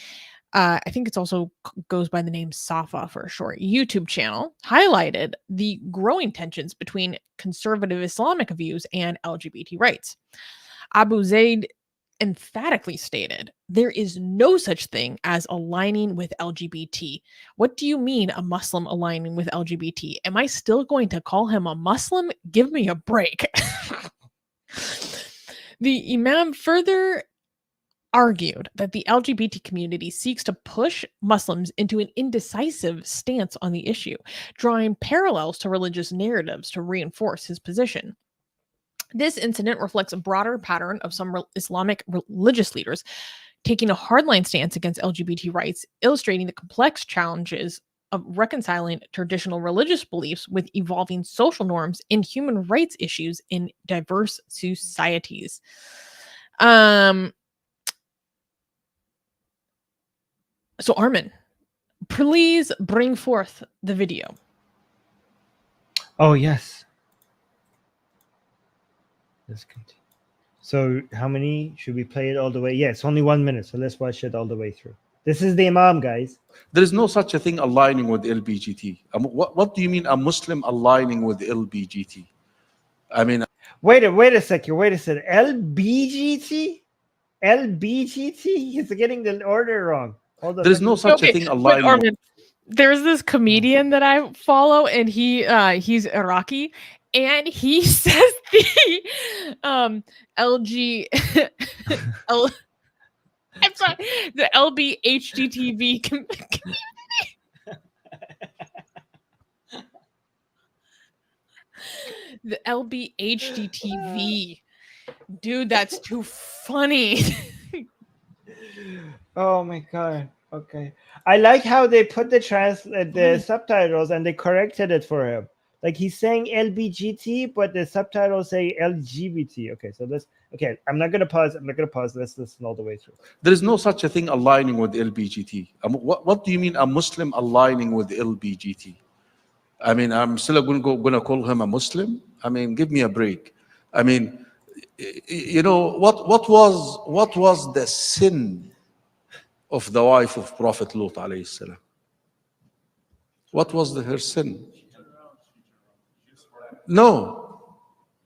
I think it's also goes by the name Safa for a short, YouTube channel, highlighted the growing tensions between conservative Islamic views and LGBT rights. Abu Zaid emphatically stated, there is no such thing as aligning with LGBT. What do you mean a Muslim aligning with LGBT? Am I still going to call him a Muslim? Give me a break. The Imam further argued that the LGBT community seeks to push Muslims into an indecisive stance on the issue, drawing parallels to religious narratives to reinforce his position. This incident reflects a broader pattern of some Islamic religious leaders taking a hardline stance against LGBT rights, illustrating the complex challenges of reconciling traditional religious beliefs with evolving social norms and human rights issues in diverse societies. So, Armin, please bring forth the video. Oh, yes. Let's continue. So, how many? Should we play it all the way? Yeah, it's only 1 minute, so let's watch it all the way through. This is the Imam, guys. There is no such a thing aligning with LGBT. What do you mean a Muslim aligning with LGBT? I mean... Wait a second. LBGT? LBGT? He's getting the order wrong. There is no such a thing aligning. Armin, there's this comedian that I follow, and he's Iraqi, and he says the I'm sorry, the LBHDTV community. The LBHDTV. Dude, that's too funny. Oh my God. Okay. I like how they put the subtitles and they corrected it for him. Like he's saying LBGT, but the subtitles say LGBT. Okay, so I'm not gonna pause. Let's listen all the way through. There is no such a thing aligning with LGBT. What do you mean a Muslim aligning with LBGT? I mean, I'm still gonna call him a Muslim. I mean, give me a break. I mean, you know, what was the sin of the wife of Prophet Lut alayhi salam? What was her sin? No,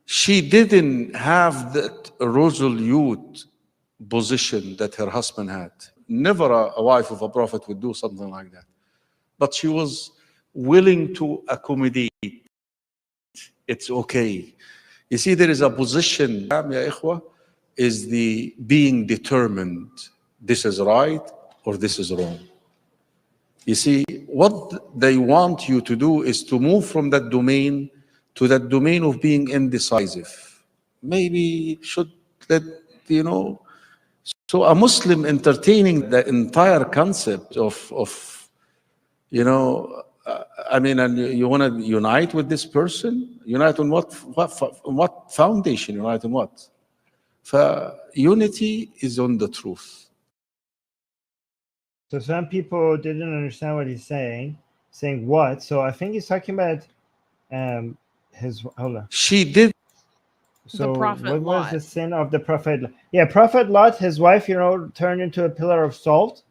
she didn't have that resolute position that her husband had. Never a wife of a prophet would do something like that. But she was willing to accommodate. It's okay. You see, there is a position, ya ikhwa, is the being determined. This is right or this is wrong. You see, what they want you to do is to move from that domain to that domain of being indecisive. Maybe should let, you know, so a Muslim entertaining the entire concept of you know, I mean, and you want to unite with this person? Unite on what foundation? Unite on what? Unity is on the truth. So some people didn't understand what he's saying. Saying what? So I think he's talking about his. Hold on. She did. So Prophet what was Lot. the sin of the Prophet? Yeah, Prophet Lot, his wife, you know, turned into a pillar of salt.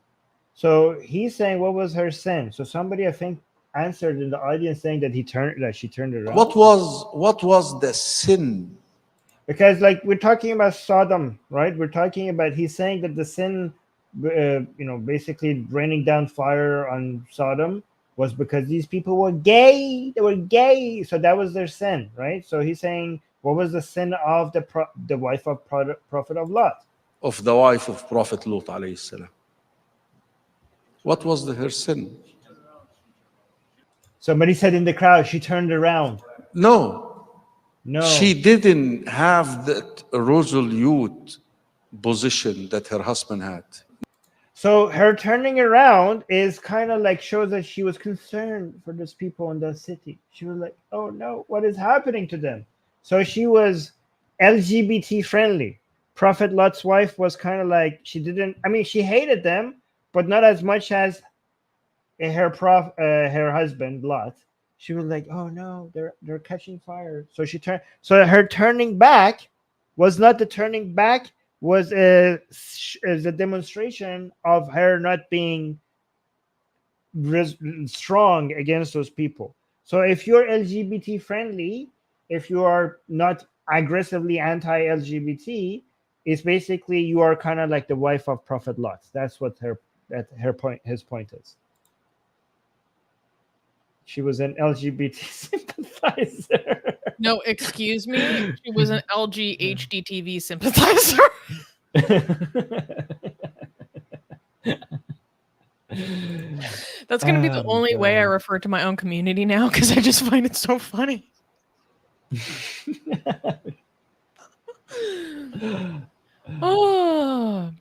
So he's saying, what was her sin? So somebody, I think, answered in the audience saying that she turned it around. What was the sin? Because like we're talking about Sodom, right? We're talking about, he's saying that the sin, you know, basically raining down fire on Sodom was because these people were gay. They were gay, so that was their sin, right? So he's saying, what was the sin of the wife of Prophet of Lot? Of the wife of Prophet Lut alayhi salam. What was her sin? Somebody said in the crowd, she turned around. No. No. She didn't have that resolute position that her husband had. So her turning around is kind of like shows that she was concerned for those people in the city. She was like, oh no, what is happening to them? So she was LGBT friendly. Prophet Lot's wife was kind of like, she hated them, but not as much as her husband Lot. She was like, oh no, they're catching fire. So she turned. So her turning back was not the turning back, was a demonstration of her not being strong against those people. So if you're LGBT friendly, if you are not aggressively anti-LGBT, it's basically you are kind of like the wife of Prophet Lot. That's what his point is. She was an LGBT sympathizer. No, excuse me. She was an LGHDTV sympathizer. That's going to be the only way I refer to my own community now, because I just find it so funny. Oh.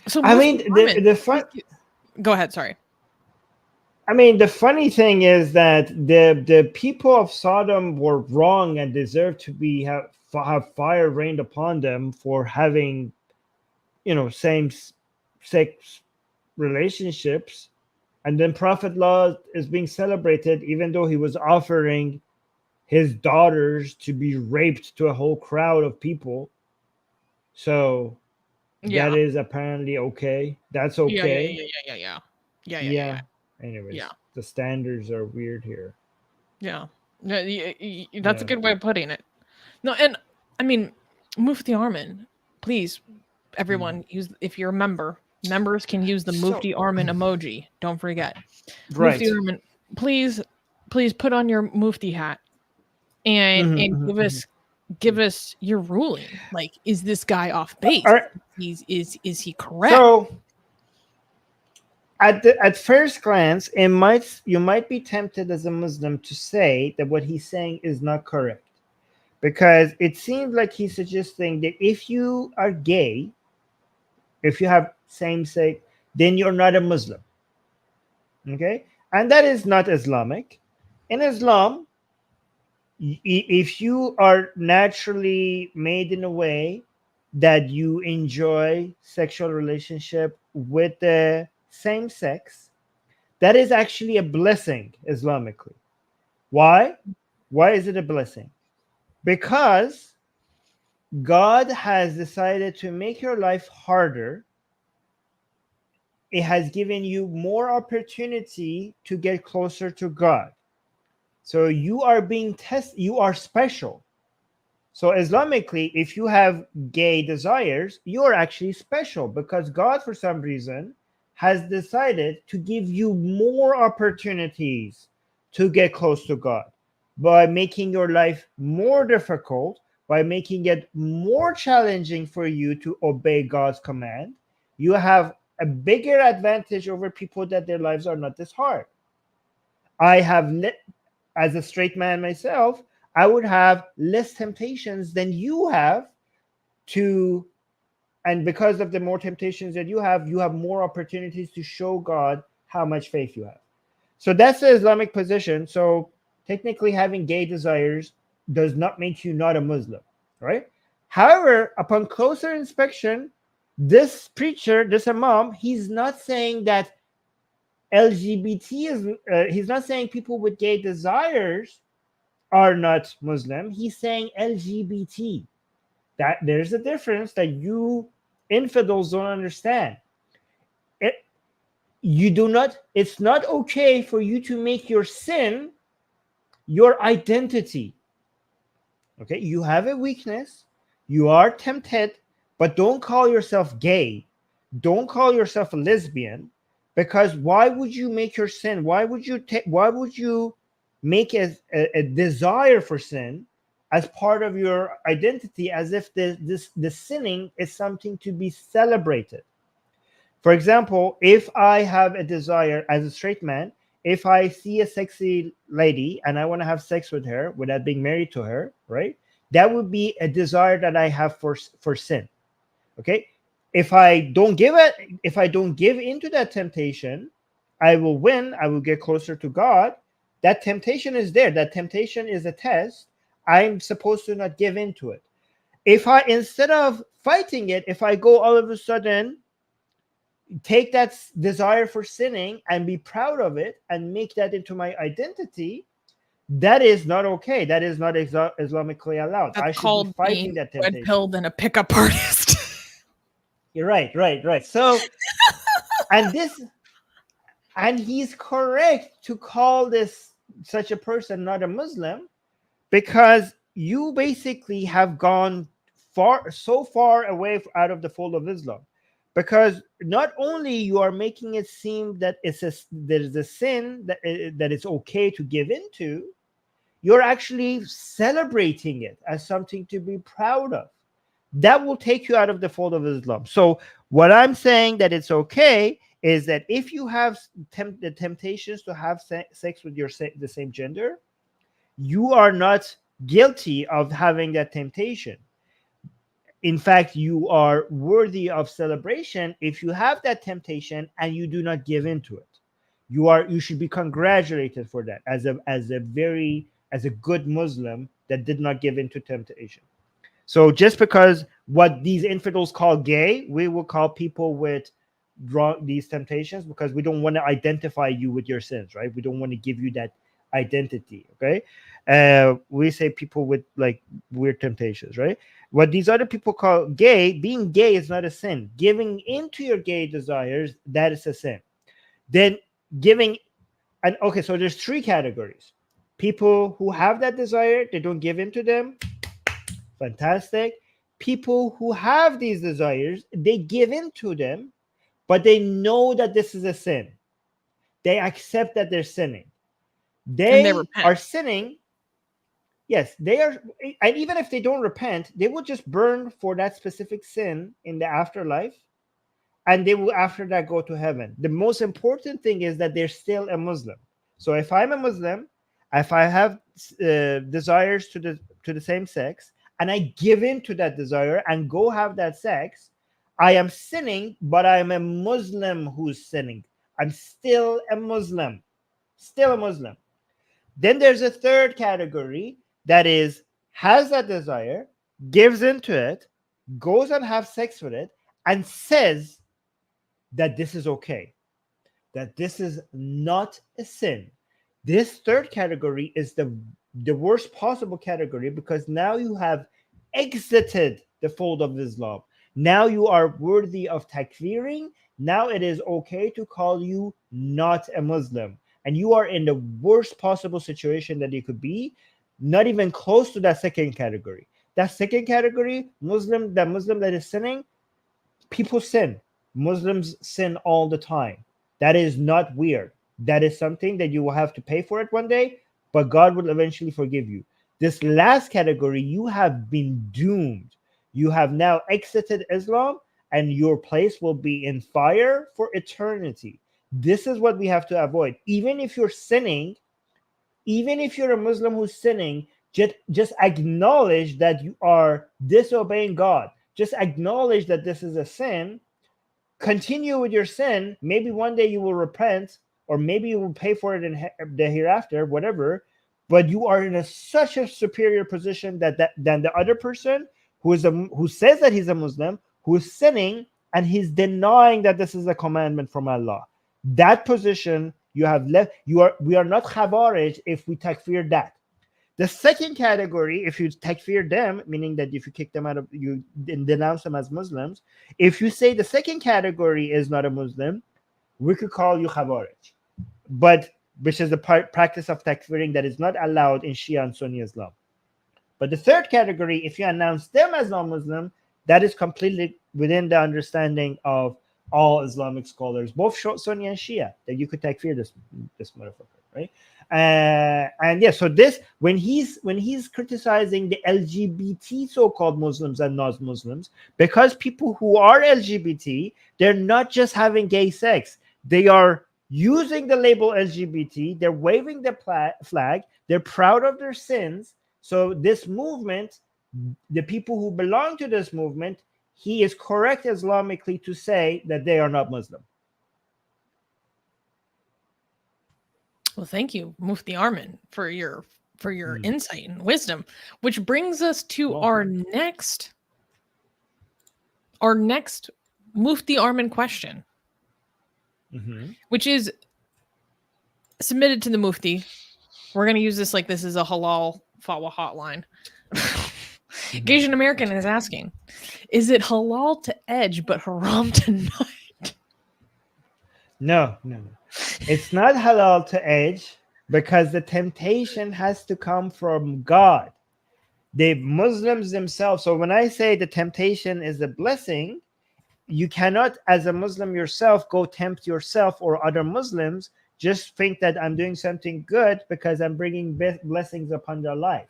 So I mean, the fun. Go ahead. Sorry. I mean, the funny thing is that the people of Sodom were wrong and deserved to have fire rained upon them for having, you know, same-sex relationships, and then Prophet Lot is being celebrated even though he was offering his daughters to be raped to a whole crowd of people. So that is apparently okay. That's okay. Yeah. Anyways, the standards are weird here. Yeah. That's a good way of putting it. No, and I mean, Mufti Armin, please, everyone, if you're a member, members can use the Mufti Armin emoji. Don't forget. Right. Mufti Armin, please put on your Mufti hat and give us your ruling. Like, is this guy off base? Is he correct? So at first glance, you might be tempted as a Muslim to say that what he's saying is not correct, because it seems like he's suggesting that if you are gay, if you have same-sex, then you're not a Muslim. Okay, and that is not Islamic. In Islam, if you are naturally made in a way that you enjoy sexual relationship with the same sex, that is actually a blessing Islamically. Why is it a blessing? Because God has decided to make your life harder. It has given you more opportunity to get closer to God. So you are being tested. You are special. So Islamically, if you have gay desires, you are actually special because God, for some reason, has decided to give you more opportunities to get close to God by making your life more difficult, by making it more challenging for you to obey God's command. You have a bigger advantage over people that their lives are not this hard. I have, as a straight man myself, I would have less temptations than you have to, and because of the more temptations that you have more opportunities to show God how much faith you have. So that's the Islamic position. So technically having gay desires does not make you not a Muslim, right? However, upon closer inspection, this preacher, this Imam, he's not saying that LGBT is, he's not saying people with gay desires are not Muslim. He's saying LGBT. That there's a difference that you infidels don't understand. It's not okay for you to make your sin your identity. Okay, you have a weakness, you are tempted, but don't call yourself gay. Don't call yourself a lesbian, because why would you make your sin? Why would you make a desire for sin as part of your identity, as if the sinning is something to be celebrated? For example, if I have a desire as a straight man, if I see a sexy lady and I want to have sex with her without being married to her, right? That would be a desire that I have for sin. Okay? If I don't give into that temptation, I will win, I will get closer to God. That temptation is there. That temptation is a test. I'm supposed to not give into it. If I, instead of fighting it, if I go all of a sudden take that desire for sinning and be proud of it and make that into my identity, that is not okay. That is not Islamically allowed. That's I should called be fighting being that red temptation. pilled and a pickup artist. You're right. So, and he's correct to call this such a person not a Muslim, because you basically have gone so far away out of the fold of Islam. Because not only you are making it seem that there's a sin that it's okay to give into, you're actually celebrating it as something to be proud of. That will take you out of the fold of Islam. So what I'm saying that it's okay is that if you have the temptations to have sex with the same gender, you are not guilty of having that temptation. In fact, you are worthy of celebration if you have that temptation and you do not give into it. You should be congratulated for that as a good Muslim that did not give into temptation. So just because what these infidels call gay, we will call people with these temptations, because we don't want to identify you with your sins, right? We don't want to give you that identity. Okay, we say people with like weird temptations, right? What these other people call gay, being gay is not a sin. Giving into your gay desires, that is a sin. Then okay, so there's three categories. People who have that desire, they don't give into them. Fantastic. People who have these desires, they give into them, but they know that this is a sin. They accept that they're sinning. They repent. are sinning. Yes, they are. And even if they don't repent, they will just burn for that specific sin in the afterlife, and they will after that go to heaven. The most important thing is that they're still a Muslim. So if I'm a Muslim, if I have desires to the same sex, and I give in to that desire and go have that sex, I am sinning, but I'm a Muslim who's sinning. I'm still a Muslim. Still a Muslim. Then there's a third category that has that desire, gives into it, goes and have sex with it, and says that this is okay, that this is not a sin. This third category is the worst possible category, because now you have exited the fold of Islam. Now you are worthy of takfiring. Now it is okay to call you not a Muslim. And you are in the worst possible situation that you could be, not even close to that second category. That second category, Muslim that is sinning, people sin. Muslims sin all the time. That is not weird. That is something that you will have to pay for it one day, but God will eventually forgive you. This last category, you have been doomed. You have now exited Islam, and your place will be in fire for eternity. This is what we have to avoid. Even if you're sinning, even if you're a Muslim who's sinning, just acknowledge that you are disobeying God. Just acknowledge that this is a sin. Continue with your sin. Maybe one day you will repent, or maybe you will pay for it in the hereafter, whatever. But you are in such a superior position than the other person who says that he's a Muslim, who is sinning, and he's denying that this is a commandment from Allah. That position you have left. We are not Khawarij if we takfir that. The second category, if you takfir them, meaning that if you kick them out of, you denounce them as Muslims, if you say the second category is not a Muslim, we could call you Khawarij. But which is the practice of takfiring that is not allowed in Shia and Sunni Islam. But the third category, if you announce them as non-Muslim, that is completely within the understanding of all Islamic scholars, both Sunni and Shia, that you could takfir this motherfucker, right? And yeah, so this, when he's criticizing the LGBT so-called Muslims and non-Muslims, because people who are LGBT, they're not just having gay sex, they are using the label LGBT, they're waving the flag, they're proud of their sins. So this movement, the people who belong to this movement, he is correct Islamically to say that they are not Muslim. Well, thank you, Mufti Armin, for your insight and wisdom, which brings us to our next Mufti Armin question, which is submitted to the Mufti. We're going to use this like this is a halal fatwa hotline. Asian American is asking, is it halal to edge but haram to nut? No. It's not halal to edge, because the temptation has to come from God. The Muslims themselves. So when I say the temptation is a blessing, you cannot, as a Muslim yourself, go tempt yourself or other Muslims. Just think that I'm doing something good because I'm bringing blessings upon their life.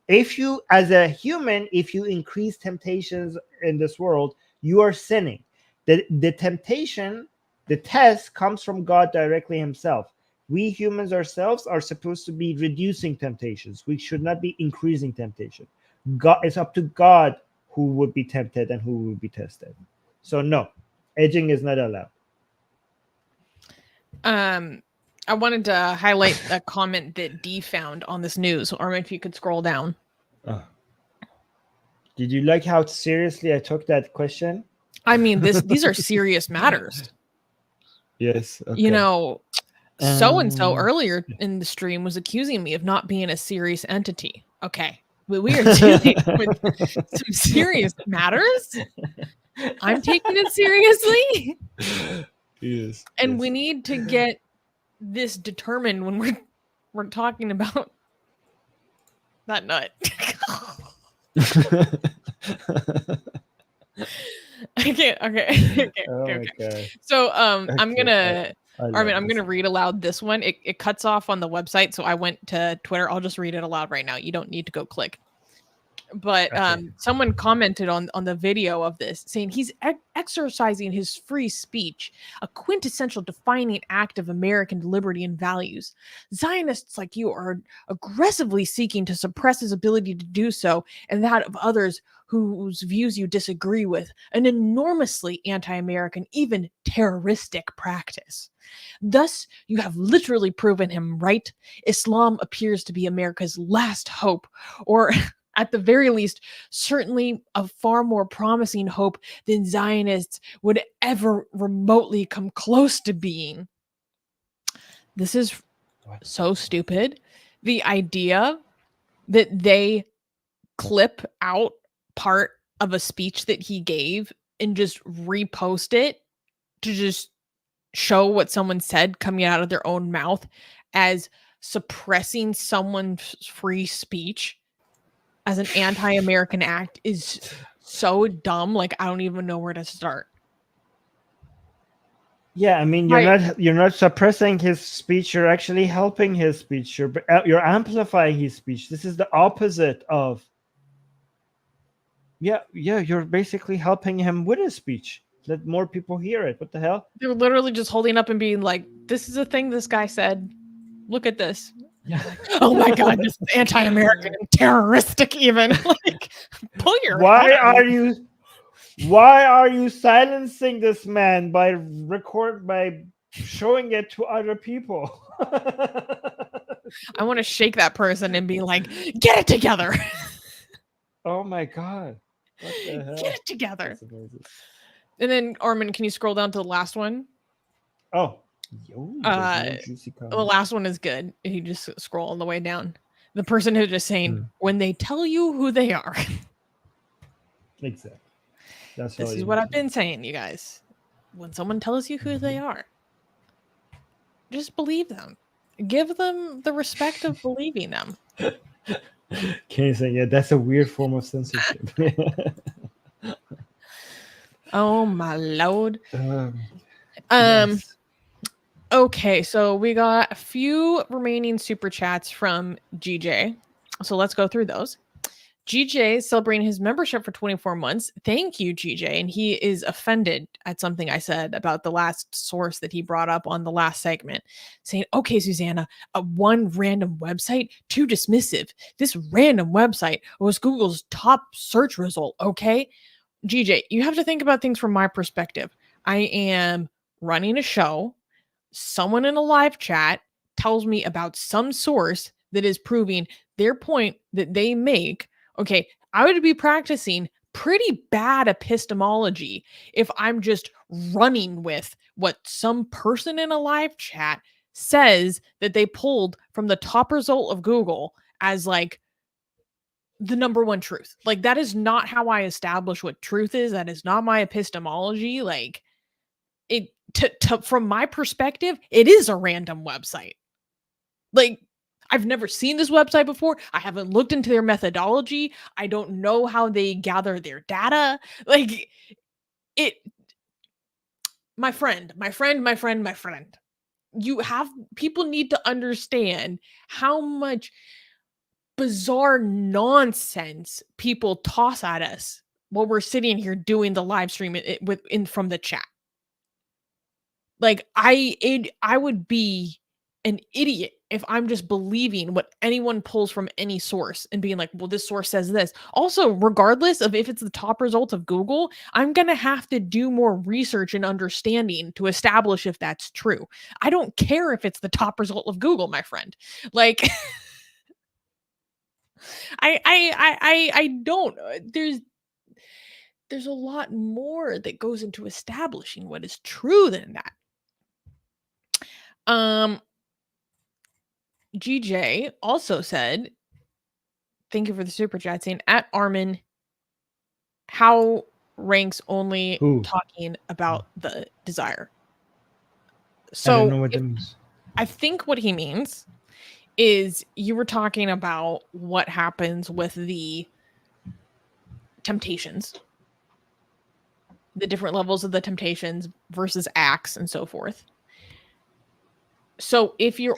If you, as a human, if you increase temptations in this world, you are sinning. The temptation, the test comes from God directly himself. We humans ourselves are supposed to be reducing temptations. We should not be increasing temptation. God, it's up to God who would be tempted and who would be tested. So no, edging is not allowed. I wanted to highlight a comment that Dee found on this news. Armin, if you could scroll down. Did you like how seriously I took that question? I mean, these are serious matters. Yes. Okay. You know, so-and-so earlier in the stream was accusing me of not being a serious entity. Okay. We are dealing with some serious matters. I'm taking it seriously. Yes. And yes. we need to get this determined when we're talking about that nut. Okay. So I'm gonna Armin, I'm gonna read aloud this one. It cuts off on the website, so I went to Twitter. I'll just read it aloud right now. You don't need to go click. But someone commented on the video of this saying he's exercising his free speech, a quintessential defining act of American liberty and values. Zionists like you are aggressively seeking to suppress his ability to do so and that of others whose views you disagree with, an enormously anti-American, even terroristic practice. Thus, you have literally proven him right. Islam appears to be America's last hope, or at the very least, certainly a far more promising hope than Zionists would ever remotely come close to being. This is so stupid. The idea that they clip out part of a speech that he gave and just repost it to just show what someone said coming out of their own mouth as suppressing someone's free speech as an anti-American act is so dumb. Like, I don't even know where to start. Yeah, I mean, you're not suppressing his speech. You're actually helping his speech. You're amplifying his speech. This is the opposite of. Yeah, you're basically helping him with his speech. Let more people hear it. What the hell? They're literally just holding up and being like, "This is a thing this guy said. Look at this." Yeah. Oh my god, this is anti-American and terroristic. Even like, pull your. Why are you silencing this man by showing it to other people? I want to shake that person and be like, "Get it together." Oh my god. What the hell? Get it together. And then Armin, can you scroll down to the last one? Oh. The last one is good. You just scroll all the way down. The person who's just saying, when they tell you who they are. Exactly. This is what I've been saying, you guys. When someone tells you who they are, just believe them. Give them the respect of believing them. Can't say, yeah, that's a weird form of censorship. Oh my lord. Yes. Okay, so we got a few remaining super chats from GJ. So let's go through those. GJ is celebrating his membership for 24 months. Thank you, GJ. And he is offended at something I said about the last source that he brought up on the last segment, saying, okay, Susanna, one random website, too dismissive. This random website was Google's top search result, okay? GJ, you have to think about things from my perspective. I am running a show. Someone in a live chat tells me about some source that is proving their point that they make. Okay, I would be practicing pretty bad epistemology if I'm just running with what some person in a live chat says that they pulled from the top result of Google as like the number one truth. Like, that is not how I establish what truth is. That is not my epistemology. Like, it from my perspective, it is a random website. Like, I've never seen this website before. I haven't looked into their methodology. I don't know how they gather their data. Like, it, my friend. People need to understand how much bizarre nonsense people toss at us while we're sitting here doing the live stream from the chat. Like, I would be an idiot if I'm just believing what anyone pulls from any source and being like, well, this source says this. Also, regardless of if it's the top result of Google, I'm going to have to do more research and understanding to establish if that's true. I don't care if it's the top result of Google, my friend. Like, I don't. There's a lot more that goes into establishing what is true than that. GJ also said, thank you for the super chat, saying at Armin, how ranks only talking about the desire. So I don't know what that means. I think what he means is you were talking about what happens with the temptations, the different levels of the temptations versus acts and so forth. So if you're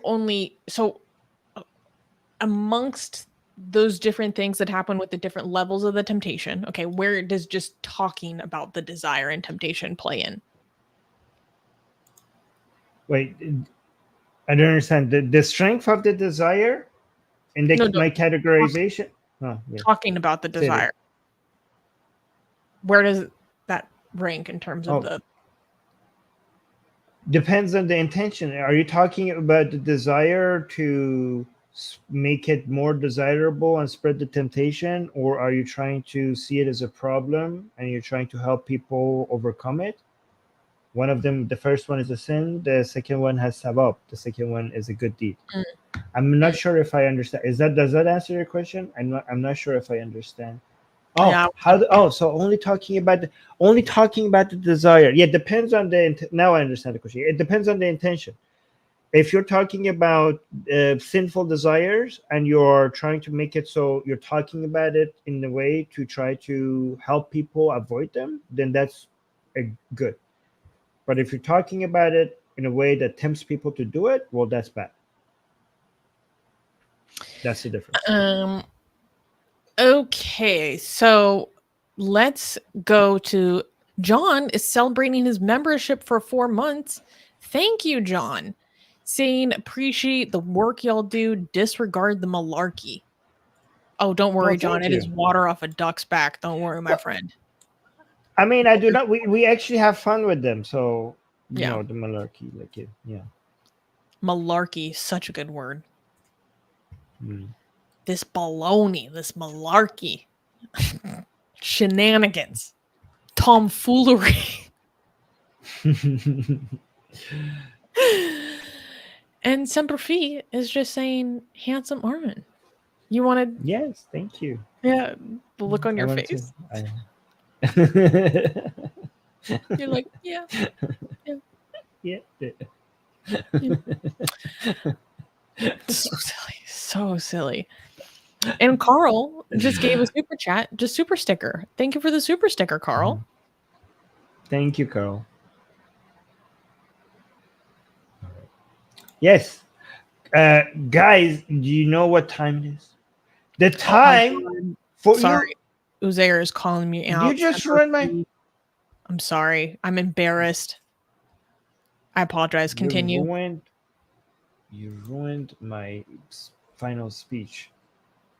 amongst those different things that happen with the different levels of the temptation, okay, where does just talking about the desire and temptation play in? Wait, I don't understand. The strength of the desire and my categorization? Talking about the desire. Where does that rank in terms of the... Depends on the intention. Are you talking about the desire to make it more desirable and spread the temptation, or are you trying to see it as a problem and you're trying to help people overcome it? One of them, the first one is a sin. The second one has sabab. The second one is a good deed. I'm not sure if I understand. Does that answer your question? I'm not sure if I understand. Oh, yeah. So only talking about the desire. Yeah, it depends on the. Now I understand the question. It depends on the intention. If you're talking about sinful desires and you're trying to make it so you're talking about it in a way to try to help people avoid them, then that's good. But if you're talking about it in a way that tempts people to do it, well, that's bad. That's the difference. Okay, so let's go to John is celebrating his membership for 4 months. Thank you, John. Saying appreciate the work y'all do, disregard the malarkey. Oh, don't worry, John. It is water off a duck's back. Don't worry, my friend. I mean, I do not. We actually have fun with them. So you know, the malarkey, like it. Yeah. Malarkey, such a good word. This baloney, this malarkey, shenanigans, tomfoolery. And Semper Fi is just saying, handsome Armin. You wanted? Yes, thank you. Yeah, the look on your face. You're like, yeah. So silly, so silly. And Carl just gave a super chat, just super sticker. Thank you for the super sticker, Carl. Thank you, Carl. Yes. Guys, do you know what time it is? The time for Sorry. Uzair is calling me out. You just ruined my... I'm sorry. I'm embarrassed. I apologize. Continue. You ruined my final speech.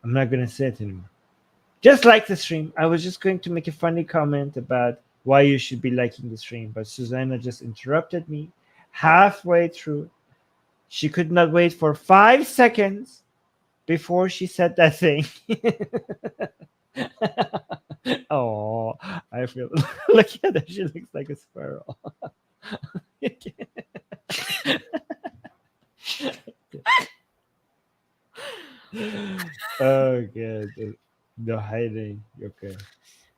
I'm not going to say it anymore. Just like the stream. I was just going to make a funny comment about why you should be liking the stream, but Susanna just interrupted me halfway through. She could not wait for 5 seconds before she said that thing. Oh, I feel... Look at her. She looks like a squirrel. Oh, God. The hiding. Okay.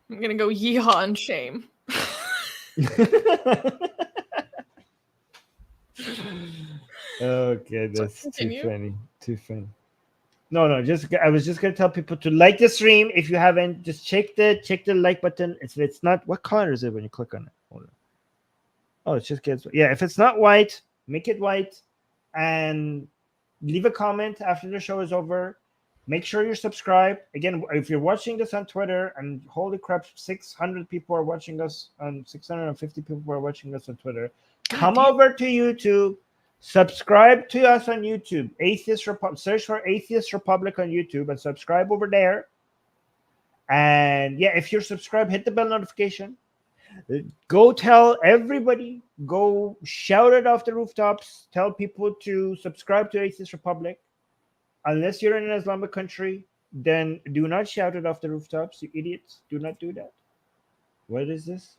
I'm going to go yeehaw and shame. Okay, that's too funny. Too funny. No, I was just gonna tell people to like the stream. If you haven't, just check the like button. It's not, what color is it when you click on it? Hold on. Oh, it just gets, yeah. If it's not white, make it white, and leave a comment after the show is over. Make sure you're subscribed. Again, if you're watching this on Twitter, and holy crap, 600 people are watching us on 650 people are watching us on Twitter. Come over to YouTube. Subscribe to us on YouTube. Atheist Republic. Search for Atheist Republic on YouTube and subscribe over there. And yeah, if you're subscribed, hit the bell notification. Go tell everybody. Go shout it off the rooftops. Tell people to subscribe to Atheist Republic. Unless you're in an Islamic country, then do not shout it off the rooftops, you idiots. Do not do that. What is this?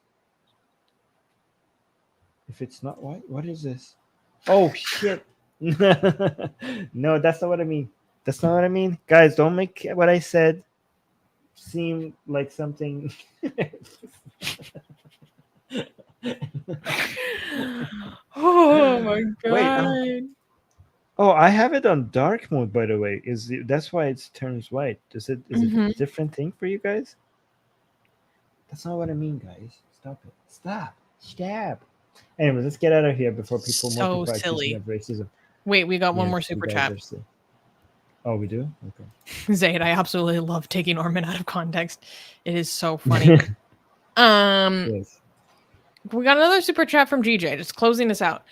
If it's not white, what is this? Oh, shit. No, that's not what I mean. That's not what I mean. Guys, don't make what I said seem like something. Oh, my God. Wait, oh, I have it on dark mode, by the way. That's why it turns white. Is it a different thing for you guys? That's not what I mean, guys. Stop it. Stop. Anyway, let's get out of here before people so silly. Of racism. Wait, we got one more super chat. Oh, we do? Okay. Zaid, I absolutely love taking Armin out of context. It is so funny. Yes. We got another super chat from GJ, just closing this out.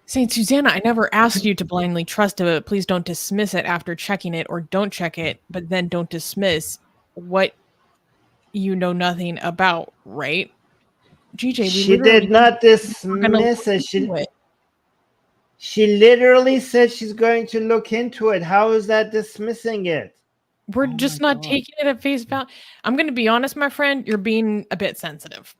Saying, Susanna, I never asked you to blindly trust it, but please don't dismiss it after checking it, or don't check it, but then don't dismiss what you know nothing about, right? GJ, she did not dismiss it. She literally said she's going to look into it. How is that dismissing it? We're just not taking it at face value. I'm going to be honest, my friend. You're being a bit sensitive.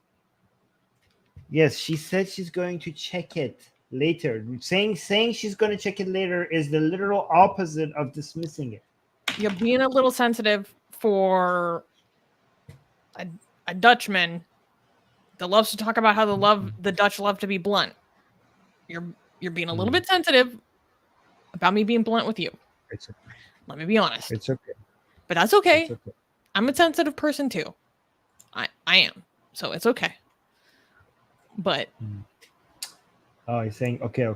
Yes, she said she's going to check it later. Saying she's going to check it later is the literal opposite of dismissing it. You're being a little sensitive for a Dutchman that loves to talk about how the Dutch love to be blunt. You're being a little bit sensitive about me being blunt with you. It's okay. Let me be honest. It's okay. But that's okay. It's okay. I'm a sensitive person too. I am. So it's okay. But oh, he's saying okay.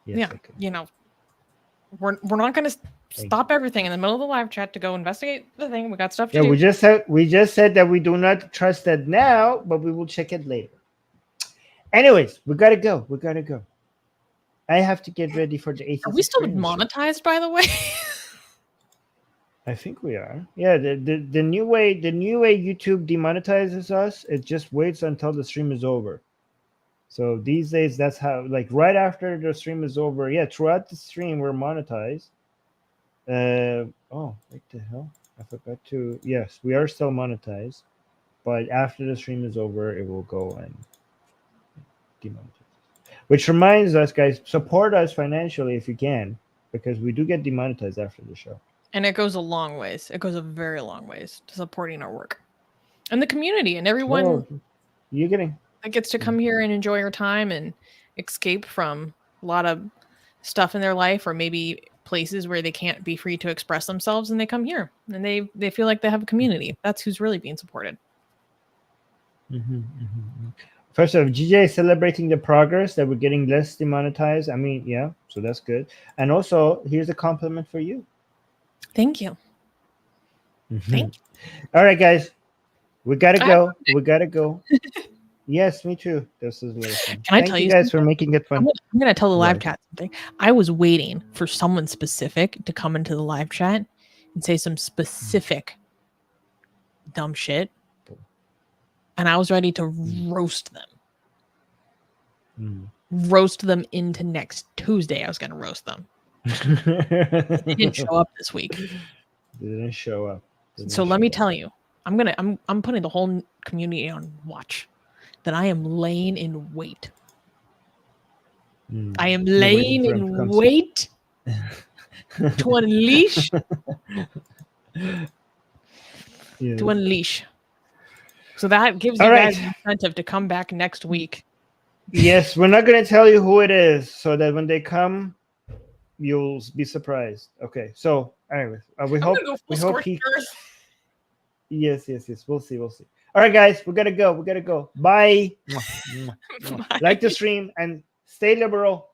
Yes, yeah, okay. you know, we're not going to stop everything in the middle of the live chat to go investigate the thing. We got stuff to do. We just said that we do not trust that now, but we will check it later. Anyways, we gotta go. I have to get ready for the atheist. Are we still monetized, by the way? I think we are. Yeah, the new way YouTube demonetizes us, it just waits until the stream is over. So these days, that's how, like, right after the stream is over. Yeah, throughout the stream we're monetized. Oh, what the hell? I forgot to. Yes, we are still monetized, but after the stream is over, it will go and demonetize. Which reminds us, guys, support us financially if you can, because we do get demonetized after the show. And it goes a long ways. It goes a very long ways to supporting our work and the community and everyone. You're getting that gets to come here and enjoy your time and escape from a lot of stuff in their life, or maybe places where they can't be free to express themselves, and they come here and they feel like they have a community. That's who's really being supported. First off, GJ is celebrating the progress that we're getting less demonetized. I mean, yeah, so that's good. And also, here's a compliment for you. Thank you. Thank you. All right, guys, we gotta go. Yes, me too. This is really fun. Can I tell you guys for making it fun? I'm gonna tell the live chat something. I was waiting for someone specific to come into the live chat and say some specific dumb shit, and I was ready to roast them. Roast them into next Tuesday. I was gonna roast them. They didn't show up this week. They didn't show up. So let me tell you, I'm putting the whole community on watch. That I am laying in wait. I am laying in wait to unleash. To unleash. So that gives you guys an incentive to come back next week. Yes, we're not going to tell you who it is, so that when they come, you'll be surprised. Okay, so anyways, we hope he. Yes. We'll see. All right, guys, we gotta go. Bye. Like the stream and stay liberal.